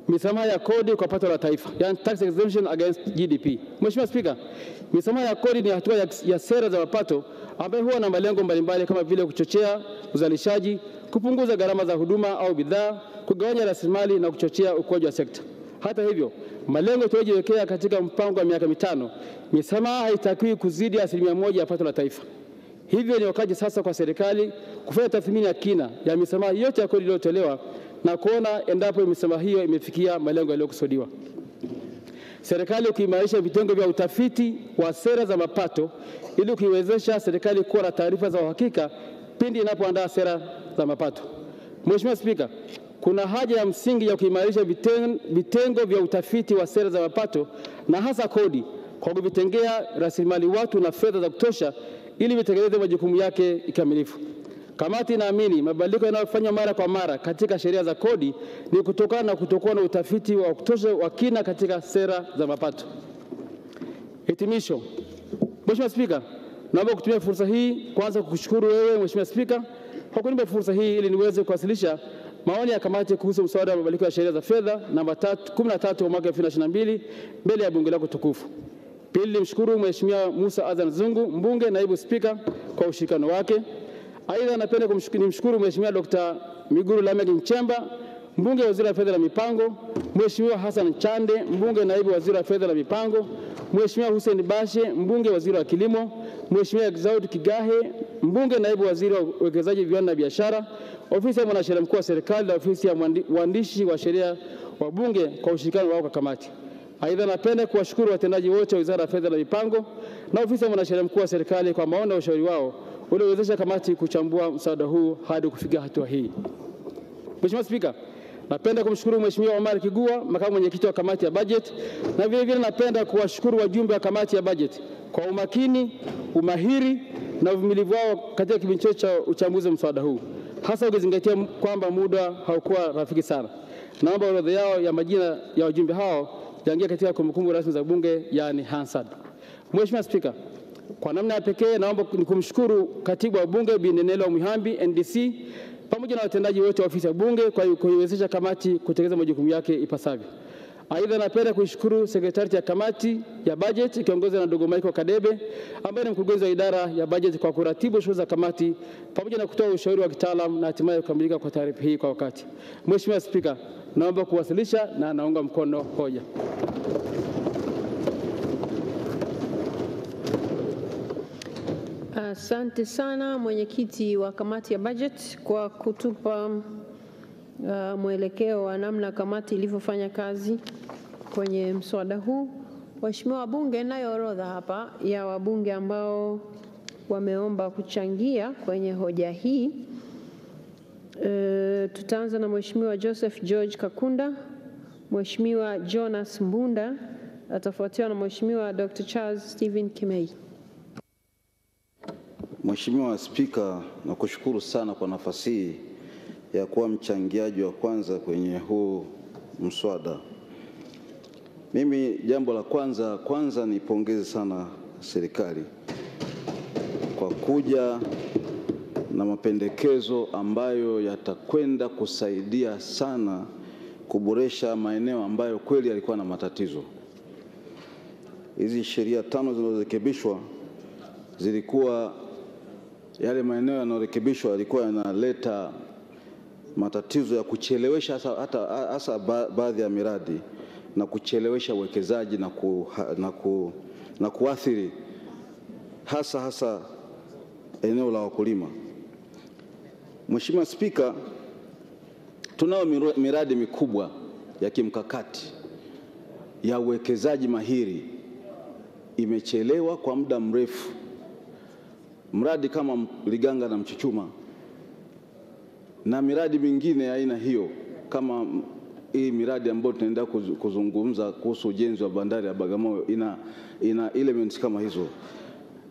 Misamaha ya kodi kwa pato la taifa, yani tax exemption against GDP. Mheshimiwa Spika, misamaha ya kodi ni hatua ya sera za mapato ambayo huwa na malengo mbalimbali kama vile kuchochea uzalishaji, kupunguza gharama za huduma au bidhaa, kugawanya rasilimali na kuchochea ukuaji wa sekta. Hata hivyo, malengo tuliyojiwekea katika mpango wa miaka 5, misamaha haitakiwi kuzidi 1% ya pato la taifa. Hivyo ni wakati sasa kwa serikali kufanya tathmini ya kina ya misamaha yote ya kodi iliyotolewa na kuona endapo misamaha hiyo imefikia malengo yaliyokusudiwa. serikali kuimarisha vitengo vya utafiti wa sera za mapato ili kuiwezesha serikali kuwa na taarifa za uhakika pindi inapoandaa sera za mapato. Mheshimiwa Spika, kuna haja ya msingi ya kuimarisha vitengo vya utafiti wa sera za mapato na hasa kodi kwa kuvitengea rasilimali watu na fedha za kutosha ili vitekeleze majukumu yake kikamilifu. Kamati inaamini mabadiliko yanayofanywa mara kwa mara katika sheria za kodi ni kutokana na kutokuwa na utafiti wa kutosha wa kina katika sera za mapato. Hitimisho. Mheshimiwa Spika, naomba kutumia fursa hii kwanza kukushukuru wewe Mheshimiwa Spika kwa kunipa fursa hii ili niweze kuwasilisha maoni ya kamati kuhusu mswada wa mabadiliko ya sheria za fedha namba 13 wa mwaka 2022 mbele ya bunge lako tukufu. Pili, nimshukuru Mheshimiwa Musa Azan Zungu, mbunge naibu spika kwa ushirikiano wake. Aidha, napenda kumshukuru Mheshimiwa Dr. Miguru Lameck Nchemba, mbunge waziri wa fedha na mipango, Mheshimiwa Hassan Chande, mbunge naibu waziri wa fedha na mipango, Mheshimiwa Hussein Bashe, mbunge waziri wa kilimo, Mheshimiwa Exaud Kigahe, mbunge naibu waziri wa uwekezaji, viwanda na biashara, ofisi ya mwanasheria mkuu wa serikali na ofisi ya mwandishi wa sheria wa bunge kwa ushirikiano wao kwa kamati. Aidha, napenda kuwashukuru watendaji wote wa Wizara ya Fedha na Mipango na ofisi ya mwanasheria mkuu wa serikali kwa maoni na ushauri wao uliowezesha kamati kuchambua mswada huu hadi kufikia hatua hii. Mheshimiwa Spika, napenda kumshukuru Mheshimiwa Omar Kigua, makamu mwenyekiti wa kamati ya budget, na vile vile napenda kuwashukuru wajumbe wa kamati ya budget kwa umakini, umahiri na uvumilivu wao katika kipindi cha uchambuzi wa mswada huu, hasa ukizingatia kwamba muda haukuwa rafiki sana. Naomba orodha yao ya majina ya wajumbe hao yaingia katika kumbukumbu rasmi za bunge, yani Hansard. Mheshimiwa Spika, kwa namna ya pekee naomba kumshukuru katibu wa bunge Bi Nenelo Mwihambi NDC pamoja na watendaji wote wa ofisi ya bunge kwa kuiwezesha kamati kutekeleza majukumu yake ipasavyo. Aidha, napenda kuishukuru sekretarieti ya kamati ya budget ikiongozwa na ndugu Michael Kadebe ambaye ni mkurugenzi wa idara ya budget kwa kuratibu shughuli za kamati pamoja na kutoa ushauri wa kitaalamu na hatimaye kukamilika kwa taarifa hii kwa wakati. Mheshimiwa Spika, naomba kuwasilisha na naunga mkono hoja. Asante sana mwenyekiti wa kamati ya budget kwa kutupa mwelekeo wa namna kamati ilivyofanya kazi kwenye mswada huu. Waheshimiwa wabunge, nayo orodha hapa ya wabunge ambao wameomba kuchangia kwenye hoja hii. Tutaanza na Mheshimiwa Joseph George Kakunda, Mheshimiwa Jonas Mbunda, atafuatiwa na Mheshimiwa Dr. Charles Stephen Kimei. Mheshimiwa Spika, nakushukuru sana kwa nafasi hii ya kuwa mchangiaji wa kwanza kwenye huu mswada. Mimi jambo la kwanza nipongeze sana serikali kwa kuja na mapendekezo ambayo yatakwenda kusaidia sana kuboresha maeneo ambayo kweli yalikuwa na matatizo. Hizi sheria 5 zilizorekebishwa zilikuwa yale maeneo yanayorekebishwa yalikuwa yanaleta matatizo ya kuchelewesha hasa baadhi ya miradi na kuchelewesha uwekezaji na kuathiri hasa eneo la wakulima. Mheshimiwa Spika, tunao miradi mikubwa ya kimkakati ya uwekezaji mahiri imechelewa kwa muda mrefu. Mradi kama Liganga na Mchuchuma na miradi mingine ya aina hiyo, kama hii miradi ambayo tunaendelea kuzungumza kuhusu ujenzi wa bandari ya Bagamoyo ina elements kama hizo.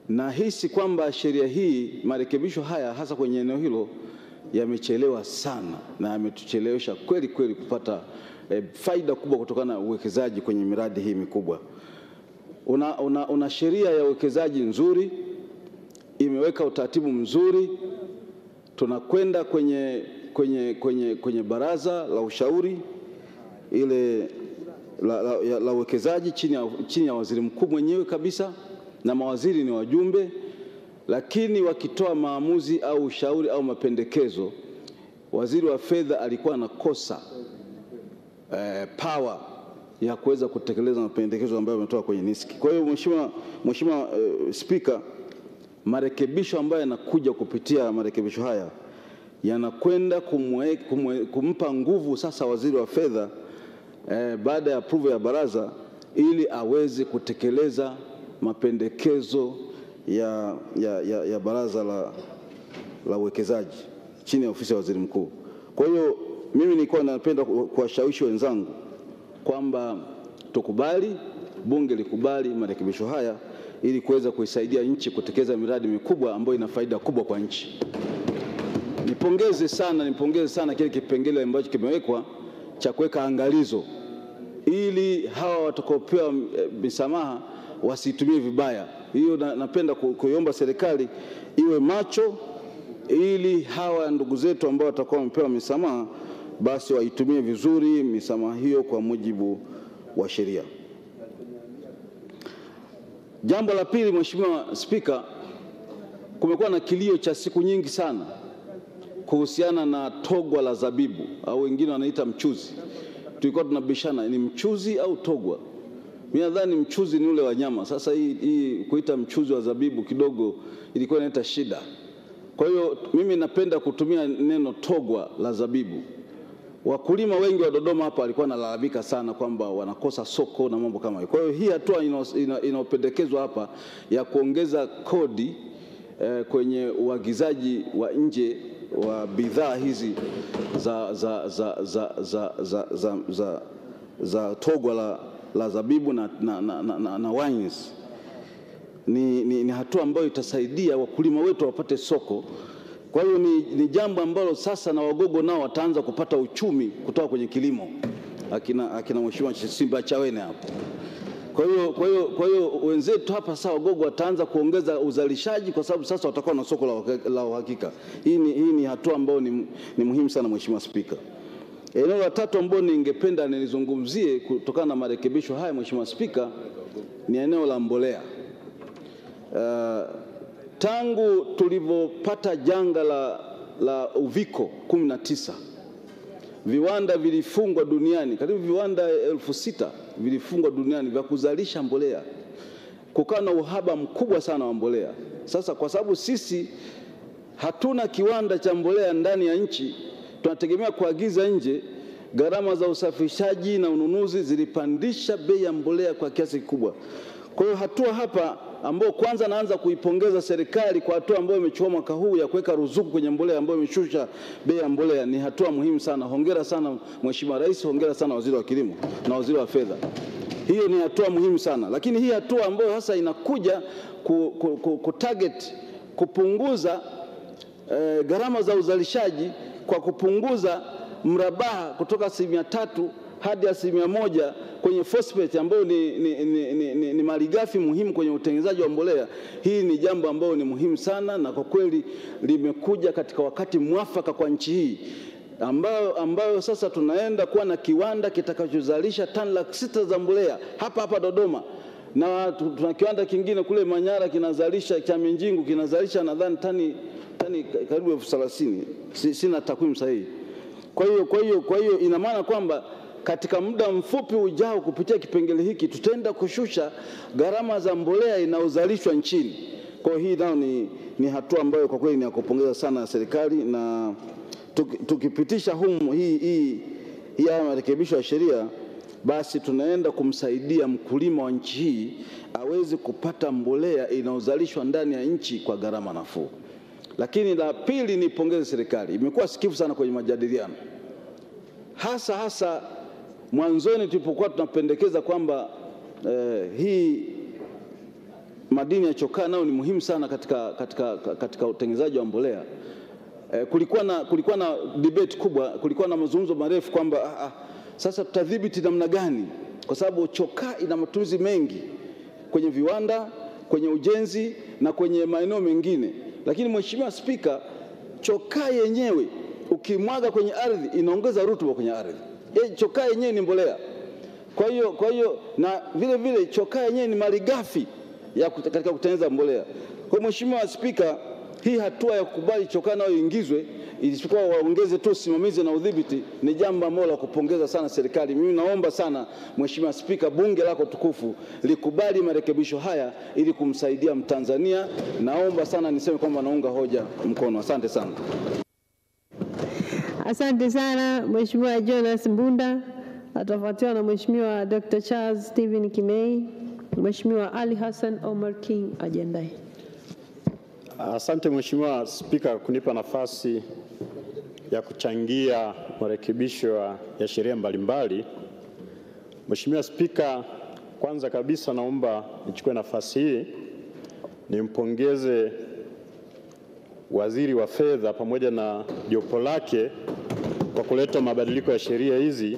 Na hisi kwamba sheria hii, marekebisho haya hasa kwenye eneo hilo yamechelewa sana na yametuchelewesha kweli kupata faida kubwa kutokana na uwekezaji kwenye miradi hii mikubwa. Una sheria ya uwekezaji nzuri, imeweka utaratibu mzuri, tunakwenda kwenye baraza la ushauri ile la uwekezaji chini ya waziri mkuu mwenyewe kabisa, na mawaziri ni wajumbe, lakini wakitoa maamuzi au ushauri au mapendekezo, waziri wa fedha alikuwa anakosa power ya kuweza kutekeleza mapendekezo ambayo yametoka kwenye NISC. Kwa hiyo Mheshimiwa Spika, marekebisho ambayo yanakuja kupitia marekebisho haya yanakwenda kumpa nguvu sasa waziri wa fedha baada ya approval ya baraza ili aweze kutekeleza mapendekezo ya baraza la uwekezaji chini ya ofisi ya waziri mkuu. Kwa hiyo mimi nilikuwa napenda kuwashawishi wenzangu kwamba tukubali, bunge likubali marekebisho haya ili kuweza kuisaidia nchi kutekeleza miradi mikubwa ambayo ina faida kubwa kwa nchi. Nipongeze sana kile kipengele ambacho kimewekwa cha kuweka angalizo ili hawa watakaopewa misamaha wasitumie vibaya. Hiyo napenda kuiomba serikali iwe macho ili hawa ndugu zetu ambao watakuwa wamepewa misamaha basi waitumie vizuri misamaha hiyo kwa mujibu wa sheria. Jambo la pili, Mheshimiwa Spika, kumekuwa na kilio cha siku nyingi sana kuhusiana na togwa la zabibu au wengine wanaita mchuzi. Tulikuwa tunabishana ni mchuzi au togwa. Mimi nadhani mchuzi ni ule wa nyama. Sasa hii kuita mchuzi wa zabibu kidogo ilikuwa inaleta shida. Kwa hiyo mimi napenda kutumia neno togwa la zabibu. Wakulima wengi wa Dodoma hapa walikuwa wanalalamika sana kwamba wanakosa soko na mambo kama hayo. Kwa hiyo hii hatua inayopendekezwa hapa ya kuongeza kodi kwenye uagizaji wa nje wa bidhaa hizi za togwa la zabibu na wines ni hatua ambayo itasaidia wakulima wetu wapate soko. Kwa hiyo ni jambo ambalo sasa na Wagogo nao wataanza kupata uchumi kutoka kwenye kilimo. Akina Mheshimiwa Simba Chawene hapo. Kwa hiyo wenzetu hapa sasa Wagogo wataanza kuongeza uzalishaji kwa sababu sasa watakuwa na soko la uhakika. Hii ni hatua ambayo ni muhimu sana, Mheshimiwa Spika. Eneo la tatu ambalo ningependa nilizungumzie kutokana na marekebisho haya, Mheshimiwa Spika, ni eneo la mbolea. Tangu tulipopata janga la uviko 19, viwanda vilifungwa duniani, karibu viwanda 6,000 vilifungwa duniani vya kuzalisha mbolea. Kukawa na uhaba mkubwa sana wa mbolea. Sasa kwa sababu sisi hatuna kiwanda cha mbolea ndani ya nchi, tunategemea kuagiza nje, gharama za usafirishaji na ununuzi zilipandisha bei ya mbolea kwa kiasi kikubwa. Kwa hiyo hatua hapa ambao kwanza naanza kuipongeza serikali kwa hatua ambayo imechukua mwaka huu ya kuweka ruzuku kwenye mbolea ambayo imeshusha bei ya mbolea ni hatua muhimu sana. Hongera sana Mheshimiwa Rais, hongera sana Waziri wa Kilimo na Waziri wa Fedha. Hiyo ni hatua muhimu sana. Lakini hii hatua ambayo sasa inakuja kutarget kupunguza gharama za uzalishaji kwa kupunguza mrabaha kutoka 3% hadi 1% kwenye phosphate ambayo ni malighafi muhimu kwenye utengenezaji wa mbolea. Hii ni jambo ambalo ni muhimu sana na kwa kweli limekuja katika wakati mwafaka kwa nchi hii ambayo sasa tunaenda kuwa na kiwanda kitakachozalisha tani 600,000 za mbolea hapa Dodoma, na tuna kiwanda kingine kule Manyara kinazalisha cha Minjingu kinazalisha nadhani tani karibu 30,000. Sina takwimu sahihi. Kwa hiyo ina maana kwamba katika muda mfupi ujao kupitia kipengele hiki tutaenda kushusha gharama za mbolea inayozalishwa nchini. Kwa hiyo hii nao ni hatua ambayo kwa kweli ni ya kupongeza sana serikali, na tukipitisha hii marekebisho ya sheria basi tunaenda kumsaidia mkulima wa nchi hii aweze kupata mbolea inayozalishwa ndani ya nchi kwa gharama nafuu. Lakini la pili ni pongeze serikali. Imekuwa sikivu sana kwenye majadiliano. Hasa mwanzoni tulipokuwa tunapendekeza kwamba hii madini ya chokaa nao ni muhimu sana katika utengenezaji wa mbolea. Kulikuwa na debate kubwa, kulikuwa na mazungumzo marefu kwamba sasa tutadhibiti namna gani, kwa sababu chokaa ina matumizi mengi kwenye viwanda, kwenye ujenzi na kwenye maeneo mengine. Lakini Mheshimiwa Spika, chokaa yenyewe ukimwaga kwenye ardhi inaongeza rutuba kwenye ardhi. Chokaa yenyewe ni mbolea. Kwa hiyo na vile chokaa yenyewe ni malighafi katika kutengeneza mbolea. Kwa Mheshimiwa Spika, hii hatua ya kukubali chokaa nayo iingizwe, isipokuwa waongeze tu usimamizi na udhibiti, ni jambo ambalo la kupongeza sana serikali. Mimi naomba sana Mheshimiwa Spika, bunge lako tukufu likubali marekebisho haya ili kumsaidia Mtanzania. Naomba sana niseme kwamba naunga hoja mkono. Asante sana. Asante sana Mheshimiwa Jonas Mbunda. atafuatiwa na Mheshimiwa Dr. Charles Stephen Kimei. Mheshimiwa Ali Hassan Omar King ajiandae. Asante Mheshimiwa Spika kunipa nafasi ya kuchangia marekebisho ya sheria mbalimbali. Mheshimiwa Spika, kwanza kabisa naomba nichukue nafasi hii nimpongeze Waziri wa Fedha pamoja na jopo lake kwa kuleta mabadiliko ya sheria hizi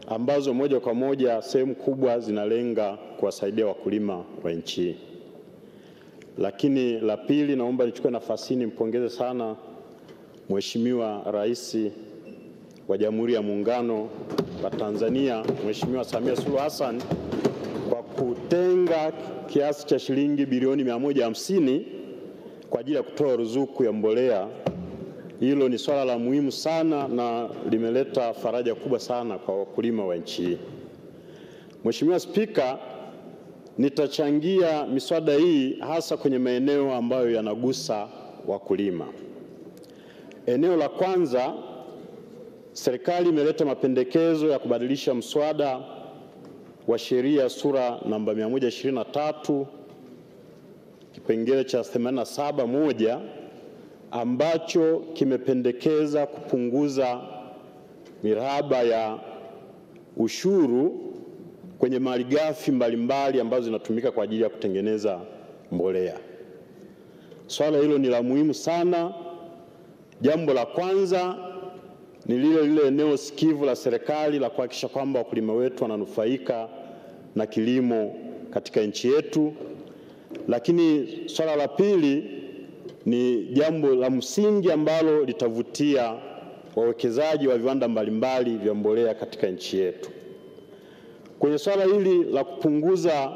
ambazo moja kwa moja sehemu kubwa zinalenga kuwasaidia wakulima wa nchi. Lakini la pili, naomba nichukue nafasi hii nimpongeze sana Mheshimiwa Rais wa Jamhuri ya Muungano wa Tanzania, Mheshimiwa Samia Suluhu Hassan kwa kutenga kiasi cha shilingi bilioni 150 kwa ajili ya kutoa ruzuku ya mbolea. Hilo ni swala la muhimu sana na limeleta faraja kubwa sana kwa wakulima wa nchi hii. Mheshimiwa Spika, nitachangia miswada hii hasa kwenye maeneo ambayo yanagusa wakulima. Eneo la kwanza, serikali imeleta mapendekezo ya kubadilisha mswada wa sheria sura namba 123 kipengele cha 87(1) ambacho kimependekeza kupunguza miraba ya ushuru kwenye malighafi mbalimbali ambazo zinatumika kwa ajili ya kutengeneza mbolea. Swala hilo ni la muhimu sana. Jambo la kwanza ni lile eneo sikivu la serikali la kuhakikisha kwamba wakulima wetu wananufaika na kilimo katika nchi yetu. Lakini swala la pili ni jambo la msingi ambalo litavutia wawekezaji wa viwanda mbalimbali vya mbolea katika nchi yetu. Kwenye swala hili la kupunguza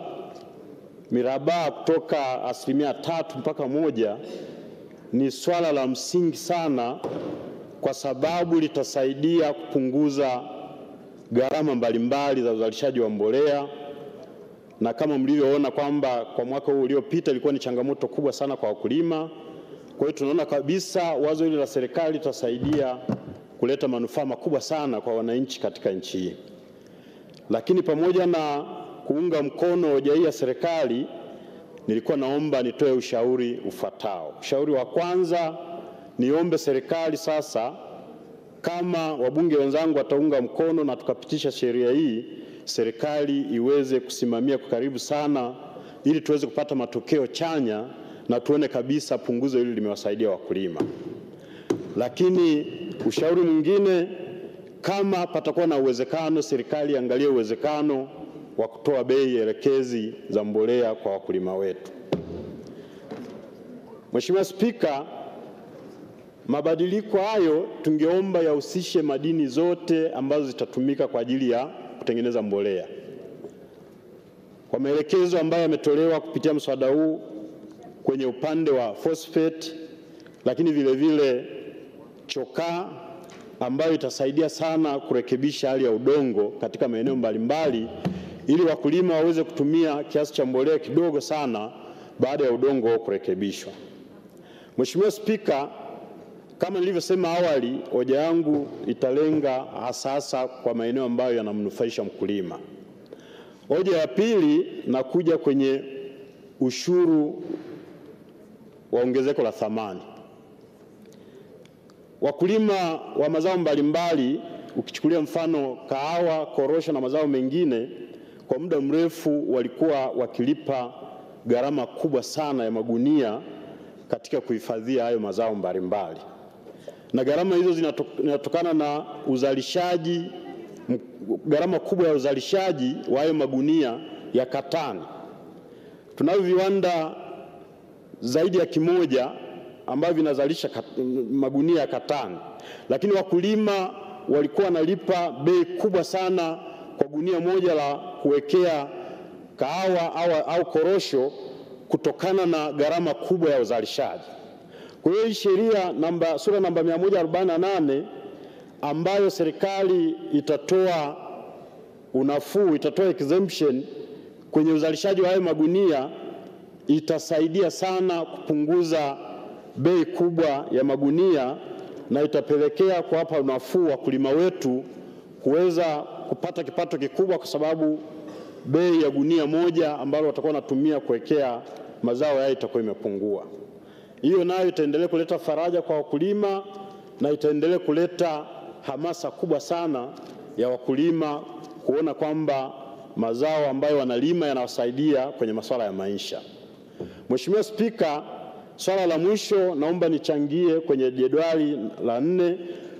miraba kutoka 3% mpaka 1%, ni swala la msingi sana kwa sababu litasaidia kupunguza gharama mbalimbali za uzalishaji wa mbolea. Na kama mlivyoona kwamba kwa mwaka huu uliopita ilikuwa ni changamoto kubwa sana kwa wakulima. Kwa hiyo tunaona kabisa wazo hili la serikali litasaidia kuleta manufaa makubwa sana kwa wananchi katika nchi hii. Lakini pamoja na kuunga mkono hoja hii ya serikali, nilikuwa naomba nitoe ushauri ufuatao. Ushauri wa kwanza, niombe serikali sasa, kama wabunge wenzangu wataunga mkono na tukapitisha sheria hii, serikali iweze kusimamia kwa karibu sana ili tuweze kupata matokeo chanya na tuone kabisa punguzo hili limewasaidia wakulima. Lakini ushauri mwingine, kama patakuwa na uwezekano, serikali angalie uwezekano wa kutoa bei elekezi za mbolea kwa wakulima wetu. Mheshimiwa Spika, mabadiliko hayo tungeomba yahusishe madini zote ambazo zitatumika kwa ajili ya kutengeneza mbolea. Kwa maelekezo ambayo yametolewa kupitia mswada huu kwenye upande wa phosphate, lakini vile vile chokaa ambayo itasaidia sana kurekebisha hali ya udongo katika maeneo mbalimbali ili wakulima waweze kutumia kiasi cha mbolea kidogo sana baada ya udongo kurekebishwa. Mheshimiwa Spika, kama nilivyosema awali, hoja yangu italenga hasa kwa maeneo ambayo yanamnufaisha mkulima. Hoja ya pili, nakuja kwenye ushuru wa ongezeko la thamani. Wakulima wa mazao mbalimbali, ukichukulia mfano kahawa, korosho na mazao mengine, kwa muda mrefu walikuwa wakilipa gharama kubwa sana ya magunia katika kuhifadhia hayo mazao mbalimbali. Na gharama hizo zinatokana na uzalishaji, gharama kubwa ya uzalishaji wa hayo magunia ya katani. Tunavyo viwanda zaidi ya 100 ambavyo vinazalisha magunia ya katani, lakini wakulima walikuwa wanalipa bei kubwa sana kwa gunia moja la kuwekea kahawa au korosho kutokana na gharama kubwa ya uzalishaji. Kwa hiyo sheria sura namba 148 ambayo serikali itatoa unafuu, itatoa exemption kwenye uzalishaji wa hayo magunia, itasaidia sana kupunguza bei kubwa ya magunia na itapelekea kuwapa unafuu wakulima wetu kuweza kupata kipato kikubwa, kwa sababu bei ya gunia moja ambalo watakuwa wanatumia kuwekea mazao yao itakuwa imepungua. Hiyo nayo itaendelea kuleta faraja kwa wakulima na itaendelea kuleta hamasa kubwa sana ya wakulima kuona kwamba mazao ambayo wanalima yanawasaidia kwenye masuala ya maisha. Mheshimiwa Spika, swala la mwisho naomba nichangie kwenye jedwali la 4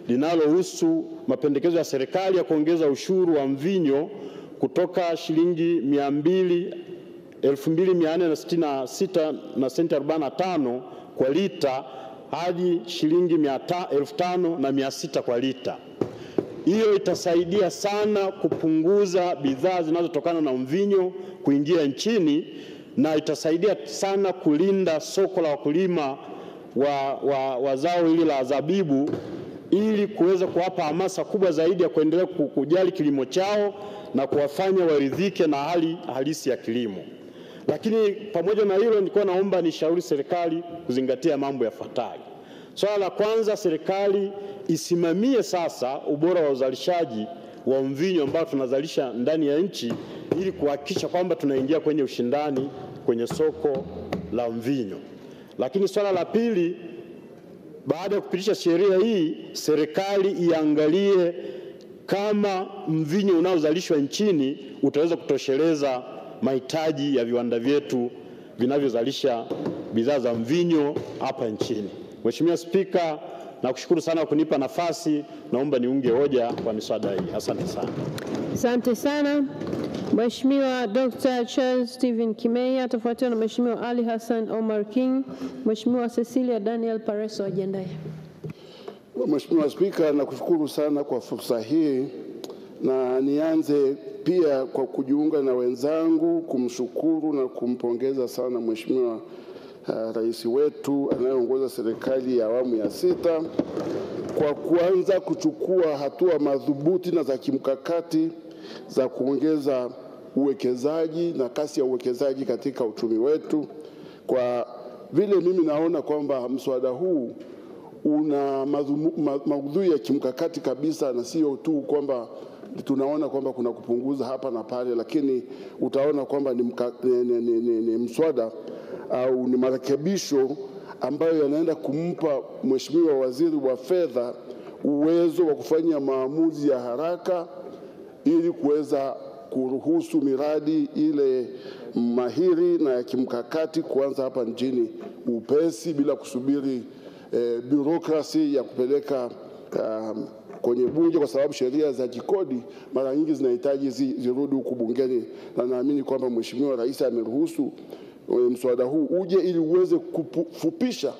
linalohusu mapendekezo ya serikali ya kuongeza ushuru wa mvinyo kutoka shilingi 2,466 na senti 45 kwa lita hadi shilingi 5,600 kwa lita. Hiyo itasaidia sana kupunguza bidhaa zinazotokana na mvinyo kuingia nchini na itasaidia sana kulinda soko la wakulima wa zao hili la zabibu, ili kuweza kuwapa hamasa kubwa zaidi ya kuendelea kujali kilimo chao na kuwafanya waridhike na hali halisi ya kilimo. Lakini pamoja na hilo, nilikuwa naomba nishauri serikali kuzingatia mambo yafuatayo. Swala la kwanza, serikali isimamie sasa ubora wa uzalishaji wa mvinyo ambao tunazalisha ndani ya nchi, ili kuhakikisha kwamba tunaingia kwenye ushindani kwenye soko la mvinyo. Lakini swala la pili, baada ya kupitisha sheria hii, serikali iangalie kama mvinyo unaozalishwa nchini utaweza kutosheleza mahitaji ya viwanda vyetu vinavyozalisha bidhaa za mvinyo hapa nchini. Mheshimiwa Spika, nakushukuru sana kwa kunipa nafasi. Naomba niunge hoja kwa miswada hii. Asante sana. Asante sana. Mheshimiwa Dr. Charles Stephen Kimei atafuatiwa na Mheshimiwa Ali Hassan Omar King. Mheshimiwa Cecilia Daniel Pareso ajiandae. Mheshimiwa Spika, nakushukuru sana kwa fursa hii, na nianze pia kwa kujiunga na wenzangu kumshukuru na kumpongeza sana Mheshimiwa Rais wetu anayeongoza serikali ya awamu ya 6 kwa kuanza kuchukua hatua madhubuti na za kimkakati za kuongeza uwekezaji na kasi ya uwekezaji katika uchumi wetu. Kwa vile mimi naona kwamba mswada huu una maudhui ya kimkakati kabisa, na sio tu kwamba tunaona kwamba kuna kupunguza hapa na pale, lakini utaona kwamba ni mswada au ni marekebisho ambayo yanaenda kumpa Mheshimiwa Waziri wa Fedha uwezo wa kufanya maamuzi ya haraka ili kuweza kuruhusu miradi ile mahiri na ya kimkakati kuanza hapa nchini upesi bila kusubiri bureaucracy ya kupeleka kwenye bunge, kwa sababu sheria za kikodi mara nyingi zinahitaji zirudi huku bungeni, na naamini kwamba Mheshimiwa Rais ameruhusu mswada huu uje ili uweze kufupisha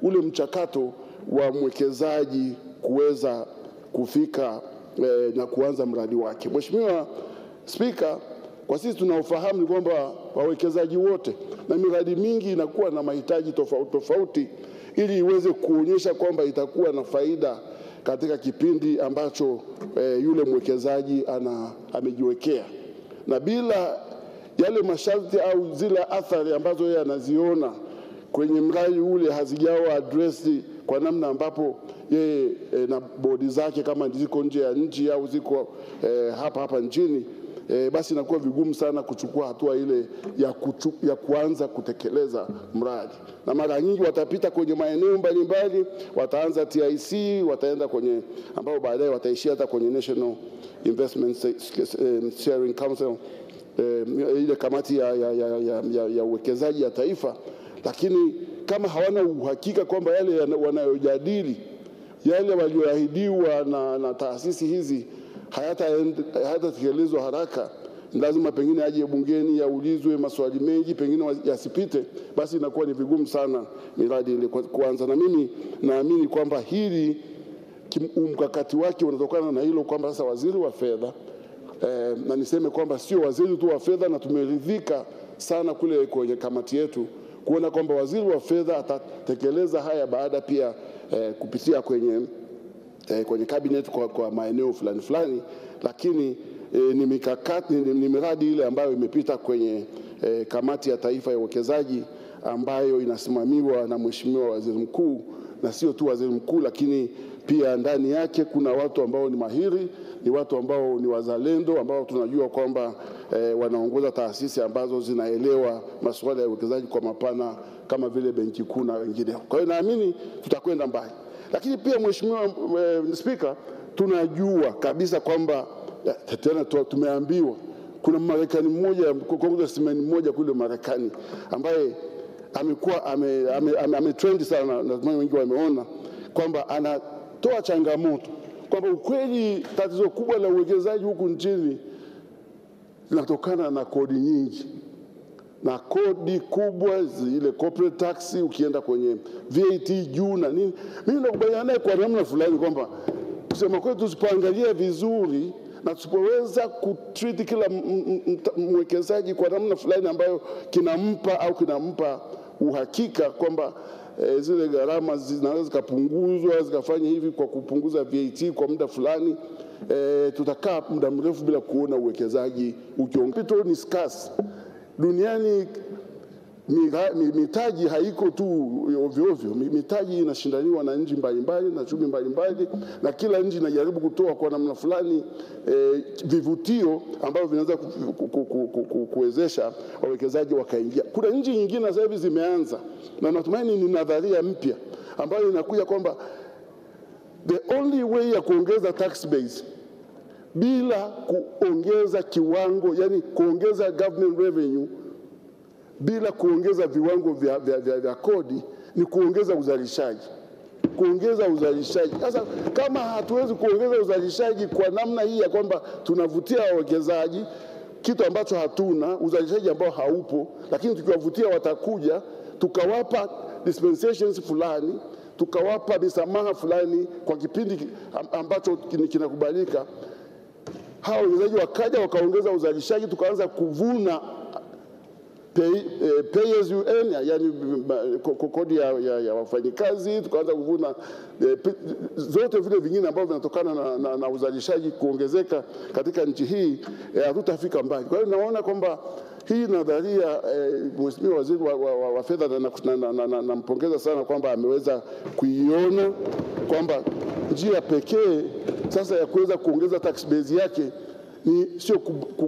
ule mchakato wa mwekezaji kuweza kufika na kuanza mradi wake. Mheshimiwa Spika, kwa sisi tunaofahamu kwamba wawekezaji wote na miradi mingi inakuwa na mahitaji tofauti tofauti ili iweze kuonyesha kwamba itakuwa na faida katika kipindi ambacho yule mwekezaji amejiwekea, na bila yale masharti au zile athari ambazo yeye anaziona kwenye mradi ule hazijawa addressed kwa namna ambapo yeye na bodi zake kama ziko nje ya nchi au ziko hapa nchini, basi inakuwa vigumu sana kuchukua hatua ile ya kuanza kutekeleza mradi. Na mara nyingi watapita kwenye maeneo mbalimbali, wataanza TIC, wataenda kwenye ambao baadaye wataishia hata kwenye National Investment Sharing Council, ile kamati ya uwekezaji ya taifa, lakini kama hawana uhakika kwamba yale wanayojadili, yale walioahidiwa na taasisi hizi hayatatekelezwa haraka, lazima pengine aje bungeni yaulizwe maswali mengi, pengine yasipite, basi inakuwa ni vigumu sana miradi ile kuanza. Na mimi naamini kwamba hili mkakati wake unatokana na hilo kwamba sasa waziri wa fedha na niseme kwamba sio waziri tu wa fedha, na tumeridhika sana kule kwenye kamati yetu kuona kwamba waziri wa fedha atatekeleza haya baada pia kupitia kwenye cabinet kwa maeneo fulani, lakini ni mikakati, ni miradi ile ambayo imepita kwenye kamati ya taifa ya uwekezaji ambayo inasimamiwa na Mheshimiwa Waziri Mkuu, na sio tu waziri mkuu, lakini pia ndani yake kuna watu ambao ni mahiri, ni watu ambao ni wazalendo, ambao tunajua kwamba wanaongoza taasisi ambazo zinaelewa masuala ya uwekezaji kwa mapana kama vile Benki Kuu na wengineo. Kwa hiyo naamini tutakwenda mbali. Lakini pia Mheshimiwa Spika, tunajua kabisa kwamba tena tumeambiwa kuna Marekani mmoja, congressman mmoja kule Marekani ambaye amekuwa ametrend sana, na wengi wameona kwamba anatoa changamoto kwamba ukweli tatizo kubwa la uwekezaji huku nchini linatokana na kodi nyingi, na kodi kubwa zile corporate tax, ukienda kwenye VAT juu na nini. Mimi nakubaliana naye kwa namna fulani kwamba kusema kweli tusipoangalia vizuri na tusipoweza kutreat kila mwekezaji kwa namna fulani ambayo kinampa uhakika kwamba zile gharama zinaweza zikapunguzwa, zikafanya hivi kwa kupunguza VAT kwa muda fulani, tutakaa muda mrefu bila kuona uwekezaji ukiongezeka. Capital ni scarce duniani. Mitaji haiko tu ovyo ovyo. Mitaji inashindaniwa na nchi mbalimbali na chumi mbalimbali, na kila nchi inajaribu kutoa kwa namna fulani vivutio ambavyo vinaweza kuwezesha wawekezaji wakaingia. Kuna nchi nyingine sasa hivi zimeanza, na natumaini ni nadharia mpya ambayo inakuja kwamba the only way ya kuongeza tax base bila kuongeza kiwango, yani kuongeza government revenue bila kuongeza viwango vya kodi, ni kuongeza uzalishaji. Kuongeza uzalishaji. Sasa kama hatuwezi kuongeza uzalishaji kwa namna hii ya kwamba tunavutia wawekezaji, kitu ambacho hatuna, uzalishaji ambao haupo, lakini tukiwavutia watakuja, tukawapa dispensations fulani, tukawapa misamaha fulani kwa kipindi ambacho kinakubalika, hao wawekezaji wakaja wakaongeza uzalishaji, tukaanza kuvuna pay as you earn, yani kodi ya wafanyikazi, tukaanza kuvuna zote vile vingine ambavyo vinatokana na uzalishaji kuongezeka katika nchi hii, hatutafika mbali. Kwa hiyo naona kwamba hii nadharia, Mheshimiwa Waziri wa Fedha, nampongeza sana kwamba ameweza kuiona kwamba njia pekee sasa ya kuweza kuongeza tax base yake ni sio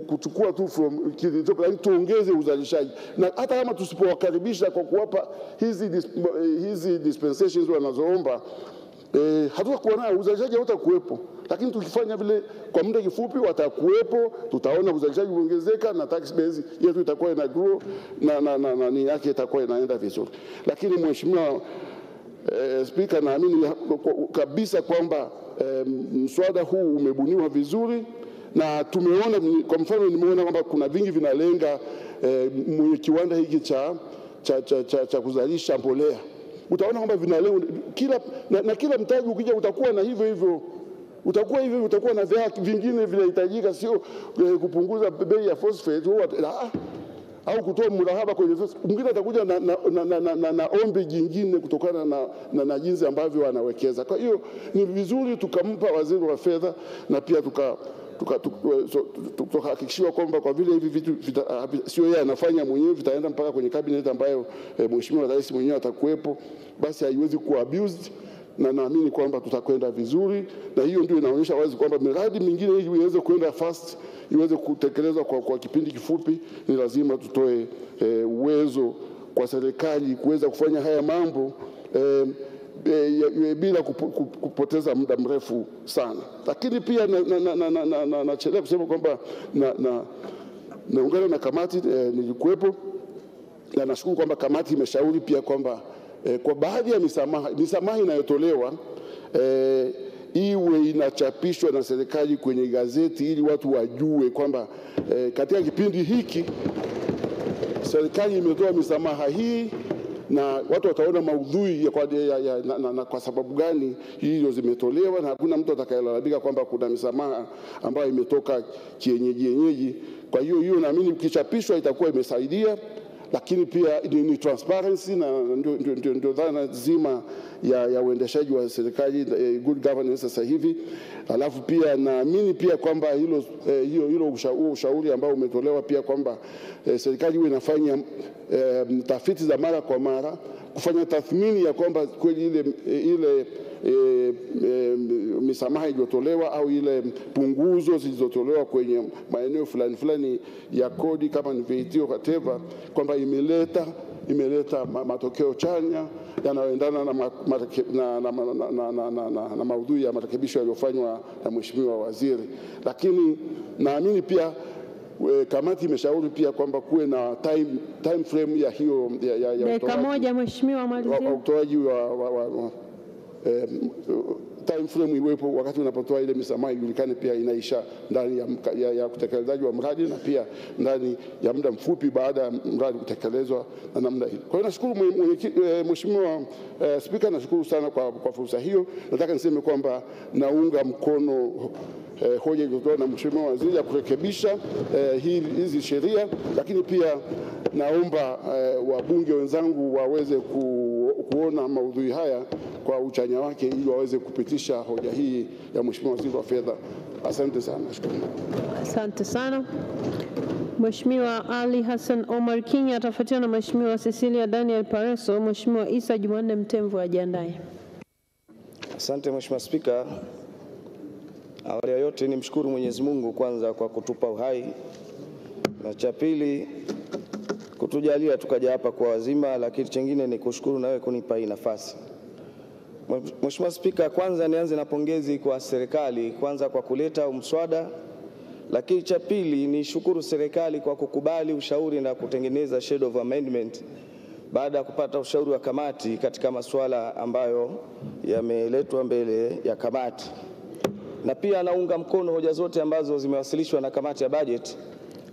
kuchukua tu from kilichopo, lakini tuongeze uzalishaji. Na hata kama tusipowakaribisha kwa kuwapa hizi dispensations wanazoomba, hatutakuwa nayo, uzalishaji hautakuwepo. Lakini tukifanya vile kwa muda kifupi watakuwepo, tutaona uzalishaji uongezeka na tax base yetu itakuwa ina grow na ni yake itakuwa inaenda vizuri. Lakini Mheshimiwa Spika, naamini kabisa kwamba mswada huu umebuniwa vizuri, na tumeona, kwa mfano nimeona kwamba kuna vingi vinalenga mwenye kiwanda hiki cha kuzalisha mbolea. Utaona kwamba vinalenga kila mtaji ukija utakuwa na hivyo utakuwa na vingine vinahitajika, sio kupunguza bei ya phosphate au kutoa mrahaba kwenye phosphate. Mwingine atakuja na ombi jingine kutokana na jinsi ambavyo anawekeza. Kwa hiyo ni vizuri tukampa Waziri wa Fedha, na pia tukahakikishiwa kwamba kwa vile hivi vitu sio yeye anafanya mwenyewe, vitaenda mpaka kwenye cabinet ambayo Mheshimiwa Rais mwenyewe atakuwepo, basi haiwezi kuwa abused, na naamini kwamba tutakwenda vizuri. Na hiyo ndio inaonyesha wazi kwamba miradi mingine hii iweze kwenda fast, iweze kutekelezwa kwa kipindi kifupi, ni lazima tutoe uwezo kwa serikali kuweza kufanya haya mambo bila kupoteza muda mrefu sana. Lakini pia nachelea kusema kwamba naungana na kamati, nilikuwepo, na nashukuru kwamba kamati imeshauri pia kwamba kwa baadhi ya misamaha inayotolewa iwe inachapishwa na serikali kwenye gazeti, ili watu wajue kwamba katika kipindi hiki serikali imetoa misamaha hii, na watu wataona maudhui na kwa sababu gani hizo zimetolewa, na hakuna mtu atakayelalamika kwamba kuna misamaha ambayo imetoka kienyeji. Kwa hiyo naamini ukichapishwa itakuwa imesaidia. lakini pia ni transparency na ndio dhana zima ya uendeshaji wa serikali, good governance sasa hivi. Alafu pia naamini pia kwamba hilo ushauri ambao umetolewa pia kwamba serikali iwe inafanya tafiti za mara kwa mara, kufanya tathmini ya kwamba kweli ile misamaha iliyotolewa au ile punguzo zilizotolewa kwenye maeneo fulani ya kodi kama ni VAT au whatever, kwamba imeleta matokeo chanya yanayoendana na maudhui ya marekebisho yaliyofanywa na Mheshimiwa Waziri. Lakini naamini pia kamati imeshauri pia kwamba kuwe na time frame ya hiyo ya dakika moja Mheshimiwa, malizia. Utoaji wa time frame iwepo wakati unapotoa ile misamaha, ijulikane pia inaisha ndani ya kutekelezaji wa mradi na pia ndani ya muda mfupi baada ya mradi kutekelezwa na namna hii. Kwa hiyo nashukuru Mheshimiwa Spika, nashukuru sana kwa fursa hiyo. Nataka niseme kwamba naunga mkono hoja iliyotolewa na Mheshimiwa Waziri ya kurekebisha hizi sheria, lakini pia naomba wabunge wenzangu waweze kuona maudhui haya kwa uchanya wake ili waweze kupitisha hoja hii ya Mheshimiwa Waziri wa Fedha. Asante sana. Asante sana. Mheshimiwa Ali Hassan Omar Kingi atafuatiwa na Mheshimiwa Cecilia Daniel Pareso. Mheshimiwa Isa Jumanne Mtemvu ajiandae. Asante Mheshimiwa Spika. Awali ya yote nimshukuru Mwenyezi Mungu kwanza kwa kutupa uhai, na cha pili kutujalia tukaja hapa kwa wazima, lakini chengine ni kushukuru nawe kunipa hii nafasi. Mheshimiwa Spika, kwanza nianze na pongezi kwa serikali kwanza kwa kuleta mswada, lakini cha pili ni shukuru serikali kwa kukubali ushauri na kutengeneza shade of amendment baada ya kupata ushauri wa kamati katika masuala ambayo yameletwa mbele ya kamati. Na pia naunga mkono hoja zote ambazo zimewasilishwa na kamati ya budget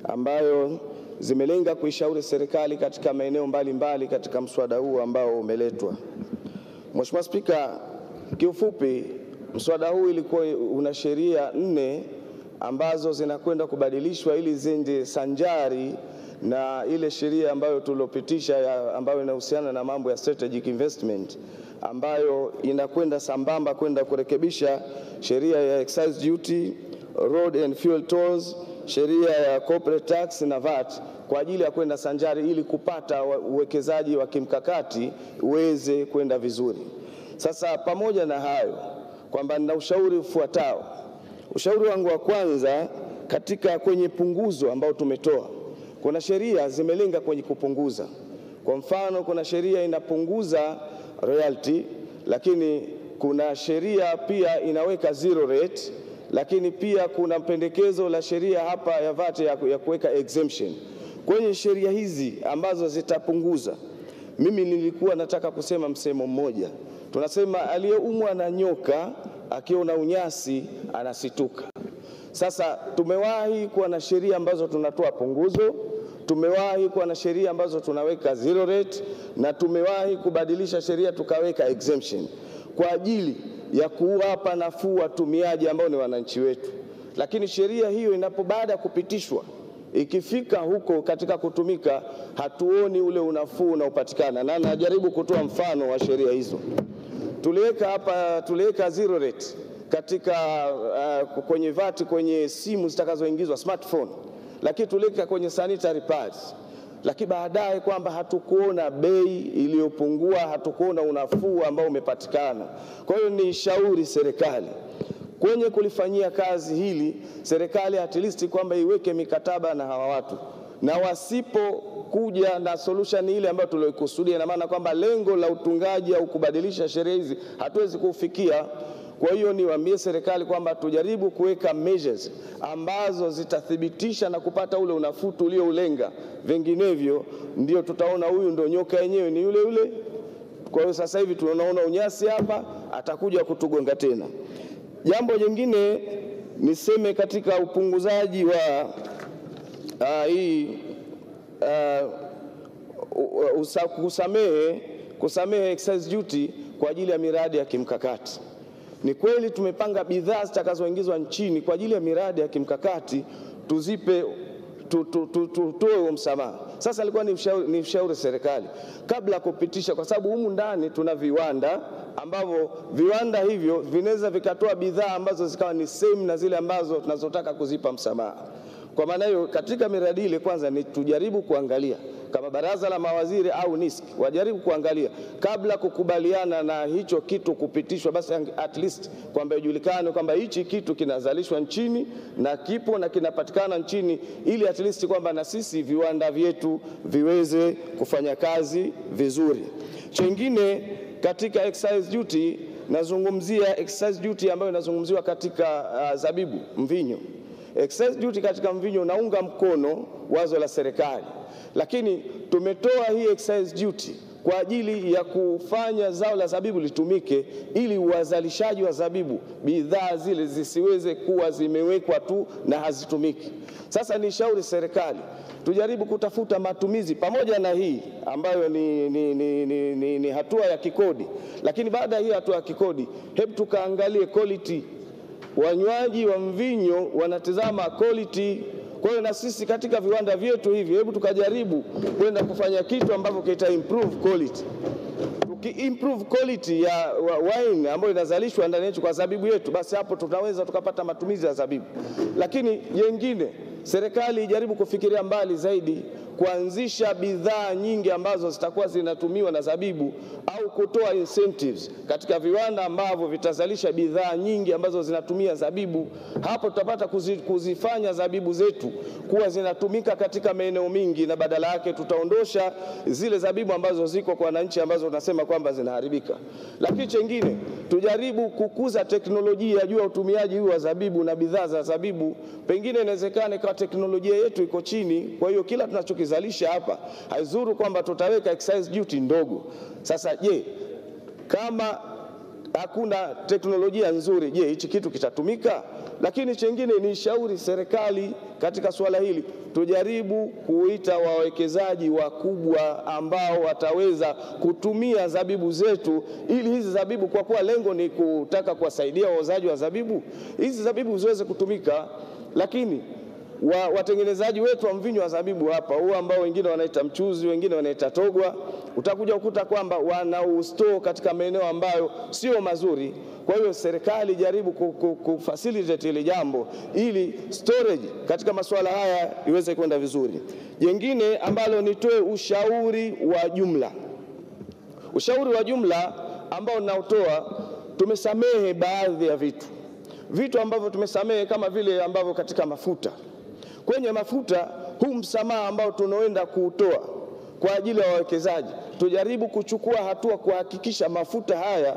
ambayo zimelenga kuishauri serikali katika maeneo mbalimbali katika mswada huu ambao umeletwa. Mheshimiwa Spika, kiufupi mswada huu ilikuwa una sheria 4 ambazo zinakwenda kubadilishwa ili zende sanjari na ile sheria ambayo tulopitisha ambayo inahusiana na mambo ya strategic investment, ambayo inakwenda sambamba kwenda kurekebisha sheria ya excise duty, road and fuel tolls, sheria ya corporate tax na VAT kwa ajili ya kwenda sanjari ili kupata uwekezaji wa kimkakati uweze kwenda vizuri. Sasa pamoja na hayo kwamba nina ushauri ufuatao. Ushauri wangu wa kwanza kwenye punguzo ambao tumetoa, kuna sheria zimelenga kwenye kupunguza. Kwa mfano kuna sheria inapunguza royalty, lakini kuna sheria pia inaweka zero rate, lakini pia kuna pendekezo la sheria hapa ya VAT ya kuweka exemption. Kwenye sheria hizi ambazo zitapunguza, mimi nilikuwa nataka kusema msemo mmoja. Tunasema aliyeumwa na nyoka akiona unyasi anasituka. Sasa tumewahi kuwa na sheria ambazo tunatoa punguzo, tumewahi kuwa na sheria ambazo tunaweka zero rate, na tumewahi kubadilisha sheria tukaweka exemption kwa ajili ya kuwapa nafuu watumiaji ambao ni wananchi wetu. Lakini sheria hiyo baada ya kupitishwa, ikifika huko katika kutumika, hatuoni ule unafuu unaopatikana. Na najaribu kutoa mfano wa sheria hizo. Tuliweka zero rate katika kwenye VAT kwenye simu zitakazoingizwa smartphone, lakini tuliweka kwenye sanitary pads, lakini baadaye kwamba hatukuona bei iliyopungua, hatukuona unafuu ambao umepatikana. Kwa hiyo ni shauri serikali kwenye kulifanyia kazi hili, serikali at least kwamba iweke mikataba na hawa watu, na wasipokuja na solution ile ambayo tuliokusudia, na maana kwamba lengo la utungaji au kubadilisha sheria hizi hatuwezi kufikia. Kwa hiyo niwaambie serikali kwamba tujaribu kuweka measures ambazo zitathibitisha na kupata ule unafuu ulioulenga, vinginevyo ndio tutaona huyu ndio nyoka yenyewe ni yule. Kwa hiyo sasa hivi tunaona unyasi hapa, atakuja kutugonga tena. Jambo jingine niseme katika upunguzaji wa kusamehe excise duty kwa ajili ya miradi ya kimkakati. Ni kweli tumepanga bidhaa zitakazoingizwa nchini kwa ajili ya miradi ya kimkakati tutoe msamaha. Sasa alikuwa ni ushauri serikali kabla ya kupitisha, kwa sababu humu ndani tuna viwanda ambavyo viwanda hivyo vinaweza vikatoa bidhaa ambazo zikawa ni same na zile ambazo tunazotaka kuzipa msamaha. Kwa maana hiyo katika miradi ile kwanza ni tujaribu kuangalia kama baraza la mawaziri au NISC wajaribu kuangalia kabla kukubaliana na hicho kitu kupitishwa, basi at least kwamba ijulikane kwamba hichi kitu kinazalishwa nchini na kipo na kinapatikana nchini, ili at least kwamba na sisi viwanda vyetu viweze kufanya kazi vizuri. Chengine katika excise duty, nazungumzia excise duty ambayo inazungumziwa katika zabibu, mvinyo. Excise duty katika mvinyo naunga mkono wazo la serikali, lakini tumetoa hii excise duty kwa ajili ya kufanya zao la zabibu litumike, ili wazalishaji wa zabibu bidhaa zile zisiweze kuwa zimewekwa tu na hazitumiki. Sasa ni shauri serikali tujaribu kutafuta matumizi pamoja na hii ambayo ni hatua ya kikodi, lakini baada ya hii hatua ya kikodi, hebu tukaangalie quality. Wanywaji wa mvinyo wanatazama quality. Kwa hiyo na sisi katika viwanda vyetu hivi, hebu tukajaribu kwenda kufanya kitu ambavyo kita improve quality. Tuki-improve quality ya wine ambayo inazalishwa ndani yetu kwa zabibu yetu, basi hapo tutaweza tukapata matumizi ya zabibu. Lakini jengine, serikali ijaribu kufikiria mbali zaidi, kuanzisha bidhaa nyingi ambazo zitakuwa zinatumiwa na zabibu, au kutoa incentives katika viwanda ambavyo vitazalisha bidhaa nyingi ambazo zinatumia zabibu. Hapo tutapata kuzifanya zabibu zetu kuwa zinatumika katika maeneo mingi, na badala yake tutaondosha zile zabibu ambazo ziko kwa wananchi ambazo tunasema kwamba zinaharibika. Lakini chengine, tujaribu kukuza teknolojia juu ya utumiaji huu wa zabibu na bidhaa za zabibu. Pengine inawezekana kwa teknolojia yetu iko chini, kwa hiyo kila tunachokizalisha hapa haizuru kwamba tutaweka excise duty ndogo. Sasa je, kama hakuna teknolojia nzuri, je, hichi kitu kitatumika? Lakini chengine ni shauri serikali katika swala hili, tujaribu kuita wawekezaji wakubwa ambao wataweza kutumia zabibu zetu, ili hizi zabibu, kwa kuwa lengo ni kutaka kuwasaidia wauzaji wa zabibu, hizi zabibu ziweze kutumika. Lakini watengenezaji wetu wa mvinyo wa zabibu hapa, huu ambao wengine wanaita mchuzi, wengine wanaita togwa, utakuja ukuta kwamba wanaustore katika maeneo ambayo sio mazuri. Kwa hiyo serikali jaribu kufacilitate ile jambo, ili storage katika masuala haya iweze kwenda vizuri. Jengine ambalo nitoe ushauri wa jumla. Ushauri wa jumla ambao ninaotoa, tumesamehe baadhi ya vitu ambavyo tumesamehe, kama vile ambavyo katika mafuta. Kwenye mafuta, huu msamaha ambao tunaoenda kuutoa kwa ajili ya wawekezaji, tujaribu kuchukua hatua kuhakikisha mafuta haya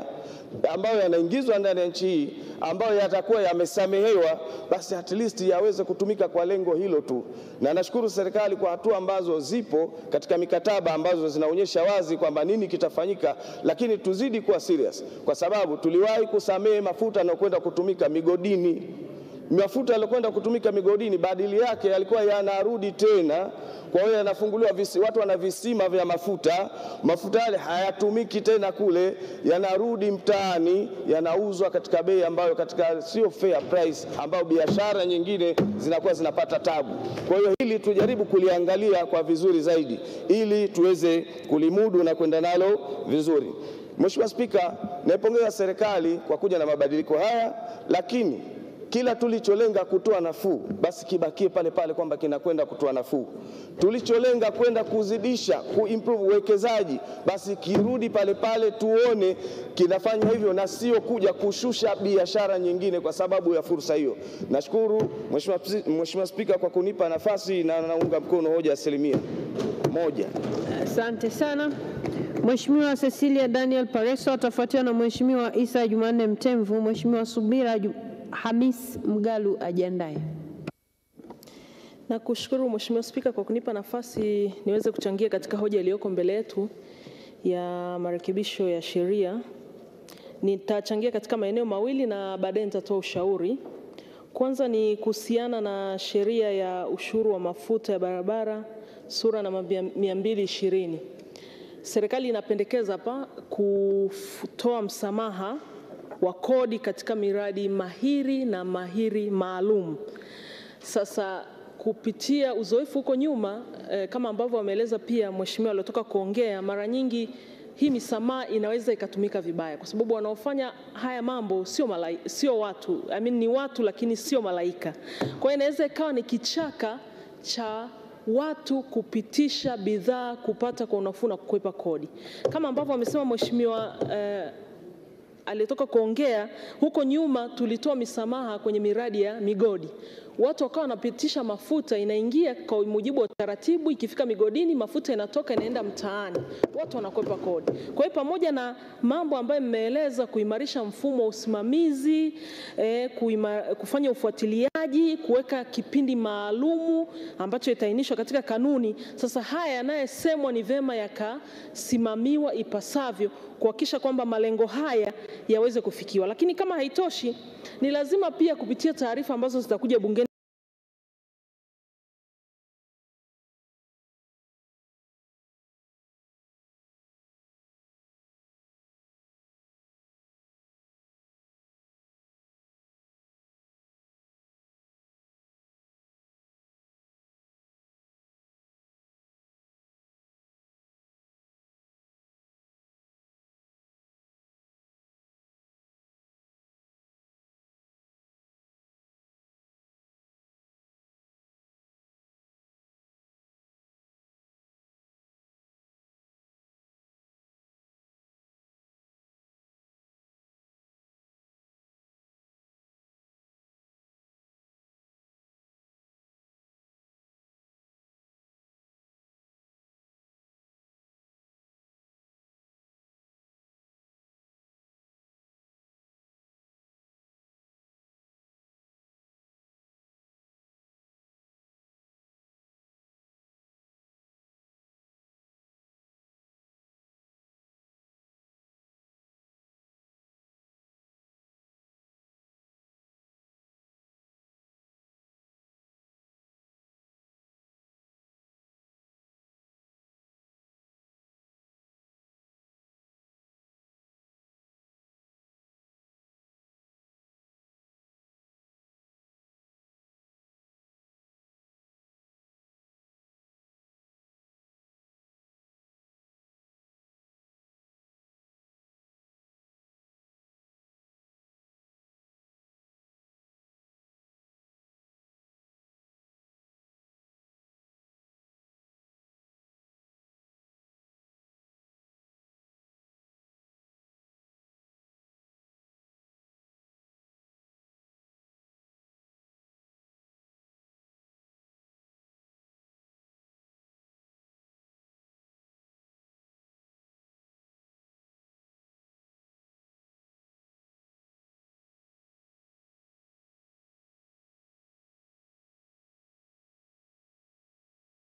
ambayo yanaingizwa ndani ya nchi hii, ambayo yatakuwa yamesamehewa, basi at least yaweze kutumika kwa lengo hilo tu. Na nashukuru serikali kwa hatua ambazo zipo katika mikataba ambazo zinaonyesha wazi kwamba nini kitafanyika, lakini tuzidi kuwa serious, kwa sababu tuliwahi kusamehe mafuta yanayokwenda kutumika migodini. Mafuta yaliyokwenda kutumika migodini, badili yake yalikuwa yanarudi tena. Kwa hiyo yanafunguliwa watu wana visima vya mafuta yale hayatumiki tena kule, yanarudi mtaani, yanauzwa katika bei ambayo katika sio fair price, ambayo biashara nyingine zinakuwa zinapata tabu. Kwa hiyo hili tujaribu kuliangalia kwa vizuri zaidi, ili tuweze kulimudu na kwenda nalo vizuri. Mheshimiwa Spika, naipongeza serikali kwa kuja na mabadiliko haya, lakini kila tulicholenga kutoa nafuu, basi kibakie pale pale kwamba kinakwenda kutoa nafuu. Tulicholenga kwenda kuzidisha, kuimprove uwekezaji, basi kirudi pale pale tuone kinafanya hivyo, na sio kuja kushusha biashara nyingine kwa sababu ya fursa hiyo. Nashukuru Mheshimiwa Spika kwa kunipa nafasi, na naunga mkono hoja asilimia moja. Asante sana. Mheshimiwa Cecilia Daniel Pareso atafuatiwa na Mheshimiwa Isa Jumanne Mtemvu. Mheshimiwa Subira Hamis Mgalu ajiandae. Nakushukuru Mheshimiwa Spika kwa kunipa nafasi niweze kuchangia katika hoja iliyoko mbele yetu ya marekebisho ya sheria. Nitachangia katika maeneo mawili na baadaye nitatoa ushauri. Kwanza ni kuhusiana na sheria ya ushuru wa mafuta ya barabara sura namba 220. Serikali inapendekeza hapa kutoa msamaha wa kodi katika miradi mahiri na mahiri maalum. Sasa kupitia uzoefu huko nyuma kama ambavyo wameeleza pia mheshimiwa aliotoka kuongea, mara nyingi hii misamaha inaweza ikatumika vibaya kwa sababu wanaofanya haya mambo sio watu, ni watu lakini sio malaika. Kwa hiyo inaweza ikawa ni kichaka cha watu kupitisha bidhaa kupata kwa unafuu na kukwepa kodi. Kama ambavyo wamesema mheshimiwa alitoka kuongea, huko nyuma tulitoa misamaha kwenye miradi ya migodi. Watu wakawa wanapitisha mafuta, inaingia kwa mujibu wa taratibu, ikifika migodini mafuta inatoka inaenda mtaani, watu wanakwepa kodi. Kwa hiyo pamoja na mambo ambayo mmeeleza, kuimarisha mfumo wa usimamizi, kufanya ufuatiliaji, kuweka kipindi maalumu ambacho itainishwa katika kanuni, sasa haya yanayesemwa ni vema yakasimamiwa ipasavyo kuhakikisha kwamba malengo haya yaweze kufikiwa. Lakini kama haitoshi, ni lazima pia kupitia taarifa ambazo zitakuja bungeni